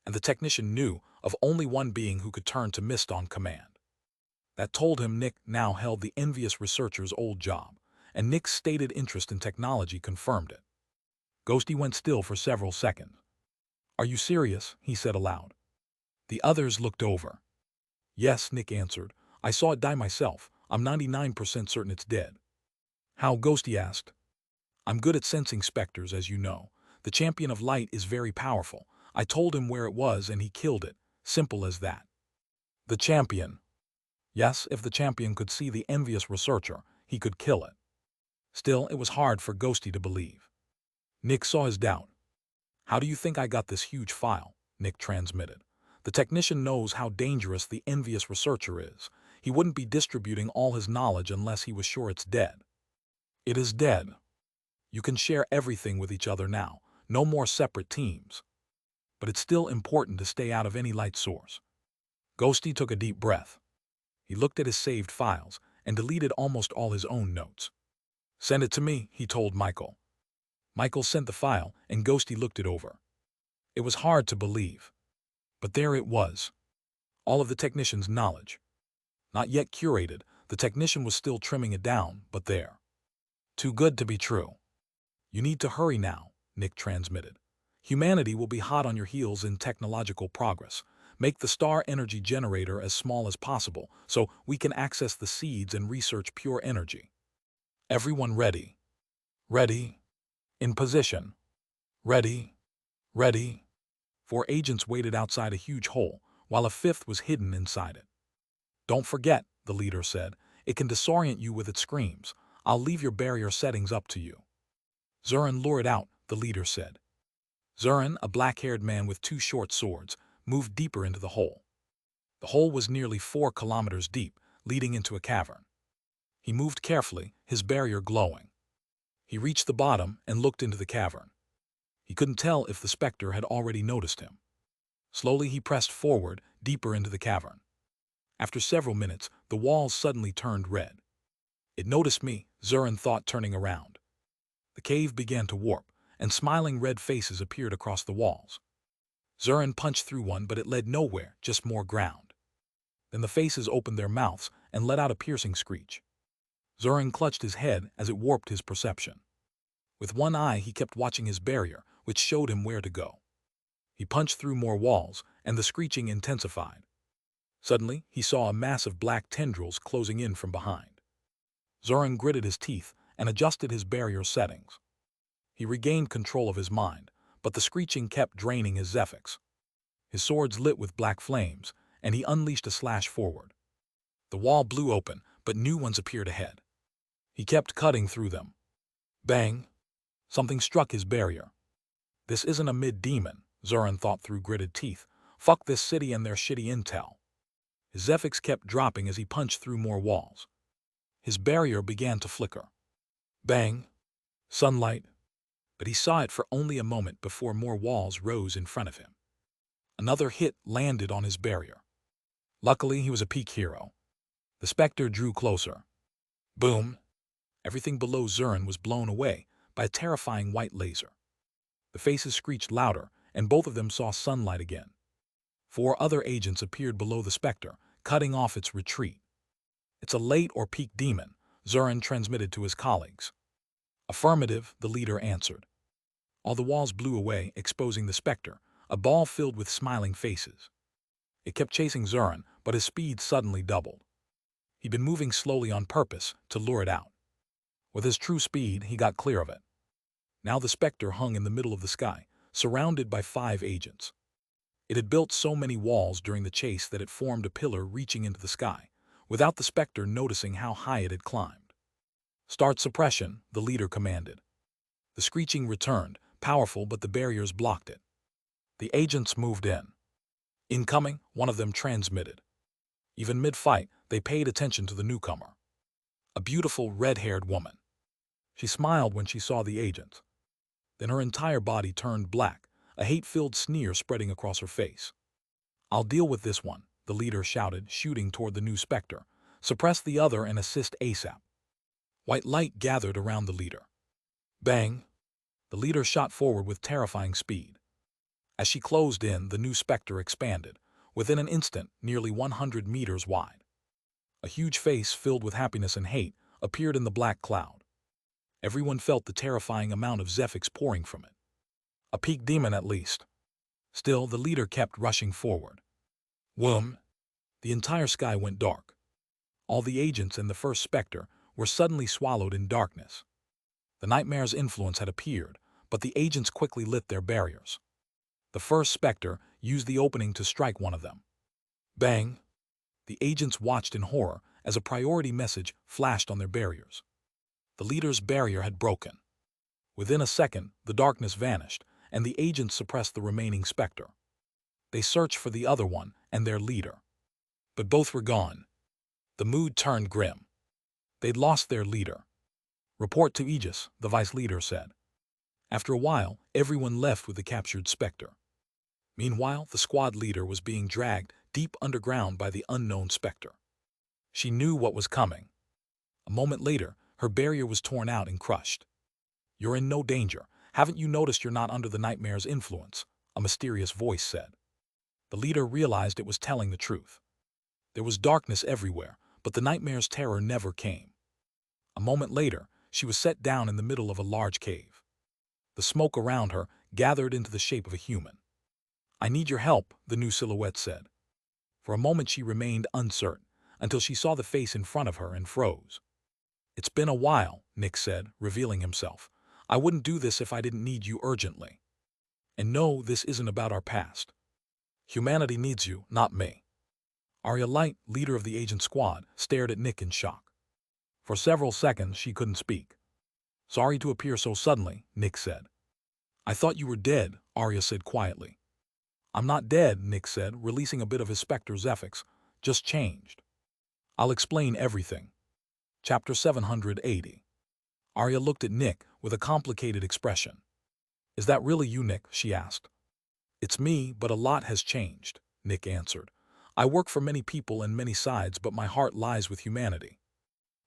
And the technician knew of only one being who could turn to mist on command. That told him Nick now held the envious researcher's old job, and Nick's stated interest in technology confirmed it. Ghosty went still for several seconds. Are you serious? He said aloud. The others looked over. Yes, Nick answered. I saw it die myself. I'm 99% certain it's dead. How? Ghosty asked. I'm good at sensing specters, as you know. The champion of light is very powerful. I told him where it was and he killed it. Simple as that. The champion. Yes, if the champion could see the envious researcher, he could kill it. Still, it was hard for Ghosty to believe. Nick saw his doubt. How do you think I got this huge file? Nick transmitted. The technician knows how dangerous the envious researcher is. He wouldn't be distributing all his knowledge unless he was sure it's dead. It is dead. You can share everything with each other now. No more separate teams. But it's still important to stay out of any light source. Ghosty took a deep breath. He looked at his saved files and deleted almost all his own notes. Send it to me, he told Michael. Michael sent the file, and Ghosty looked it over. It was hard to believe. But there it was. All of the technician's knowledge. Not yet curated, the technician was still trimming it down, but there. Too good to be true. You need to hurry now, Nick transmitted. Humanity will be hot on your heels in technological progress. Make the star energy generator as small as possible so we can access the seeds and research pure energy. Everyone ready? Ready? In position. Ready? Ready? 4 agents waited outside a huge hole, while a 5th was hidden inside it. Don't forget, the leader said, it can disorient you with its screams. I'll leave your barrier settings up to you. Zurin, lure it out, the leader said. Zurin, a black-haired man with 2 short swords, moved deeper into the hole. The hole was nearly 4 kilometers deep, leading into a cavern. He moved carefully, his barrier glowing. He reached the bottom and looked into the cavern. He couldn't tell if the Specter had already noticed him. Slowly he pressed forward, deeper into the cavern. After several minutes, the walls suddenly turned red. It noticed me, Zurin thought, turning around. The cave began to warp, and smiling red faces appeared across the walls. Zurin punched through one, but it led nowhere, just more ground. Then the faces opened their mouths and let out a piercing screech. Zurin clutched his head as it warped his perception. With one eye he kept watching his barrier, which showed him where to go. He punched through more walls, and the screeching intensified. Suddenly, he saw a mass of black tendrils closing in from behind. Zurin gritted his teeth and adjusted his barrier settings. He regained control of his mind, but the screeching kept draining his Zephyx. His swords lit with black flames, and he unleashed a slash forward. The wall blew open, but new ones appeared ahead. He kept cutting through them. Bang! Something struck his barrier. This isn't a mid-demon, Zurin thought through gritted teeth. Fuck this city and their shitty intel. His Zephyx kept dropping as he punched through more walls. His barrier began to flicker. Bang! Sunlight. But he saw it for only a moment before more walls rose in front of him. Another hit landed on his barrier. Luckily, he was a peak hero. The Specter drew closer. Boom! Everything below Zurin was blown away by a terrifying white laser. The faces screeched louder, and both of them saw sunlight again. 4 other agents appeared below the Specter, cutting off its retreat. It's a late or peak demon, Zurin transmitted to his colleagues. Affirmative, the leader answered. All the walls blew away, exposing the Specter, a ball filled with smiling faces. It kept chasing Zurin, but his speed suddenly doubled. He'd been moving slowly on purpose to lure it out. With his true speed, he got clear of it. Now the Specter hung in the middle of the sky, surrounded by 5 agents. It had built so many walls during the chase that it formed a pillar reaching into the sky, without the Specter noticing how high it had climbed. Start suppression, the leader commanded. The screeching returned, powerful, but the barriers blocked it. The agents moved in. Incoming, one of them transmitted. Even mid-fight, they paid attention to the newcomer. A beautiful red-haired woman. She smiled when she saw the agents. Then her entire body turned black, a hate-filled sneer spreading across her face. I'll deal with this one, the leader shouted, shooting toward the new Specter. Suppress the other and assist ASAP. White light gathered around the leader. Bang! The leader shot forward with terrifying speed. As she closed in, the new Specter expanded, within an instant, nearly 100 meters wide. A huge face filled with happiness and hate appeared in the black cloud. Everyone felt the terrifying amount of Zephyx pouring from it. A peak demon at least. Still, the leader kept rushing forward. Whoom! The entire sky went dark. All the agents and the first Specter were suddenly swallowed in darkness. The nightmare's influence had appeared, but the agents quickly lit their barriers. The first Specter used the opening to strike one of them. Bang! The agents watched in horror as a priority message flashed on their barriers. The leader's barrier had broken. Within a second, the darkness vanished, and the agents suppressed the remaining Specter. They searched for the other one and their leader. But both were gone. The mood turned grim. They'd lost their leader. Report to Aegis, the vice leader said. After a while, everyone left with the captured Specter. Meanwhile, the squad leader was being dragged deep underground by the unknown Specter. She knew what was coming. A moment later, her barrier was torn out and crushed. You're in no danger. Haven't you noticed you're not under the nightmare's influence? A mysterious voice said. The leader realized it was telling the truth. There was darkness everywhere, but the nightmare's terror never came. A moment later, she was set down in the middle of a large cave. The smoke around her gathered into the shape of a human. "I need your help," the new silhouette said. For a moment she remained uncertain, until she saw the face in front of her and froze. "It's been a while," Nick said, revealing himself. "I wouldn't do this if I didn't need you urgently. And no, this isn't about our past. Humanity needs you, not me." Arya Light, leader of the agent squad, stared at Nick in shock. For several seconds she couldn't speak. "Sorry to appear so suddenly," Nick said. "I thought you were dead," Arya said quietly. "I'm not dead," Nick said, releasing a bit of his Specter Zephyx. "Just changed. I'll explain everything." Chapter 780. Arya looked at Nick with a complicated expression. "Is that really you, Nick?" she asked. "It's me, but a lot has changed," Nick answered. "I work for many people and many sides, but my heart lies with humanity."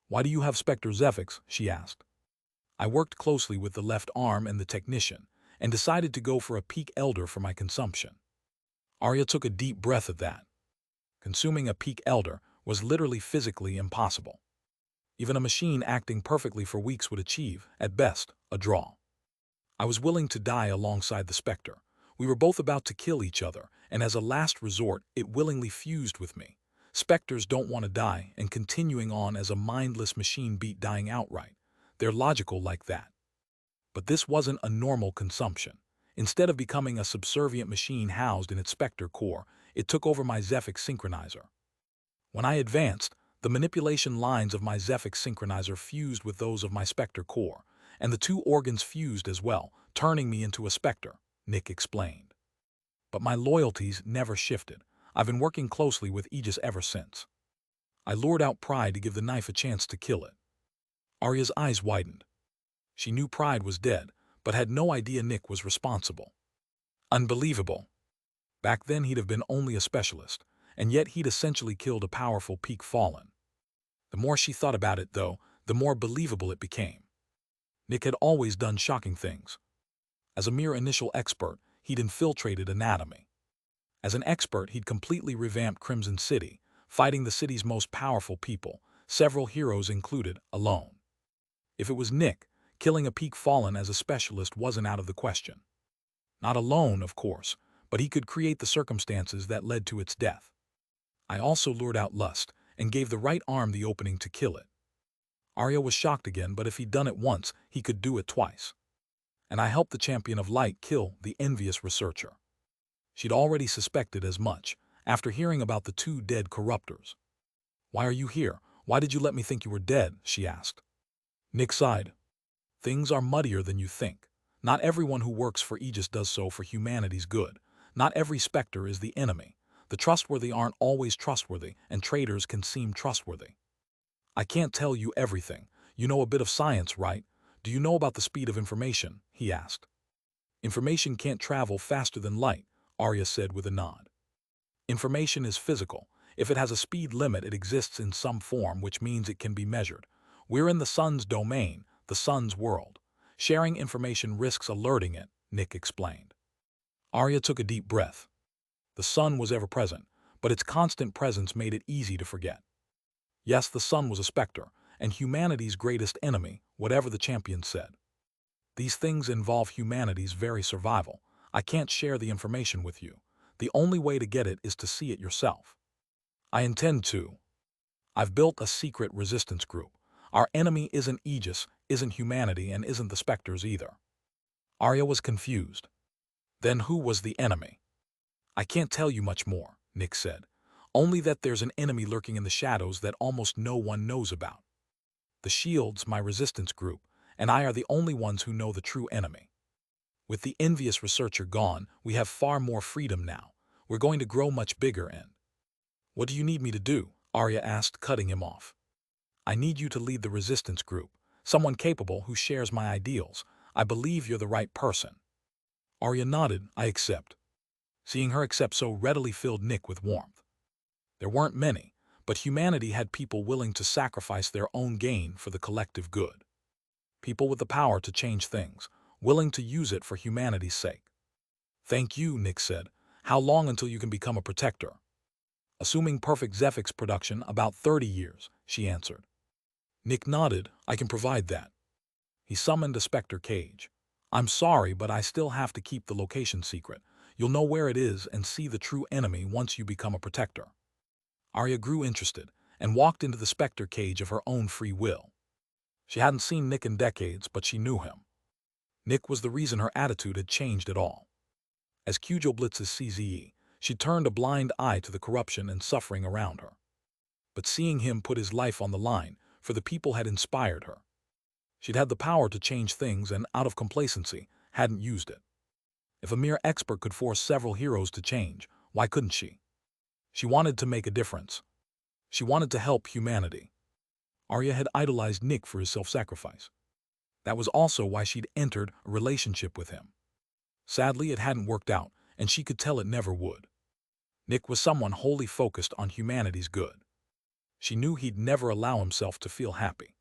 "Why do you have Specter Zephyx?" she asked. "I worked closely with the left arm and the technician, and decided to go for a peak elder for my consumption." Arya took a deep breath at that. Consuming a peak elder was literally physically impossible. Even a machine acting perfectly for weeks would achieve, at best, a draw. "I was willing to die alongside the Specter. We were both about to kill each other, and as a last resort, it willingly fused with me. Specters don't want to die, and continuing on as a mindless machine beat dying outright. They're logical like that. But this wasn't a normal consumption. Instead of becoming a subservient machine housed in its Specter core, it took over my Zephyx synchronizer. When I advanced, the manipulation lines of my Zephyx synchronizer fused with those of my Specter core, and the two organs fused as well, turning me into a Specter," Nick explained. "But my loyalties never shifted. I've been working closely with Aegis ever since. I lured out Pride to give the knife a chance to kill it." Arya's eyes widened. She knew Pride was dead, but had no idea Nick was responsible. Unbelievable. Back then he'd have been only a specialist, and yet he'd essentially killed a powerful peak fallen. The more she thought about it, though, the more believable it became. Nick had always done shocking things. As a mere initial expert, he'd infiltrated anatomy. As an expert, he'd completely revamped Crimson City, fighting the city's most powerful people, several heroes included, alone. If it was Nick, killing a peak fallen as a specialist wasn't out of the question. Not alone, of course, but he could create the circumstances that led to its death. "I also lured out Lust, and gave the right arm the opening to kill it." Arya was shocked again, but if he'd done it once, he could do it twice. "And I helped the Champion of Light kill the envious researcher." She'd already suspected as much, after hearing about the two dead corruptors. "Why are you here? Why did you let me think you were dead?" she asked. Nick sighed. "Things are muddier than you think. Not everyone who works for Aegis does so for humanity's good. Not every Specter is the enemy. The trustworthy aren't always trustworthy, and traitors can seem trustworthy. I can't tell you everything. You know a bit of science, right? Do you know about the speed of information?" he asked. "Information can't travel faster than light," Arya said with a nod. "Information is physical. If it has a speed limit, it exists in some form, which means it can be measured. We're in the sun's domain, the sun's world. Sharing information risks alerting it," Nick explained. Arya took a deep breath. The sun was ever present, but its constant presence made it easy to forget. Yes, the sun was a Specter, and humanity's greatest enemy, whatever the champion said. "These things involve humanity's very survival. I can't share the information with you. The only way to get it is to see it yourself." "I intend to. I've built a secret resistance group. Our enemy isn't Aegis, isn't humanity, and isn't the Specters either." Arya was confused. Then who was the enemy? "I can't tell you much more," Nick said. "Only that there's an enemy lurking in the shadows that almost no one knows about. The Shields, my resistance group, and I are the only ones who know the true enemy. With the envious researcher gone, we have far more freedom now. We're going to grow much bigger and—" "What do you need me to do?" Arya asked, cutting him off. "I need you to lead the resistance group, someone capable who shares my ideals. I believe you're the right person." Arya nodded. "I accept." Seeing her accept so readily filled Nick with warmth. There weren't many, but humanity had people willing to sacrifice their own gain for the collective good. People with the power to change things, willing to use it for humanity's sake. "Thank you," Nick said. "How long until you can become a protector?" "Assuming perfect Zephyx production, about 30 years, she answered. Nick nodded. "I can provide that." He summoned a Specter cage. I'm sorry, but I still have to keep the location secret. You'll know where it is and see the true enemy once you become a protector. Arya grew interested and walked into the Specter cage of her own free will. She hadn't seen Nick in decades, but she knew him. Nick was the reason her attitude had changed at all. As Blitz's CZE, she turned a blind eye to the corruption and suffering around her. But seeing him put his life on the line for the people had inspired her. She'd had the power to change things and, out of complacency, hadn't used it. If a mere expert could force several heroes to change, why couldn't she? She wanted to make a difference. She wanted to help humanity. Arya had idolized Nick for his self-sacrifice. That was also why she'd entered a relationship with him. Sadly, it hadn't worked out, and she could tell it never would. Nick was someone wholly focused on humanity's good. She knew he'd never allow himself to feel happy.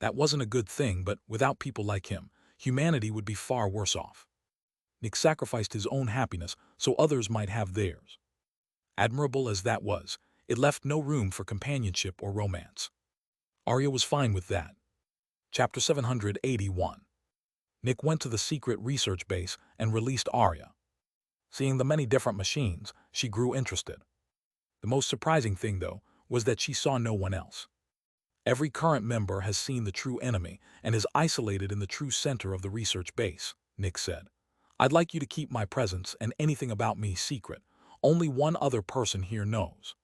That wasn't a good thing, but without people like him, humanity would be far worse off. Nick sacrificed his own happiness so others might have theirs. Admirable as that was, it left no room for companionship or romance. Arya was fine with that. Chapter 781. Nick went to the secret research base and released Arya. Seeing the many different machines, she grew interested. The most surprising thing, though, was that she saw no one else. Every current member has seen the true enemy and is isolated in the true center of the research base, Nick said. I'd like you to keep my presence and anything about me secret. Only one other person here knows.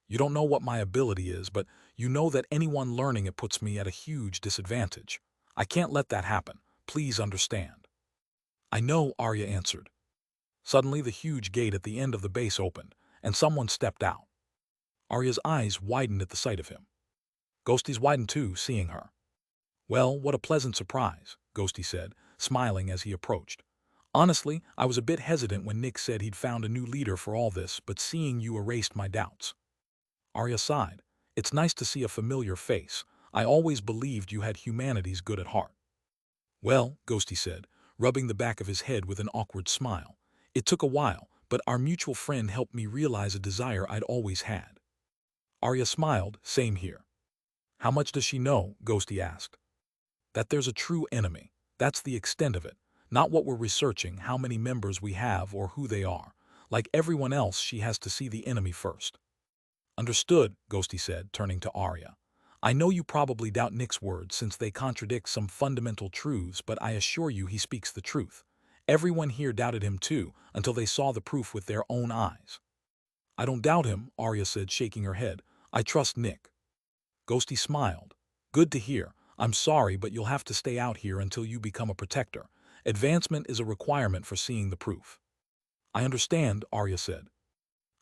You don't know what my ability is, but you know that anyone learning it puts me at a huge disadvantage. I can't let that happen. Please understand. I know, Arya answered. Suddenly, the huge gate at the end of the base opened, and someone stepped out. Arya's eyes widened at the sight of him. Ghosty's widened too, seeing her. Well, what a pleasant surprise, Ghosty said, smiling as he approached. Honestly, I was a bit hesitant when Nick said he'd found a new leader for all this, but seeing you erased my doubts. Arya sighed. It's nice to see a familiar face. I always believed you had humanity's good at heart. Well, Ghosty said, rubbing the back of his head with an awkward smile. It took a while, but our mutual friend helped me realize a desire I'd always had. Arya smiled, same here. How much does she know? Ghosty asked. That there's a true enemy. That's the extent of it. Not what we're researching, how many members we have, or who they are. Like everyone else, she has to see the enemy first. Understood, Ghosty said, turning to Arya. I know you probably doubt Nick's words since they contradict some fundamental truths, but I assure you he speaks the truth. Everyone here doubted him too, until they saw the proof with their own eyes. I don't doubt him, Arya said, shaking her head. I trust Nick. Ghosty smiled. Good to hear. I'm sorry, but you'll have to stay out here until you become a protector. Advancement is a requirement for seeing the proof. I understand, Arya said.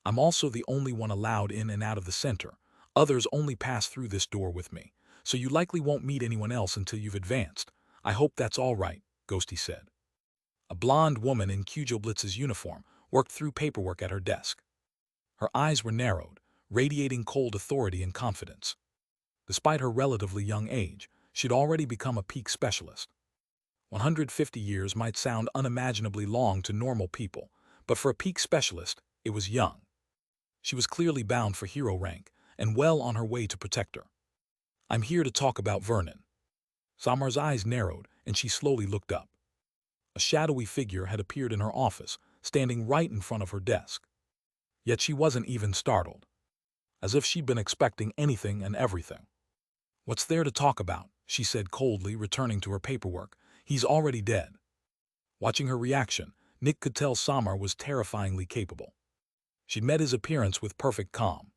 I'm also the only one allowed in and out of the center. Others only pass through this door with me, so you likely won't meet anyone else until you've advanced. I hope that's all right, Ghosty said. A blonde woman in Blitz's uniform worked through paperwork at her desk. Her eyes were narrowed, radiating cold authority and confidence. Despite her relatively young age, she'd already become a peak specialist. 150 years might sound unimaginably long to normal people, but for a peak specialist, it was young. She was clearly bound for hero rank and well on her way to protector. I'm here to talk about Vernon. Samar's eyes narrowed, and she slowly looked up. A shadowy figure had appeared in her office, standing right in front of her desk. Yet she wasn't even startled, as if she'd been expecting anything and everything. What's there to talk about? She said coldly, returning to her paperwork. He's already dead. Watching her reaction, Nick could tell Samar was terrifyingly capable. She'd met his appearance with perfect calm.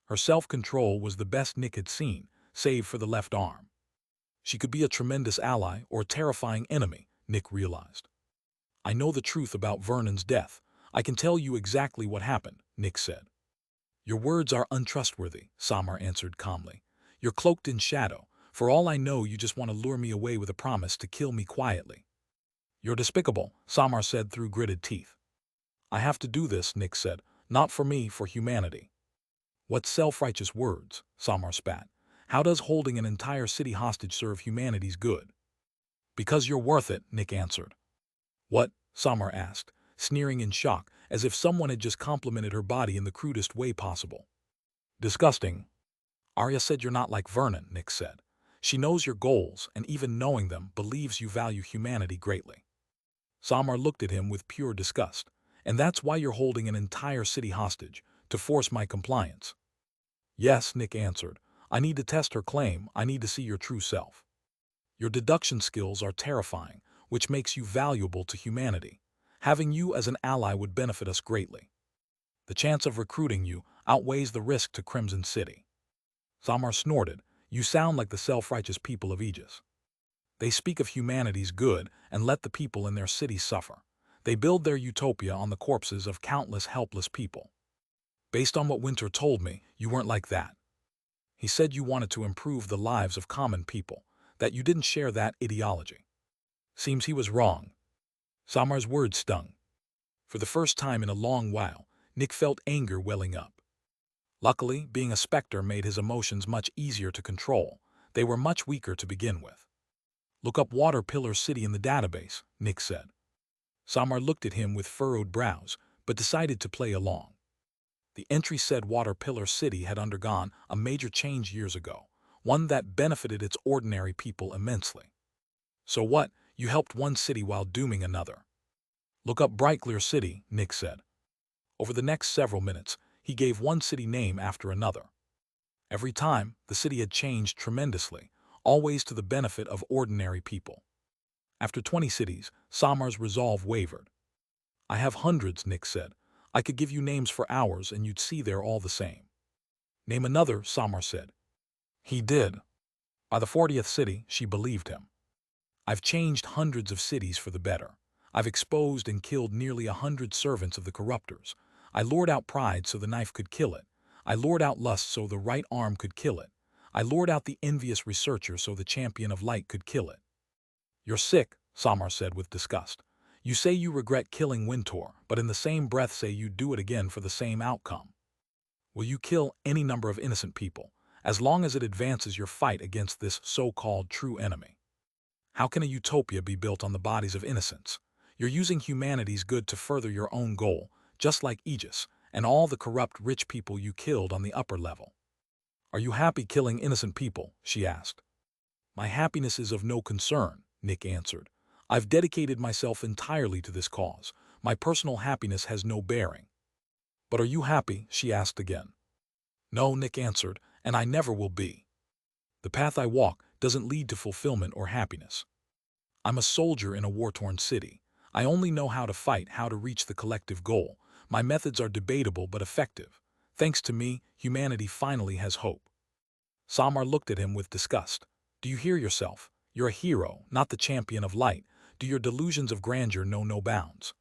Her self-control was the best Nick had seen, save for the left arm. She could be a tremendous ally or a terrifying enemy, Nick realized. I know the truth about Vernon's death. I can tell you exactly what happened, Nick said. Your words are untrustworthy, Samar answered calmly. You're cloaked in shadow. For all I know, you just want to lure me away with a promise to kill me quietly. You're despicable, Samar said through gritted teeth. I have to do this, Nick said. Not for me, for humanity. What self-righteous words, Samar spat. How does holding an entire city hostage serve humanity's good? Because you're worth it, Nick answered. What? Samar asked, sneering in shock, as if someone had just complimented her body in the crudest way possible. Disgusting. Arya said you're not like Vernon, Nick said. She knows your goals, and even knowing them, believes you value humanity greatly. Samar looked at him with pure disgust. And that's why you're holding an entire city hostage, to force my compliance. Yes, Nick answered. I need to test her claim. I need to see your true self. Your deduction skills are terrifying, which makes you valuable to humanity. Having you as an ally would benefit us greatly. The chance of recruiting you outweighs the risk to Crimson City. Samar snorted. You sound like the self-righteous people of Aegis. They speak of humanity's good and let the people in their cities suffer. They build their utopia on the corpses of countless helpless people. Based on what Winter told me, you weren't like that. He said you wanted to improve the lives of common people, that you didn't share that ideology. Seems he was wrong. Samar's words stung. For the first time in a long while, Nick felt anger welling up. Luckily, being a Specter made his emotions much easier to control. They were much weaker to begin with. Look up Water Pillar City in the database, Nick said. Samar looked at him with furrowed brows, but decided to play along. The entry said Water Pillar City had undergone a major change years ago, one that benefited its ordinary people immensely. So what? You helped one city while dooming another. Look up Brightclear City, Nick said. Over the next several minutes, he gave one city name after another. Every time, the city had changed tremendously, always to the benefit of ordinary people. After 20 cities, Samar's resolve wavered. I have hundreds, Nick said. I could give you names for hours and you'd see they're all the same. Name another, Samar said. He did. By the 40th city, she believed him. I've changed hundreds of cities for the better. I've exposed and killed nearly 100 servants of the corruptors. I lured out pride so the knife could kill it. I lured out lust so the right arm could kill it. I lured out the envious researcher so the champion of light could kill it. You're sick, Samar said with disgust. You say you regret killing Winter, but in the same breath say you'd do it again for the same outcome. Will you kill any number of innocent people, as long as it advances your fight against this so-called true enemy? How can a utopia be built on the bodies of innocents? You're using humanity's good to further your own goal, just like Aegis and all the corrupt rich people you killed on the upper level. Are you happy killing innocent people? She asked. My happiness is of no concern, Nick answered. I've dedicated myself entirely to this cause. My personal happiness has no bearing. But are you happy? She asked again. No, Nick answered, and I never will be. The path I walk doesn't lead to fulfillment or happiness. I'm a soldier in a war-torn city. I only know how to fight, how to reach the collective goal. My methods are debatable but effective. Thanks to me, humanity finally has hope. Samar looked at him with disgust. Do you hear yourself? You're a hero, not the champion of light. Do your delusions of grandeur know no bounds?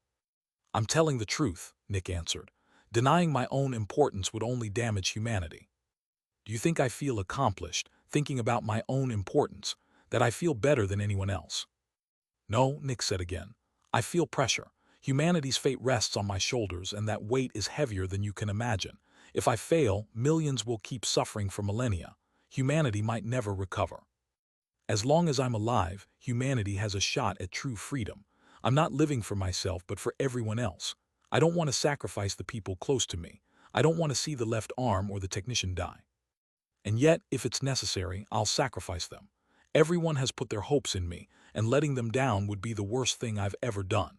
I'm telling the truth, Nick answered. Denying my own importance would only damage humanity. Do you think I feel accomplished, thinking about my own importance, that I feel better than anyone else? No, Nick said again. I feel pressure. Humanity's fate rests on my shoulders, and that weight is heavier than you can imagine. If I fail, millions will keep suffering for millennia. Humanity might never recover. As long as I'm alive, humanity has a shot at true freedom. I'm not living for myself, but for everyone else. I don't want to sacrifice the people close to me. I don't want to see the left arm or the technician die. And yet, if it's necessary, I'll sacrifice them. Everyone has put their hopes in me, and letting them down would be the worst thing I've ever done.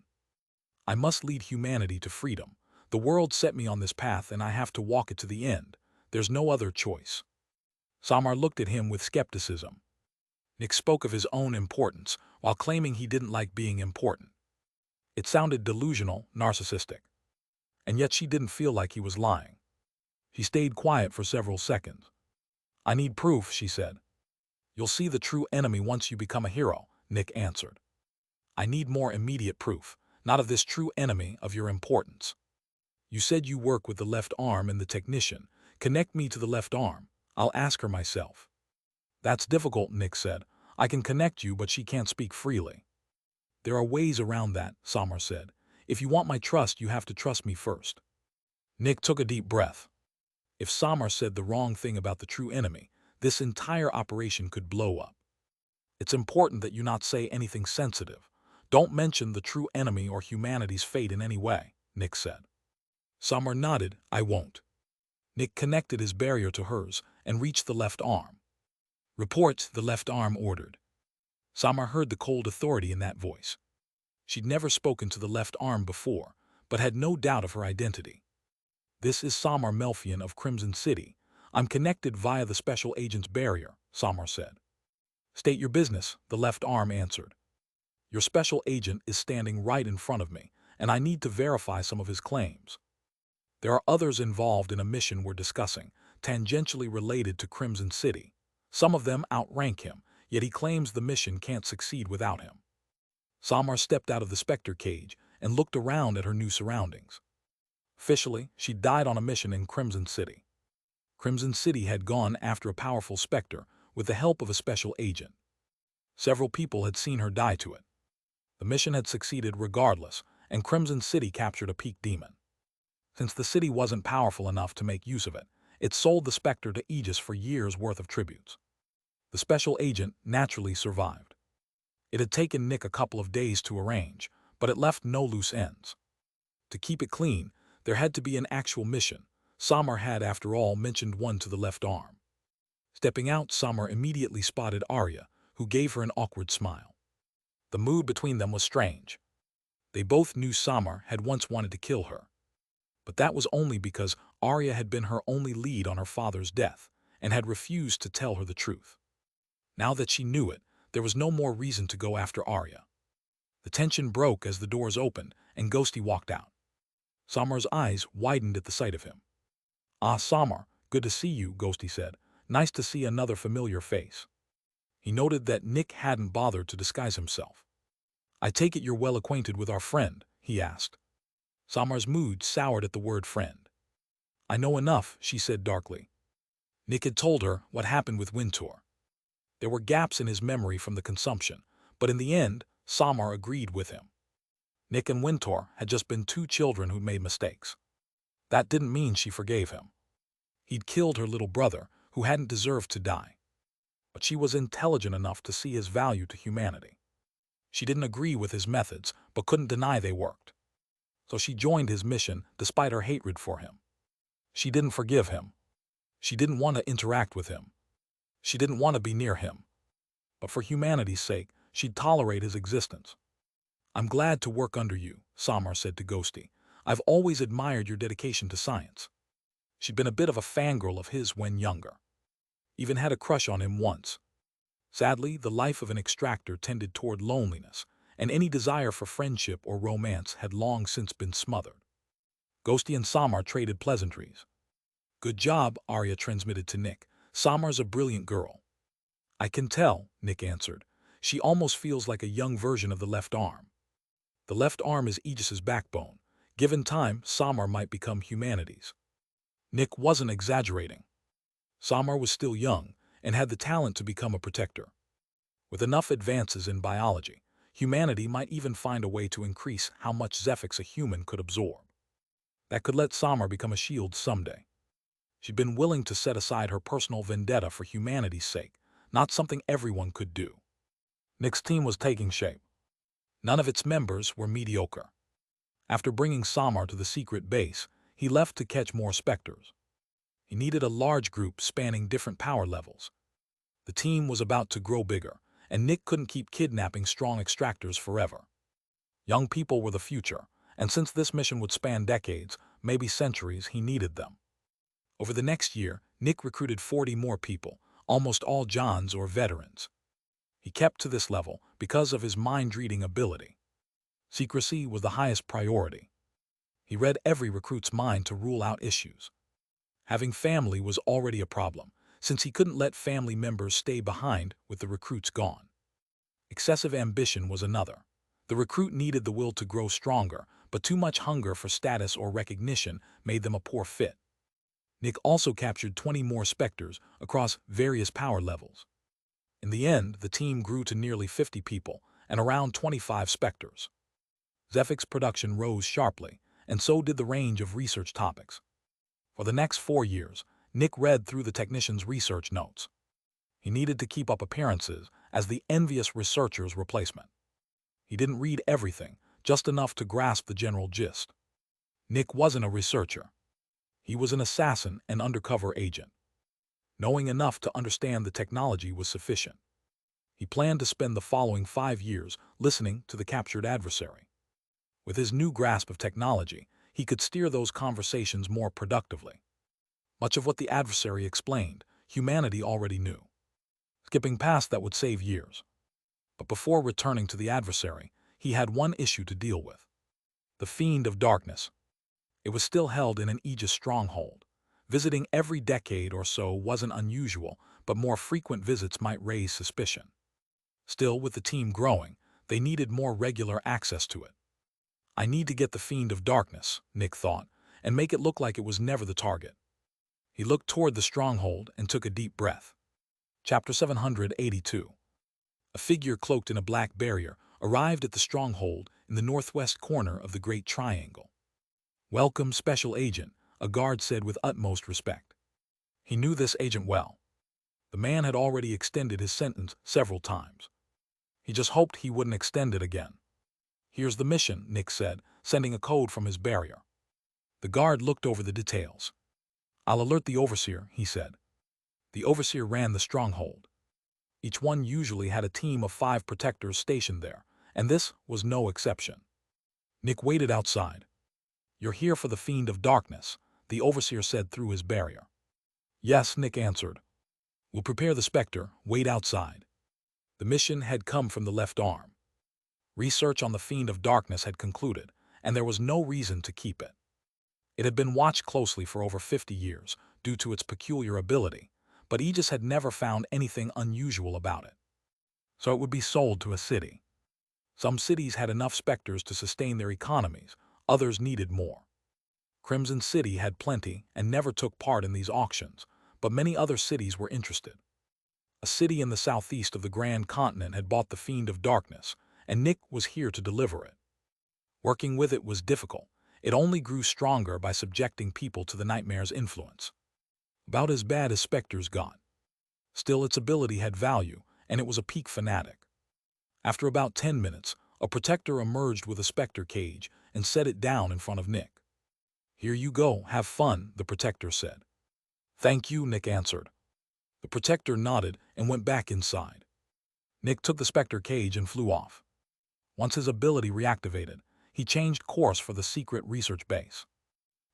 I must lead humanity to freedom. The world set me on this path, and I have to walk it to the end. There's no other choice. Samar looked at him with skepticism. Nick spoke of his own importance, while claiming he didn't like being important. It sounded delusional, narcissistic. And yet she didn't feel like he was lying. She stayed quiet for several seconds. I need proof, she said. You'll see the true enemy once you become a hero, Nick answered. I need more immediate proof, not of this true enemy, of your importance. You said you work with the left arm and the technician. Connect me to the left arm. I'll ask her myself. That's difficult, Nick said. I can connect you, but she can't speak freely. There are ways around that, Samar said. If you want my trust, you have to trust me first. Nick took a deep breath. If Samar said the wrong thing about the true enemy, this entire operation could blow up. It's important that you not say anything sensitive. Don't mention the true enemy or humanity's fate in any way, Nick said. Samar nodded. I won't. Nick connected his barrier to hers and reached the left arm. Report, the left arm ordered. Samar heard the cold authority in that voice. She'd never spoken to the left arm before, but had no doubt of her identity. This is Samar Melfian of Crimson City. I'm connected via the special agent's barrier, Samar said. State your business, the left arm answered. Your special agent is standing right in front of me, and I need to verify some of his claims. There are others involved in a mission we're discussing, tangentially related to Crimson City. Some of them outrank him, yet he claims the mission can't succeed without him. Samar stepped out of the Specter cage and looked around at her new surroundings. Officially, she died on a mission in Crimson City. Crimson City had gone after a powerful Specter with the help of a special agent. Several people had seen her die to it. The mission had succeeded regardless, and Crimson City captured a peak demon. Since the city wasn't powerful enough to make use of it, it sold the Specter to Aegis for years' worth of tributes. The special agent naturally survived. It had taken Nick a couple of days to arrange, but it left no loose ends. To keep it clean, there had to be an actual mission. Samar had, after all, mentioned one to the left arm. Stepping out, Samar immediately spotted Arya, who gave her an awkward smile. The mood between them was strange. They both knew Samar had once wanted to kill her. But that was only because Arya had been her only lead on her father's death and had refused to tell her the truth. Now that she knew it, there was no more reason to go after Arya. The tension broke as the doors opened and Ghosty walked out. Samar's eyes widened at the sight of him. Ah, Samar, good to see you, Ghosty said. Nice to see another familiar face. He noted that Nick hadn't bothered to disguise himself. I take it you're well acquainted with our friend, he asked. Samar's mood soured at the word friend. I know enough, she said darkly. Nick had told her what happened with Wintour. There were gaps in his memory from the consumption, but in the end, Samar agreed with him. Nick and Wintour had just been two children who'd made mistakes. That didn't mean she forgave him. He'd killed her little brother, who hadn't deserved to die. But she was intelligent enough to see his value to humanity. She didn't agree with his methods, but couldn't deny they worked. So she joined his mission despite her hatred for him. She didn't forgive him. She didn't want to interact with him. She didn't want to be near him. But for humanity's sake, she'd tolerate his existence. I'm glad to work under you, Samar said to Ghosty. I've always admired your dedication to science. She'd been a bit of a fangirl of his when younger. Even had a crush on him once. Sadly, the life of an extractor tended toward loneliness, and any desire for friendship or romance had long since been smothered. Ghosty and Samar traded pleasantries. Good job, Arya transmitted to Nick. Samar's a brilliant girl. I can tell, Nick answered. She almost feels like a young version of the left arm. The left arm is Aegis's backbone. Given time, Samar might become humanity's. Nick wasn't exaggerating. Samar was still young and had the talent to become a protector. With enough advances in biology, humanity might even find a way to increase how much Zephyx a human could absorb. That could let Samar become a shield someday. She'd been willing to set aside her personal vendetta for humanity's sake, not something everyone could do. Nick's team was taking shape. None of its members were mediocre. After bringing Samar to the secret base, he left to catch more Specters. He needed a large group spanning different power levels. The team was about to grow bigger, and Nick couldn't keep kidnapping strong Extractors forever. Young people were the future, and since this mission would span decades, maybe centuries, he needed them. Over the next year, Nick recruited 40 more people, almost all Johns or veterans. He kept to this level because of his mind-reading ability. Secrecy was the highest priority. He read every recruit's mind to rule out issues. Having family was already a problem, since he couldn't let family members stay behind with the recruits gone. Excessive ambition was another. The recruit needed the will to grow stronger, but too much hunger for status or recognition made them a poor fit. Nick also captured 20 more Specters across various power levels. In the end, the team grew to nearly 50 people and around 25 Specters. Zephyx production rose sharply, and so did the range of research topics. For the next 4 years, Nick read through the technicians' research notes. He needed to keep up appearances as the envious researcher's replacement. He didn't read everything, just enough to grasp the general gist. Nick wasn't a researcher. He was an assassin and undercover agent. Knowing enough to understand the technology was sufficient. He planned to spend the following 5 years listening to the captured adversary. With his new grasp of technology, he could steer those conversations more productively. Much of what the adversary explained, humanity already knew. Skipping past that would save years. But before returning to the adversary, he had one issue to deal with. The Fiend of Darkness. It was still held in an Aegis stronghold. Visiting every decade or so wasn't unusual, but more frequent visits might raise suspicion. Still, with the team growing, they needed more regular access to it. I need to get the Fiend of Darkness, Nick thought, and make it look like it was never the target. He looked toward the stronghold and took a deep breath. Chapter 782. A figure cloaked in a black barrier arrived at the stronghold in the northwest corner of the Great Triangle. "Welcome, Special Agent," a guard said with utmost respect. He knew this agent well. The man had already extended his sentence several times. He just hoped he wouldn't extend it again. "Here's the mission," Nick said, sending a code from his barrier. The guard looked over the details. "I'll alert the Overseer," he said. The Overseer ran the stronghold. Each one usually had a team of 5 protectors stationed there, and this was no exception. Nick waited outside. "You're here for the Fiend of Darkness," the Overseer said through his barrier. "Yes," Nick answered. "We'll prepare the Specter, wait outside." The mission had come from the left arm. Research on the Fiend of Darkness had concluded, and there was no reason to keep it. It had been watched closely for over 50 years due to its peculiar ability, but Aegis had never found anything unusual about it. So it would be sold to a city. Some cities had enough Specters to sustain their economies, others needed more. Crimson City had plenty and never took part in these auctions, but many other cities were interested. A city in the southeast of the Grand Continent had bought the Fiend of Darkness, and Nick was here to deliver it. Working with it was difficult. It only grew stronger by subjecting people to the nightmare's influence. About as bad as Specters got. Still, its ability had value, and it was a peak fanatic. After about 10 minutes, a protector emerged with a Specter cage and set it down in front of Nick. "Here you go, have fun," the protector said. "Thank you," Nick answered. The protector nodded and went back inside. Nick took the Specter cage and flew off. Once his ability reactivated, he changed course for the secret research base.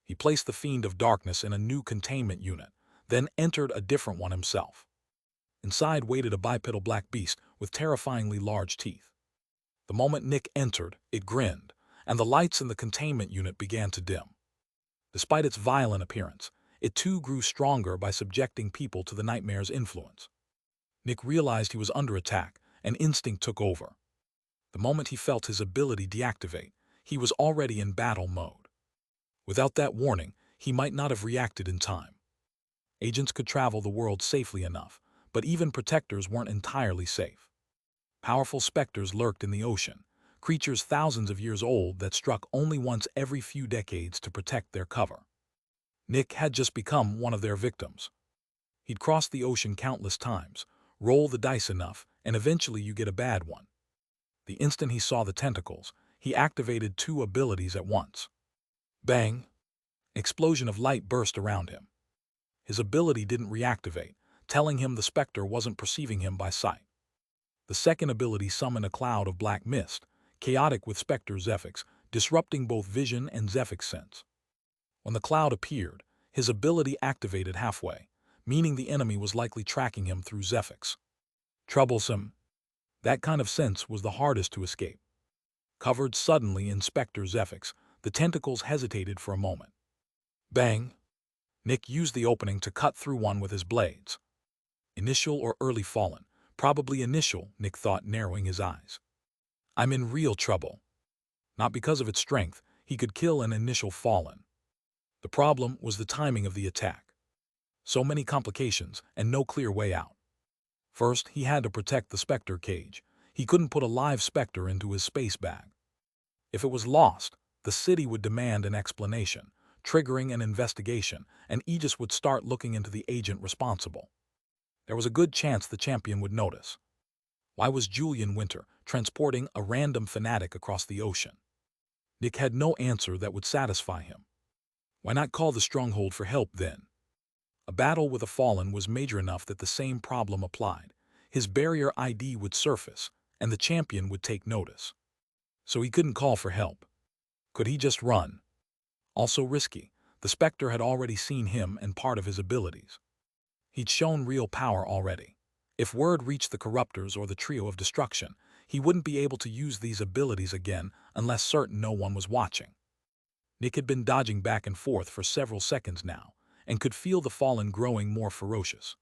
He placed the Fiend of Darkness in a new containment unit, then entered a different one himself. Inside waited a bipedal black beast with terrifyingly large teeth. The moment Nick entered, it grinned, and the lights in the containment unit began to dim. Despite its violent appearance, it too grew stronger by subjecting people to the nightmare's influence. Nick realized he was under attack, and instinct took over. The moment he felt his ability deactivate, he was already in battle mode. Without that warning, he might not have reacted in time. Agents could travel the world safely enough, but even protectors weren't entirely safe. Powerful Specters lurked in the ocean, creatures thousands of years old that struck only once every few decades to protect their cover. Nick had just become one of their victims. He'd crossed the ocean countless times, roll the dice enough, and eventually you get a bad one. The instant he saw the tentacles, he activated 2 abilities at once. Bang! An explosion of light burst around him. His ability didn't reactivate, telling him the Specter wasn't perceiving him by sight. The second ability summoned a cloud of black mist, chaotic with Specter Zephyx, disrupting both vision and Zephyx sense. When the cloud appeared, his ability activated halfway, meaning the enemy was likely tracking him through Zephyx. Troublesome. That kind of sense was the hardest to escape. Covered suddenly in Specter Zephyx, the tentacles hesitated for a moment. Bang! Nick used the opening to cut through one with his blades. Initial or early fallen? Probably initial, Nick thought, narrowing his eyes. I'm in real trouble. Not because of its strength, he could kill an initial fallen. The problem was the timing of the attack. So many complications and no clear way out. First, he had to protect the Specter cage. He couldn't put a live Specter into his space bag. If it was lost, the city would demand an explanation, triggering an investigation, and Aegis would start looking into the agent responsible. There was a good chance the champion would notice. Why was Julian Winter transporting a random fanatic across the ocean? Nick had no answer that would satisfy him. Why not call the stronghold for help then? A battle with a fallen was major enough that the same problem applied. His barrier ID would surface, and the champion would take notice. So he couldn't call for help. Could he just run? Also risky. The Specter had already seen him and part of his abilities. He'd shown real power already. If word reached the Corruptors or the Trio of Destruction, he wouldn't be able to use these abilities again unless certain no one was watching. Nick had been dodging back and forth for several seconds now, and could feel the Fallen growing more ferocious.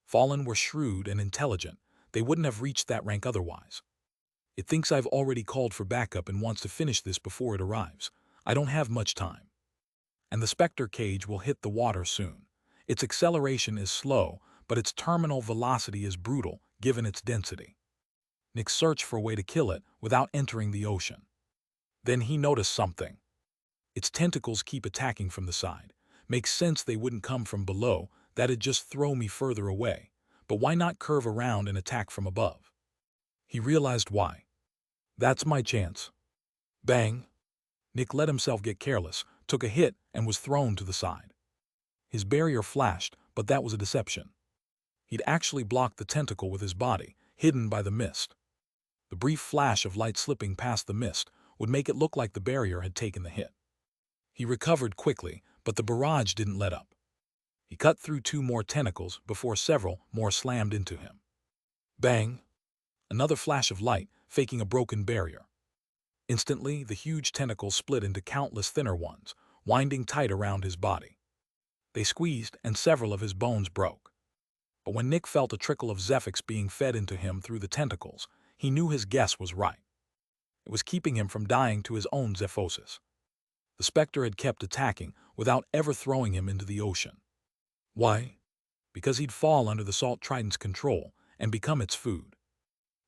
Fallen were shrewd and intelligent. They wouldn't have reached that rank otherwise. It thinks I've already called for backup and wants to finish this before it arrives. I don't have much time. And the Specter cage will hit the water soon. Its acceleration is slow, but its terminal velocity is brutal, given its density. Nick searched for a way to kill it without entering the ocean. Then he noticed something. Its tentacles keep attacking from the side. Makes sense they wouldn't come from below, that'd just throw me further away. But why not curve around and attack from above? He realized why. That's my chance. Bang! Nick let himself get careless, took a hit, and was thrown to the side. His barrier flashed, but that was a deception. He'd actually blocked the tentacle with his body, hidden by the mist. The brief flash of light slipping past the mist would make it look like the barrier had taken the hit. He recovered quickly, but the barrage didn't let up. He cut through 2 more tentacles before several more slammed into him. Bang! Another flash of light, faking a broken barrier. Instantly, the huge tentacles split into countless thinner ones, winding tight around his body. They squeezed, and several of his bones broke. But when Nick felt a trickle of Zephyx being fed into him through the tentacles, he knew his guess was right. It was keeping him from dying to his own Zephosis. The Specter had kept attacking without ever throwing him into the ocean. Why? Because he'd fall under the Salt Trident's control and become its food.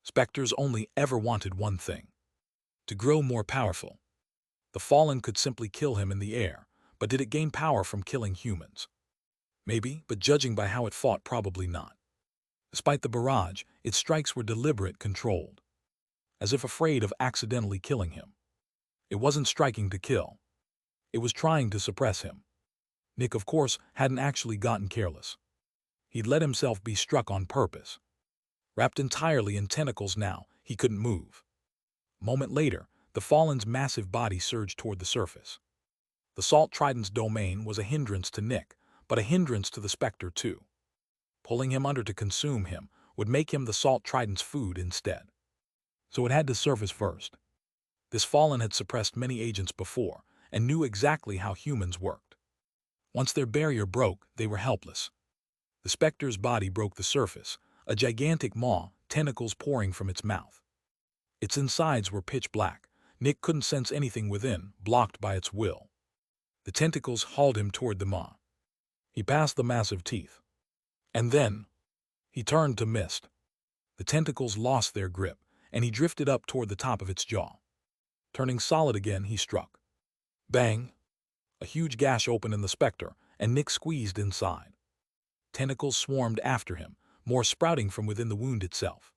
Specters only ever wanted one thing: to grow more powerful. The Fallen could simply kill him in the air, but did it gain power from killing humans? Maybe, but judging by how it fought, probably not. Despite the barrage, its strikes were deliberate, controlled. As if afraid of accidentally killing him. It wasn't striking to kill. It was trying to suppress him. Nick, of course, hadn't actually gotten careless. He'd let himself be struck on purpose. Wrapped entirely in tentacles now, he couldn't move. A moment later, the Fallen's massive body surged toward the surface. The Salt Trident's domain was a hindrance to Nick, but a hindrance to the Specter too. Pulling him under to consume him would make him the Salt Trident's food instead. So it had to surface first. This Fallen had suppressed many agents before and knew exactly how humans worked. Once their barrier broke, they were helpless. The Specter's body broke the surface, a gigantic maw, tentacles pouring from its mouth. Its insides were pitch black. Nick couldn't sense anything within, blocked by its will. The tentacles hauled him toward the maw. He passed the massive teeth. And then, he turned to mist. The tentacles lost their grip, and he drifted up toward the top of its jaw. Turning solid again, he struck. Bang! A huge gash opened in the Specter, and Nick squeezed inside. Tentacles swarmed after him, more sprouting from within the wound itself.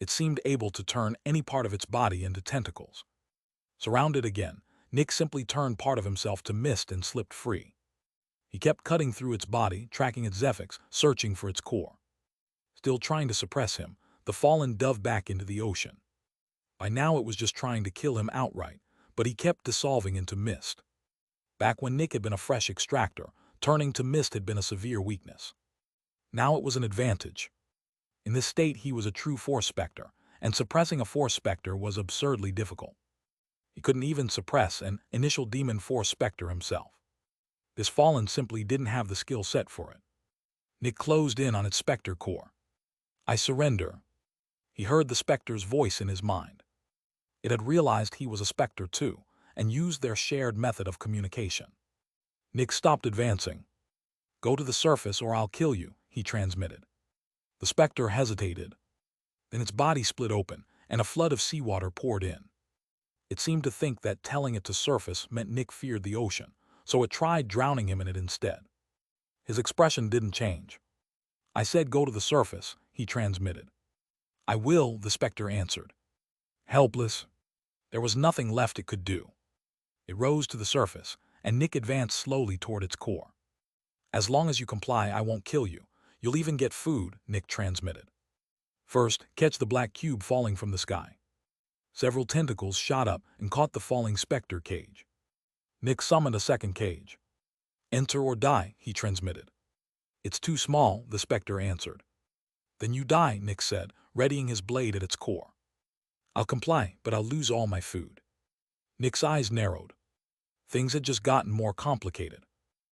It seemed able to turn any part of its body into tentacles. Surrounded again, Nick simply turned part of himself to mist and slipped free. He kept cutting through its body, tracking its Zephyx, searching for its core. Still trying to suppress him, the Fallen dove back into the ocean. By now it was just trying to kill him outright, but he kept dissolving into mist. Back when Nick had been a fresh extractor, turning to mist had been a severe weakness. Now it was an advantage. In this state he was a true Force Specter, and suppressing a Force Specter was absurdly difficult. He couldn't even suppress an initial Demon Force Specter himself. This Fallen simply didn't have the skill set for it. Nick closed in on its Specter core. I surrender. He heard the Specter's voice in his mind. It had realized he was a Specter too, and used their shared method of communication. Nick stopped advancing. Go to the surface or I'll kill you, he transmitted. The Specter hesitated. Then its body split open, and a flood of seawater poured in. It seemed to think that telling it to surface meant Nick feared the ocean, so it tried drowning him in it instead. His expression didn't change. I said go to the surface, he transmitted. I will, the Specter answered. Helpless. There was nothing left it could do. It rose to the surface, and Nick advanced slowly toward its core. As long as you comply, I won't kill you. You'll even get food, Nick transmitted. First, catch the black cube falling from the sky. Several tentacles shot up and caught the falling Specter cage. Nick summoned a second cage. Enter or die, he transmitted. It's too small, the Specter answered. Then you die, Nick said, readying his blade at its core. I'll comply, but I'll lose all my food. Nick's eyes narrowed. Things had just gotten more complicated.